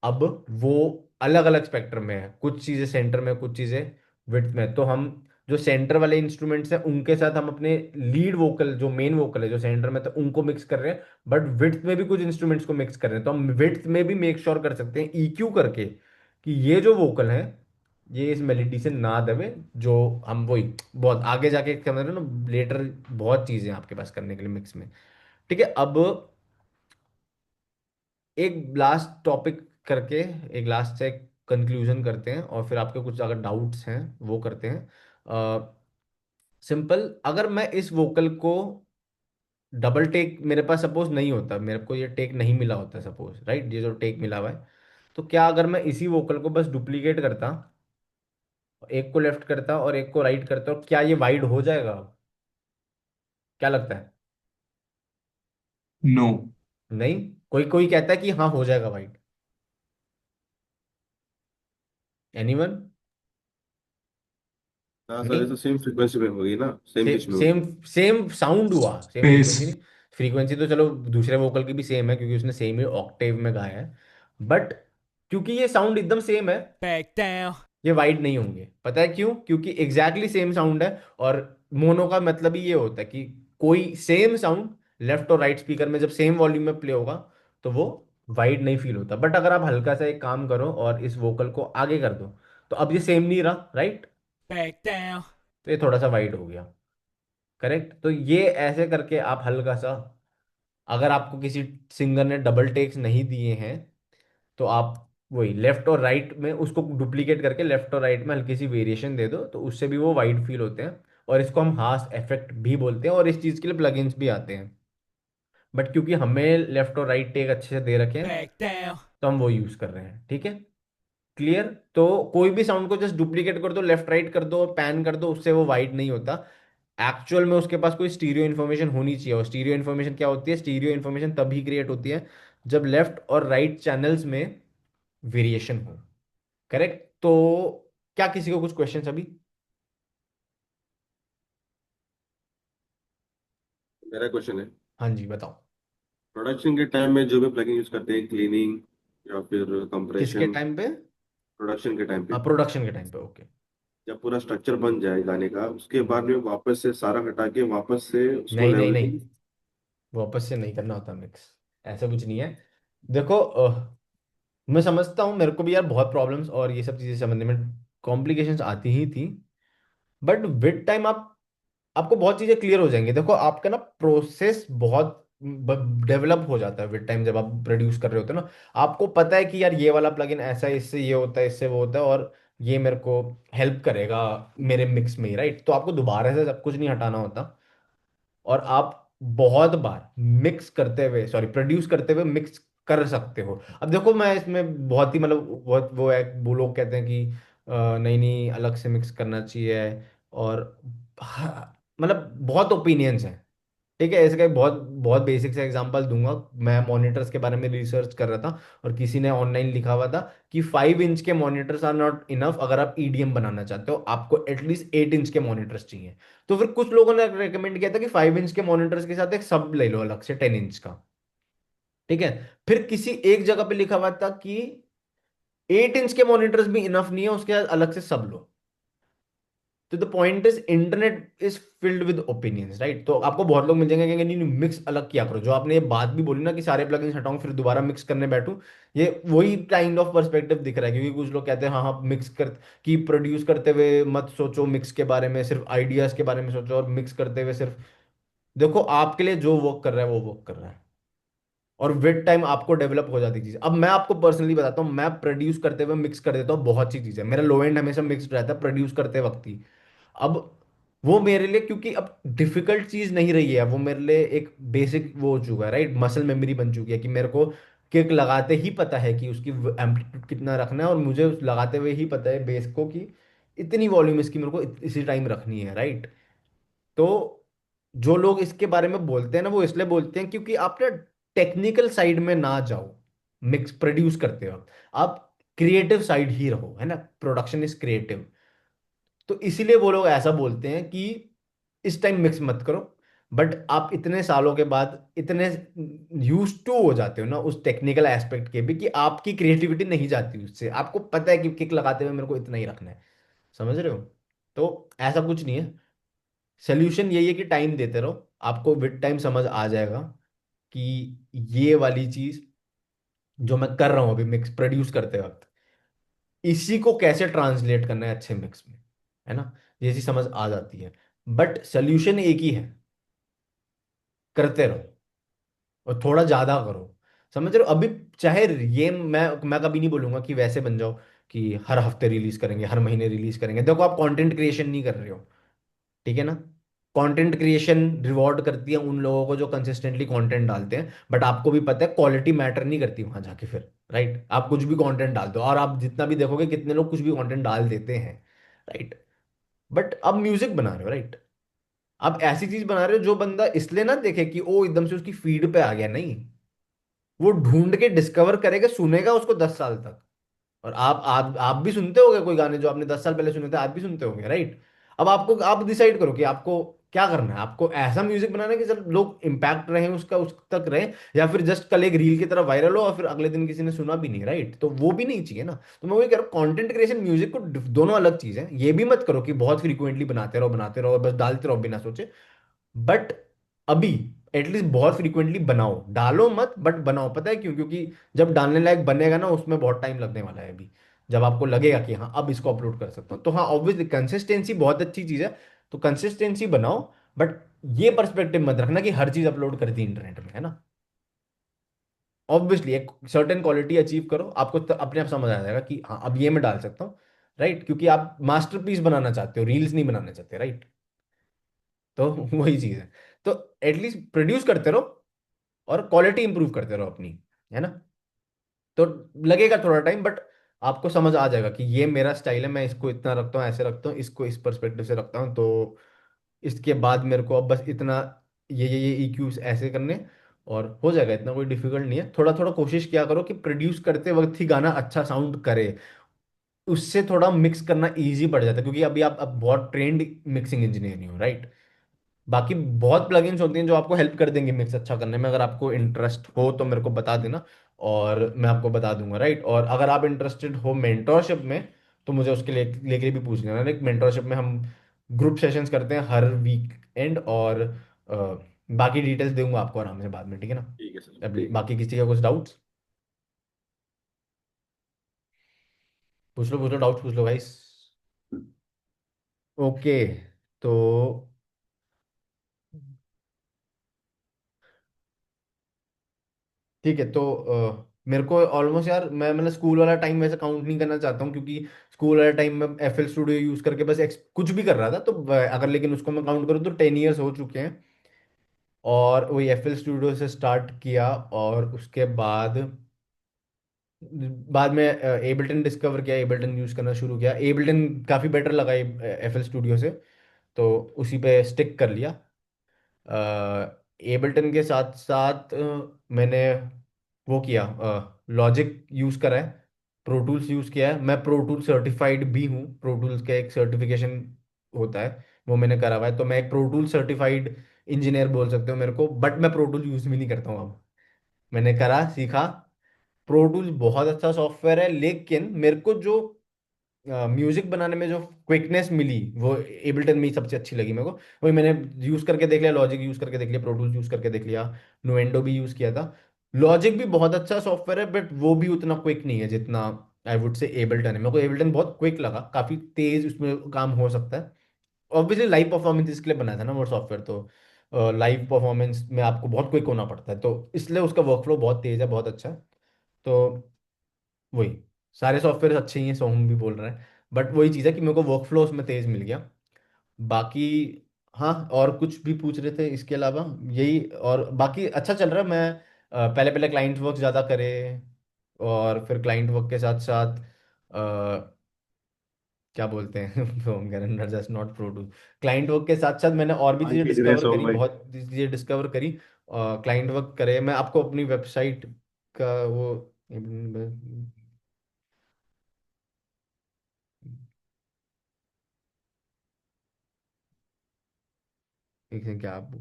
अब वो अलग अलग स्पेक्ट्रम में है, कुछ चीजें सेंटर में, कुछ चीजें विड्थ में। तो हम जो सेंटर वाले इंस्ट्रूमेंट्स हैं उनके साथ हम अपने लीड वोकल जो मेन वोकल है जो सेंटर में, तो उनको मिक्स कर रहे हैं, बट विड्थ में भी कुछ इंस्ट्रूमेंट्स को मिक्स कर रहे हैं। तो हम विड्थ में भी मेक श्योर कर सकते हैं ईक्यू करके कि ये जो वोकल है ये इस मेलेडी से ना दबे। जो हम वही बहुत आगे जाके समझ रहे हो ना, लेटर बहुत चीजें हैं आपके पास करने के लिए मिक्स में। ठीक है, अब एक लास्ट टॉपिक करके, एक लास्ट से कंक्लूजन करते हैं, और फिर आपके कुछ अगर डाउट्स हैं वो करते हैं। सिंपल, अगर मैं इस वोकल को डबल टेक मेरे पास सपोज नहीं होता, मेरे को ये टेक नहीं मिला होता सपोज, राइट, ये जो टेक मिला हुआ है, तो क्या अगर मैं इसी वोकल को बस डुप्लीकेट करता, एक को लेफ्ट करता और एक को राइट करता, और क्या ये वाइड हो जाएगा? क्या लगता है? नो। नहीं, कोई कोई कहता है कि हाँ हो जाएगा वाइड। एनीवन? हाँ सर, नहीं, ये तो सेम फ्रीक्वेंसी पे होगी ना, सेम पिच में होगी। सेम सेम साउंड हुआ, सेम बेस। फ्रीक्वेंसी नहीं। फ्रीक्वेंसी तो चलो दूसरे वोकल की भी सेम है, क्योंकि उसने सेम ही ऑक्टेव में गाया है, बट क्योंकि ये साउंड एकदम सेम है, Back down. ये वाइड नहीं होंगे। पता है क्यों? क्योंकि एग्जैक्टली सेम साउंड है, और मोनो का मतलब ही ये होता है कि कोई सेम साउंड लेफ्ट और राइट स्पीकर में जब सेम वॉल्यूम में प्ले होगा तो वो वाइड नहीं फील होता। बट अगर आप हल्का सा एक काम करो और इस वोकल को आगे कर दो, तो अब ये सेम नहीं रहा, राइट, Back down. तो ये थोड़ा सा वाइड हो गया। करेक्ट। तो ये ऐसे करके आप हल्का सा, अगर आपको किसी सिंगर ने डबल टेक्स नहीं दिए हैं, तो आप वही लेफ्ट और राइट में उसको डुप्लीकेट करके लेफ्ट और राइट में हल्की सी वेरिएशन दे दो, तो उससे भी वो वाइड फील होते हैं। और इसको हम हास इफेक्ट भी बोलते हैं, और इस चीज़ के लिए प्लगइन्स भी आते हैं। बट क्योंकि हमें लेफ्ट और राइट टेक अच्छे से दे रखे हैं, Back down. तो हम वो यूज़ कर रहे हैं। ठीक है, क्लियर? तो कोई भी साउंड को जस्ट डुप्लीकेट कर दो, लेफ्ट राइट कर दो, पैन कर दो, उससे वो वाइड नहीं होता। एक्चुअल में उसके पास कोई स्टीरियो इन्फॉर्मेशन होनी चाहिए। और स्टीरियो इन्फॉर्मेशन क्या होती है? स्टीरियो इन्फॉर्मेशन तभी क्रिएट होती है जब लेफ्ट और राइट चैनल्स में वेरिएशन हो। करेक्ट। तो क्या किसी को कुछ क्वेश्चंस अभी? मेरा क्वेश्चन है, हाँ जी, बताओ। प्रोडक्शन के टाइम में जो भी प्लगइन यूज करते हैं, क्लीनिंग या फिर किसके कंप्रेशन, टाइम पे? प्रोडक्शन के टाइम पे, हाँ, प्रोडक्शन के टाइम पे, ओके। जब पूरा स्ट्रक्चर बन जाए गाने का, उसके बाद में वापस से सारा हटा के वापस से उसको नहीं नहीं लेवल नहीं, वापस से नहीं करना होता मिक्स, ऐसा कुछ नहीं है। देखो मैं समझता हूँ, मेरे को भी यार बहुत प्रॉब्लम्स और ये सब चीज़ें समझने में कॉम्प्लिकेशंस आती ही थी, बट विद टाइम आप आपको बहुत चीज़ें क्लियर हो जाएंगी। देखो आपका ना प्रोसेस बहुत डेवलप हो जाता है विद टाइम, जब आप प्रोड्यूस कर रहे होते हो ना, आपको पता है कि यार ये वाला प्लगइन ऐसा है, इससे ये होता है, इससे वो होता है, और ये मेरे को हेल्प करेगा मेरे मिक्स में ही, राइट। तो आपको दोबारा से सब कुछ नहीं हटाना होता, और आप बहुत बार मिक्स करते हुए, सॉरी, प्रोड्यूस करते हुए मिक्स कर सकते हो। अब देखो मैं इसमें बहुत ही मतलब बहुत वो है, वो लोग कहते हैं कि नहीं नहीं अलग से मिक्स करना चाहिए, और हाँ, मतलब बहुत ओपिनियंस हैं। ठीक है, ऐसे का एक बहुत बहुत बेसिक सा एग्जांपल दूंगा। मैं मॉनिटर्स के बारे में रिसर्च कर रहा था और किसी ने ऑनलाइन लिखा हुआ था कि 5 इंच के मॉनिटर्स आर नॉट इनफ, अगर आप ईडीएम बनाना चाहते हो आपको एटलीस्ट 8 इंच के मॉनिटर्स चाहिए। तो फिर कुछ लोगों ने रेकमेंड किया था कि 5 इंच के मॉनिटर्स के साथ एक सब ले लो अलग से 10 इंच का। ठीक है। फिर किसी एक जगह पे लिखा हुआ था कि 8 इंच के मॉनिटर्स भी इनफ नहीं है, उसके साथ अलग से सब लो। तो the point is internet is filled with opinions, right? तो आपको बहुत लोग मिल जाएंगे कहेंगे नहीं नहीं मिक्स अलग किया करो। जो आपने ये बात भी बोली ना कि सारे प्लगइन्स हटाऊं फिर दोबारा मिक्स करने बैठूं, ये वही काइंड ऑफ पर्सपेक्टिव दिख रहा है। क्योंकि कुछ लोग कहते हैं हाँ हाँ मिक्स कर, कि प्रोड्यूस करते हुए मत सोचो मिक्स के बारे में, सिर्फ आइडियाज के बारे में सोचो, और मिक्स करते हुए सिर्फ देखो आपके लिए जो वर्क कर रहा है वो वर्क कर रहा है, और विद टाइम आपको डेवलप हो जाती चीज। अब मैं आपको पर्सनली बताता हूँ, मैं प्रोड्यूस करते हुए मिक्स कर देता हूँ बहुत सी चीजें, मेरा लो एंड हमेशा मिक्स्ड रहता है प्रोड्यूस करते वक्त ही। अब वो मेरे लिए, क्योंकि अब डिफिकल्ट चीज नहीं रही है, वो मेरे लिए एक बेसिक वो हो चुका है, राइट? मसल मेमोरी बन चुकी है कि मेरे को किक लगाते ही पता है कि उसकी एम्पलीट्यूड कितना रखना है, और मुझे उस लगाते हुए ही पता है बेस को कि इतनी वॉल्यूम इसकी मेरे को इसी टाइम रखनी है, राइट? तो जो लोग इसके बारे में बोलते हैं ना, वो इसलिए बोलते हैं क्योंकि आप ना टेक्निकल साइड में ना जाओ मिक्स प्रोड्यूस करते वक्त, आप क्रिएटिव साइड ही रहो, है ना? Production is creative. तो इसीलिए वो लोग ऐसा बोलते हैं कि इस टाइम मिक्स मत करो। बट आप इतने सालों के बाद इतने यूज टू हो जाते हो ना उस टेक्निकल एस्पेक्ट के भी, कि आपकी क्रिएटिविटी नहीं जाती उससे, आपको पता है कि किक लगाते हुए मेरे को इतना ही रखना है। समझ रहे हो? तो ऐसा कुछ नहीं है। सोल्यूशन यही है कि टाइम देते रहो, आपको विद टाइम समझ आ जाएगा कि ये वाली चीज जो मैं कर रहा हूं अभी मिक्स प्रोड्यूस करते वक्त, इसी को कैसे ट्रांसलेट करना है अच्छे मिक्स में, है ना? ये चीज समझ आ जाती है। बट सोल्यूशन एक ही है, करते रहो और थोड़ा ज्यादा करो। समझ रहे हो? अभी चाहे ये मैं कभी नहीं बोलूंगा कि वैसे बन जाओ कि हर हफ्ते रिलीज करेंगे, हर महीने रिलीज करेंगे। देखो आप कंटेंट क्रिएशन नहीं कर रहे हो, ठीक है ना? कंटेंट क्रिएशन रिवॉर्ड करती है उन लोगों को जो कंसिस्टेंटली कंटेंट डालते हैं, बट आपको भी पता है क्वालिटी मैटर नहीं करती वहां जाके फिर, राइट? आप कुछ भी कंटेंट डाल दो, और आप जितना भी देखोगे कितने लोग कुछ भी कंटेंट डाल देते हैं, राइट? बट अब म्यूजिक बना रहे हो, राइट? आप ऐसी चीज बना रहे हो जो बंदा इसलिए ना देखे कि ओ एकदम से उसकी फीड पे आ गया, नहीं। वो ढूंढ के डिस्कवर करेगा, सुनेगा उसको 10 साल तक। और आप भी सुनते होगे कोई गाने जो आपने 10 साल पहले सुने थे, आप भी सुनते होंगे, राइट? अब आपको आप डिसाइड करो कि आपको क्या करना है। आपको ऐसा म्यूजिक बनाना है कि चल लोग इम्पैक्ट रहे उसका उस तक रहे, या फिर जस्ट कल एक रील की तरह वायरल हो और फिर अगले दिन किसी ने सुना भी नहीं, राइट? तो वो भी नहीं चाहिए ना। तो मैं वही कह रहा हूँ, कंटेंट क्रिएशन म्यूजिक को दोनों अलग चीज है। ये भी मत करो कि बहुत फ्रीक्वेंटली बनाते रहो और बस डालते रहो बिना सोचे। बट अभी एटलीस्ट बहुत फ्रीक्वेंटली बनाओ, डालो मत बट बनाओ। पता है क्यों? क्योंकि जब डालने लायक बनेगा ना उसमें बहुत टाइम लगने वाला है अभी। जब आपको लगेगा कि हाँ अब इसको अपलोड कर सकता हूँ, तो हाँ ऑब्वियसली कंसिस्टेंसी बहुत अच्छी चीज है। तो कंसिस्टेंसी बनाओ, बट ये पर्सपेक्टिव मत रखना कि हर चीज अपलोड कर दी इंटरनेट में, है ना? ऑब्वियसली एक सर्टेन क्वालिटी अचीव करो, आपको अपने आप समझ आ जाएगा कि हाँ अब ये मैं डाल सकता हूँ, राइट? क्योंकि आप मास्टरपीस बनाना चाहते हो, रील्स नहीं बनाना चाहते, राइट? तो वही चीज है। तो एटलीस्ट प्रोड्यूस करते रहो और क्वालिटी इंप्रूव करते रहो अपनी, है ना? तो लगेगा थोड़ा टाइम, बट आपको समझ आ जाएगा कि ये मेरा स्टाइल है, मैं इसको इतना रखता हूँ, ऐसे रखता हूँ, इसको इस पर्सपेक्टिव से रखता हूँ। तो इसके बाद मेरे को अब बस इतना ये EQs ऐसे करने, और हो जाएगा। इतना कोई डिफिकल्ट नहीं है। थोड़ा थोड़ा कोशिश किया करो कि प्रोड्यूस करते वक्त ही गाना अच्छा साउंड करे, उससे थोड़ा मिक्स करना इजी पड़ जाता है। क्योंकि अभी आप अब बहुत ट्रेंड मिक्सिंग इंजीनियर नहीं हो, राइट? बाकी बहुत प्लगइन्स होती हैं जो आपको हेल्प कर देंगे मिक्स अच्छा करने में। अगर आपको इंटरेस्ट हो तो मेरे को बता देना और मैं आपको बता दूंगा, राइट? और अगर आप इंटरेस्टेड हो मेंटोरशिप में तो मुझे उसके लिए लेके भी पूछ लेना। लाइक मेंटोरशिप में हम ग्रुप सेशंस करते हैं हर वीक एंड, और बाकी डिटेल्स दूंगा आपको आराम से बाद में, ठीक है ना? ठीक है सर, अभी ठीक है। बाकी किसी का कुछ डाउट्स पूछ लो डाउट्स पूछ लो गाइस। ओके, तो ठीक है। तो मेरे को ऑलमोस्ट यार, मैंने स्कूल वाला टाइम वैसे काउंट नहीं करना चाहता हूँ, क्योंकि स्कूल वाला टाइम में FL स्टूडियो यूज करके बस कुछ भी कर रहा था। तो अगर लेकिन उसको मैं काउंट करूँ तो 10 years हो चुके हैं। और वही FL स्टूडियो से स्टार्ट किया, और उसके बाद में एबल्टन डिस्कवर किया, एबल्टन यूज करना शुरू किया। एबल्टन काफ़ी बेटर लगा FL स्टूडियो से, तो उसी पे स्टिक कर लिया। एबल्टन के साथ साथ मैंने वो किया, लॉजिक यूज़ करा है, प्रो टूल्स यूज़ किया है। मैं प्रो टूल सर्टिफाइड भी हूँ, प्रो टूल्स का एक सर्टिफिकेशन होता है, वो मैंने करा हुआ है। तो मैं एक प्रो टूल सर्टिफाइड इंजीनियर बोल सकते हो मेरे को, बट मैं प्रो टूल यूज़ भी नहीं करता हूँ अब। मैंने करा, सीखा। प्रो टूल्स बहुत अच्छा सॉफ्टवेयर है, लेकिन मेरे को जो म्यूजिक बनाने में जो क्विकनेस मिली वो एबल्टन में ही सबसे अच्छी लगी मेरे को। वही मैंने यूज करके देख लिया, लॉजिक यूज करके देख लिया, प्रो टूल्स यूज करके देख लिया, नुएंडो भी यूज किया था। लॉजिक भी बहुत अच्छा सॉफ्टवेयर है, बट वो भी उतना क्विक नहीं है जितना आई वुड से एबल्टन है। मेरे को एबल्टन बहुत क्विक लगा, काफी तेज उसमें काम हो सकता है। ऑब्वियसली लाइव परफॉर्मेंस इसके लिए बनाया था ना वो सॉफ्टवेयर, तो लाइव परफॉर्मेंस में आपको बहुत क्विक होना पड़ता है, तो इसलिए उसका वर्कफ्लो बहुत तेज है, बहुत अच्छा है। तो वही, सारे सॉफ्टवेयर अच्छे ही हैं, सोहम भी बोल रहा है, बट वही चीज़ है कि मेरे को वर्कफ्लो उसमें तेज मिल गया। बाकी हाँ, और कुछ भी पूछ रहे थे इसके अलावा? यही, और बाकी अच्छा चल रहा है। मैं पहले पहले क्लाइंट वर्क ज़्यादा करे, और फिर क्लाइंट वर्क के साथ साथ क्या बोलते हैं phone calendar just not pro to. Client work के साथ साथ मैंने और भी भाई चीज़ें भेज रहे डिस्कवर सोम करी, भाई। बहुत चीज़ें डिस्कवर करी। क्लाइंट वर्क करे, मैं आपको अपनी वेबसाइट का वो, एक सेकंड, क्या आप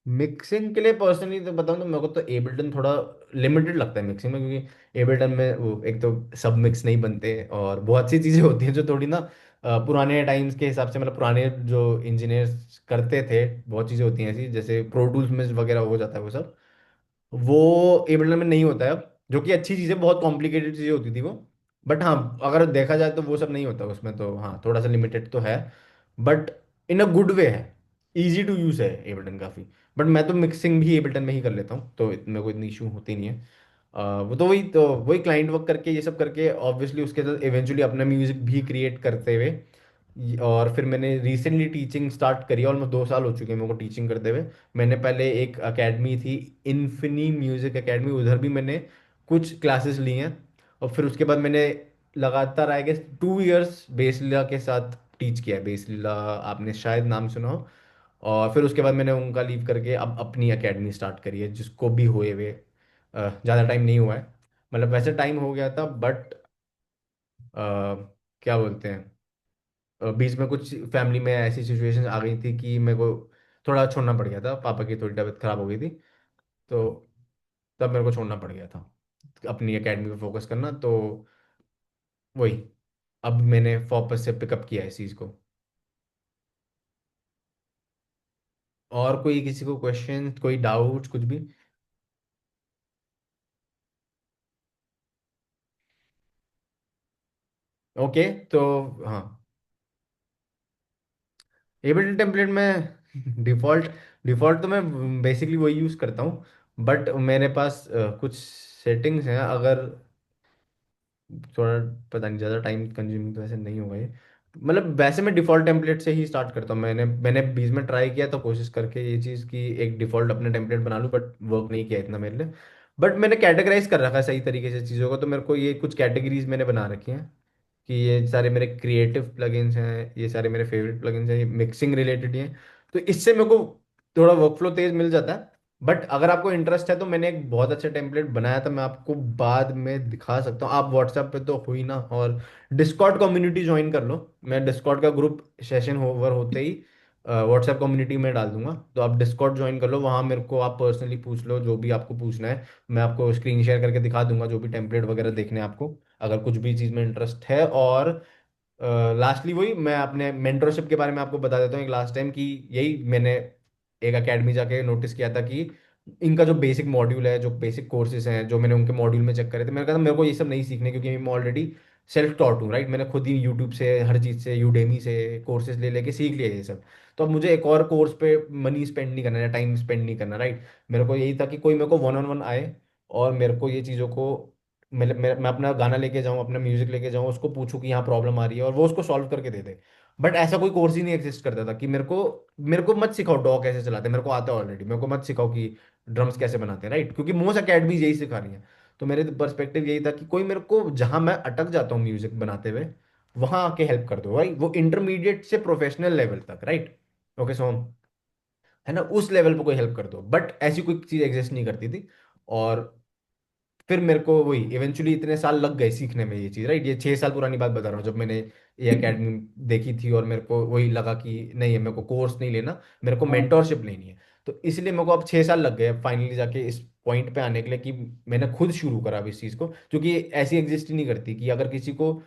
मिक्सिंग के लिए पर्सनली तो बताऊं तो मेरे को तो एबल्टन थोड़ा लिमिटेड लगता है मिक्सिंग में, क्योंकि एबल्टन में वो एक तो सब मिक्स नहीं बनते, और बहुत सी चीज़ें होती हैं जो थोड़ी ना पुराने टाइम्स के हिसाब से, मतलब पुराने जो इंजीनियर्स करते थे, बहुत चीज़ें होती हैं ऐसी, जैसे प्रो टूल्स में वगैरह हो जाता है वो सब, वो एबल्टन में नहीं होता है अब, जो कि अच्छी चीज़ है, बहुत कॉम्प्लिकेटेड चीज़ें होती थी वो। बट हाँ, अगर देखा जाए तो वो सब नहीं होता उसमें, तो हाँ थोड़ा सा लिमिटेड तो है, but in a good way है, इजी टू यूज है एबल्टन काफ़ी। बट मैं तो मिक्सिंग भी एबल्टन में ही कर लेता हूँ, तो मेरे को इतनी इशू होती नहीं है। वो तो वही क्लाइंट वर्क करके ये सब करके, ऑब्वियसली उसके साथ इवेंचुअली अपना म्यूजिक भी क्रिएट करते हुए, और फिर मैंने रिसेंटली टीचिंग स्टार्ट करी है, ऑलमोस्ट 2 साल हो चुके हैं मेरे को टीचिंग करते हुए। मैंने पहले एक एकेडमी थी, इन्फिनी म्यूजिक एकेडमी, उधर भी मैंने कुछ क्लासेस ली हैं। और फिर उसके बाद मैंने लगातार आई गेस 2 इयर्स बेसलीला के साथ टीच किया है। बेसलीला आपने शायद नाम सुना हो। और फिर उसके बाद मैंने उनका लीव करके अब अपनी एकेडमी स्टार्ट करी है, जिसको भी हुए हुए ज़्यादा टाइम नहीं हुआ है। मतलब वैसे टाइम हो गया था, बट क्या बोलते हैं, बीच में कुछ फैमिली में ऐसी सिचुएशन आ गई थी कि मेरे को थोड़ा छोड़ना पड़ गया था, पापा की थोड़ी तबीयत खराब हो गई थी, तो तब मेरे को छोड़ना पड़ गया था अपनी एकेडमी पे फोकस करना। तो वही, अब मैंने वापस से पिकअप किया है इस चीज़ को। और कोई किसी को क्वेश्चन, कोई डाउट, कुछ भी? ओके, तो हाँ, एबीटी टेम्पलेट में डिफ़ॉल्ट डिफ़ॉल्ट तो मैं बेसिकली वही यूज़ करता हूँ, बट मेरे पास कुछ सेटिंग्स हैं, अगर थोड़ा, पता नहीं, ज़्यादा टाइम कंज्यूमिंग तो वैसे नहीं होगा ये। मतलब वैसे मैं डिफ़ॉल्ट टेम्पलेट से ही स्टार्ट करता हूँ। मैंने बीच में ट्राई किया था, कोशिश करके ये चीज़ की एक डिफ़ॉल्ट अपने टेम्पलेट बना लूँ, बट वर्क नहीं किया इतना मेरे लिए। बट मैंने कैटेगराइज कर रखा है सही तरीके से चीज़ों को, तो मेरे को ये कुछ कैटेगरीज मैंने बना रखी हैं कि ये सारे मेरे क्रिएटिव प्लगइन्स हैं, ये सारे मेरे फेवरेट प्लगइन्स हैं, ये मिक्सिंग रिलेटेड ही हैं। तो इससे मेरे को थोड़ा वर्कफ्लो तेज मिल जाता है। बट अगर आपको इंटरेस्ट है तो मैंने एक बहुत अच्छा टेम्पलेट बनाया था, मैं आपको बाद में दिखा सकता हूँ। आप व्हाट्सएप पे तो हुई ना, और डिस्कॉर्ड कम्युनिटी ज्वाइन कर लो। मैं डिस्कॉर्ड का ग्रुप सेशन ओवर होते ही व्हाट्सएप कम्युनिटी में डाल दूंगा, तो आप डिस्कॉर्ड ज्वाइन कर लो, वहाँ मेरे को आप पर्सनली पूछ लो जो भी आपको पूछना है। मैं आपको स्क्रीन शेयर करके दिखा दूंगा जो भी टेम्पलेट वगैरह देखने हैं आपको, अगर कुछ भी चीज़ में इंटरेस्ट है। और लास्टली वही, मैं अपने मेंटरशिप के बारे में आपको बता देता हूँ एक लास्ट टाइम, कि यही मैंने एक एकेडमी जाके नोटिस किया था कि इनका जो बेसिक मॉड्यूल है, जो बेसिक कोर्सेज हैं, जो मैंने उनके मॉड्यूल में चेक करे थे, मैंने कहा था मेरे को ये सब नहीं सीखने, क्योंकि मैं ऑलरेडी सेल्फ टॉट हूँ, राइट। मैंने खुद ही यूट्यूब से, हर चीज़ से, यूडेमी से कोर्सेज ले लेके सीख लिया ये सब। तो अब मुझे एक और कोर्स पे मनी स्पेंड नहीं करना है, टाइम स्पेंड नहीं करना, राइट। मेरे को यही था कि कोई मेरे को वन ऑन वन आए, और मेरे को ये चीज़ों को, मैं अपना गाना लेके जाऊँ, अपना म्यूजिक लेके जाऊँ, उसको पूछूं कि यहाँ प्रॉब्लम आ रही है, और वो उसको सॉल्व करके दे दे। बट ऐसा कोई कोर्स ही नहीं एग्जिस्ट करता था कि मेरे को मत सिखाओ डॉ कैसे चलाते हैं, मेरे को आता है ऑलरेडी, मेरे को मत सिखाओ कि ड्रम्स कैसे बनाते हैं, राइट, क्योंकि मोस्ट अकेडमीज यही सिखा रही हैं। तो मेरे पर्सपेक्टिव यही था कि कोई मेरे को, जहां मैं अटक जाता हूँ म्यूजिक बनाते हुए, वहां आके हेल्प कर दो भाई, वो इंटरमीडिएट से प्रोफेशनल लेवल तक, राइट। ओके सोम, है ना, उस लेवल पे कोई हेल्प कर दो, बट ऐसी कोई चीज़ एग्जिस्ट नहीं करती थी। और फिर मेरे को वही इवेंचुअली इतने साल लग गए सीखने में ये चीज़, राइट, ये 6 साल पुरानी बात बता रहा हूँ जब मैंने ये एकेडमी देखी थी, और मेरे को वही लगा कि नहीं है, मेरे को कोर्स नहीं लेना, मेरे को हाँ मेंटोरशिप लेनी है। तो इसलिए मेरे को अब 6 साल लग गए फाइनली जाके इस पॉइंट पे आने के लिए कि मैंने खुद शुरू करा अब इस चीज़ को, क्योंकि ये ऐसी एग्जिस्ट ही नहीं करती कि अगर किसी को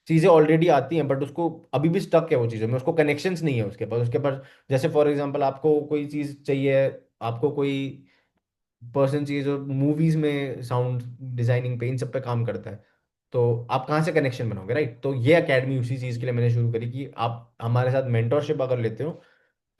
चीज़ें ऑलरेडी आती हैं बट उसको अभी भी स्टक है वो चीज़ों में, उसको कनेक्शंस नहीं है उसके पास। जैसे फॉर एग्जांपल आपको कोई चीज़ चाहिए, आपको कोई पर्सन चाहिए जो मूवीज में साउंड डिजाइनिंग पे इन सब पे काम करता है, तो आप कहाँ से कनेक्शन बनाओगे, राइट। तो ये एकेडमी उसी चीज़ के लिए मैंने शुरू करी कि आप हमारे साथ मेंटोरशिप अगर लेते हो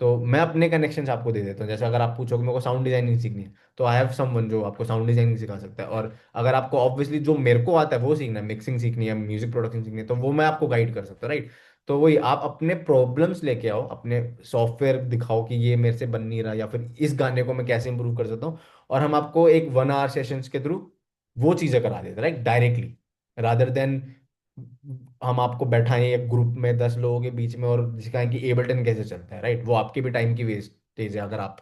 तो मैं अपने कनेक्शंस आपको दे देता हूँ। जैसे अगर आप पूछोगे मेरे को साउंड डिजाइनिंग सीखनी है, तो आई हैव समवन जो आपको साउंड डिजाइनिंग सिखा सकता है। और अगर आपको ऑब्वियसली जो मेरे को आता है वो सीखना है, मिक्सिंग सीखनी है, म्यूजिक प्रोडक्शन सीखनी है, तो वो मैं आपको गाइड कर सकता हूँ, राइट। तो वही आप अपने प्रॉब्लम्स लेके आओ, अपने सॉफ्टवेयर दिखाओ कि ये मेरे से बन नहीं रहा, या फिर इस गाने को मैं कैसे इंप्रूव कर सकता हूँ, और हम आपको एक 1 आवर सेशंस के थ्रू वो चीज़ें करा देते हैं, राइट, डायरेक्टली, रादर देन हम आपको बैठाएं एक ग्रुप में 10 लोगों के बीच में और सिखाएं कि एबल्टन कैसे चलता है, राइट। वो आपके भी टाइम की वेस्टेज है अगर आप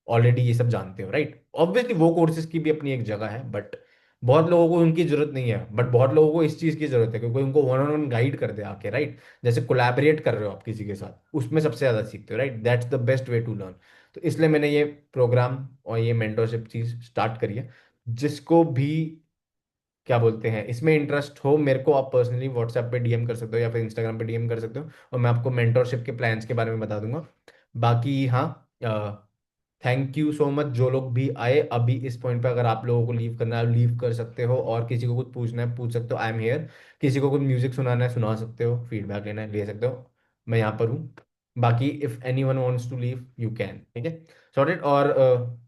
ऑलरेडी ये सब जानते हो, राइट। ऑब्वियसली वो कोर्सेज की भी अपनी एक जगह है, बट बहुत लोगों को उनकी जरूरत नहीं है, बट बहुत लोगों को इस चीज़ की जरूरत है क्योंकि उनको वन ऑन वन गाइड कर दे आके, राइट। जैसे कोलैबोरेट कर रहे हो आप किसी के साथ, उसमें सबसे ज़्यादा सीखते हो, right, that's the best way to learn. तो इसलिए मैंने ये प्रोग्राम और ये मेंटरशिप चीज़ स्टार्ट करी है। जिसको भी क्या बोलते हैं इसमें इंटरेस्ट हो, मेरे को आप पर्सनली व्हाट्सएप पे डीएम कर सकते हो या फिर इंस्टाग्राम पे डीएम कर सकते हो, और मैं आपको मेंटोरशिप के प्लान्स के बारे में बता दूंगा। बाकी हाँ, थैंक यू सो मच जो लोग भी आए अभी इस पॉइंट पे। अगर आप लोगों को लीव करना है लीव कर सकते हो, और किसी को कुछ पूछना है पूछ सकते हो, आई एम हेयर। किसी को कुछ म्यूजिक सुनाना है सुना सकते हो, फीडबैक लेना है ले सकते हो, मैं यहाँ पर हूँ। बाकी if any one wants to leave you can, ठीक है, सॉर्टेड। और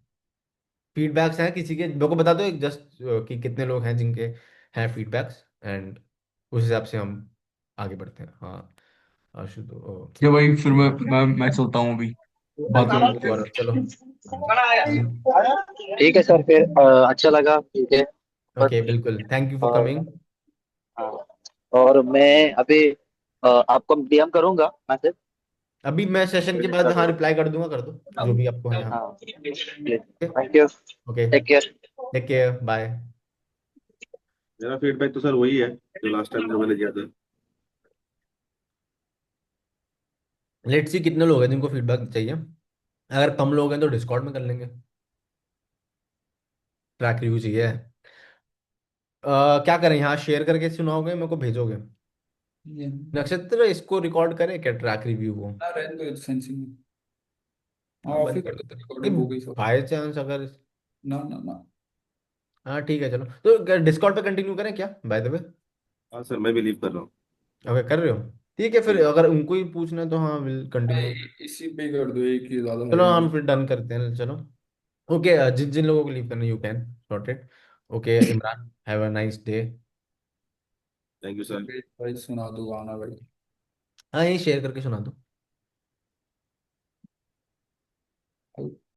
फीडबैक्स हैं किसी के मेरे को बता दो जस्ट कि कितने लोग हैं जिनके हैं फीडबैक्स, एंड उस हिसाब से हम आगे बढ़ते हैं। हाँ, आशु तो क्या भाई, फिर मैं चलता हूँ अभी, बात ओके, करते हैं। गौरव चलो। ठीक है सर, फिर अच्छा लगा, ठीक है। और ओके बिल्कुल, थैंक यू फॉर कमिंग। हाँ, और मैं अभी आपको डीएम करूंगा मैसेज। अभी मैं सेशन के बाद हाँ रिप्लाई कर दूंगा, कर दो जो भी आपको है। हाँ, हाँ, thank you, okay, take care. Take care, bye. मेरा फीडबैक तो सर वही है जो लास्ट टाइम जो मैंने दिया था। लेट्स सी कितने लोग हैं जिनको फीडबैक चाहिए। अगर कम लोग हैं तो डिस्कॉर्ड में कर लेंगे। ट्रैक रिव्यू चाहिए। क्या करें, यहाँ शेयर करके सुनाओगे मेरे को भेजोगे? ये नक्षत्र इसको रिकॉर्ड करें क्या, ट्रैक रिव्यू को? रहने दो, सेंसिंग। हाँ, हाँ ऑफ ही बंद कर कर दो। देते, रिकॉर्डिंग हो गई सब। बाय चांस अगर, ना ना ना। हाँ ठीक है चलो, तो डिस्कॉर्ड पे कंटिन्यू करें क्या बाय द वे? हाँ सर, मैं भी लीव कर रहा हूँ। ओके कर रहे हो, ठीक है, फिर जी। अगर उनको ही पूछना है तो हाँ विल हाँ, कंटिन्यू। इसी पे कर दो, एक ही ज्यादा है चलो भी हम नहीं। फिर डन करते हैं, चलो। ओके, जिन जिन लोगों को लीव करना you can sorted. Okay Imran, have a nice day. Thank you sir. भाई सुना दो गाना भाई। हाँ यही शेयर करके सुना दो।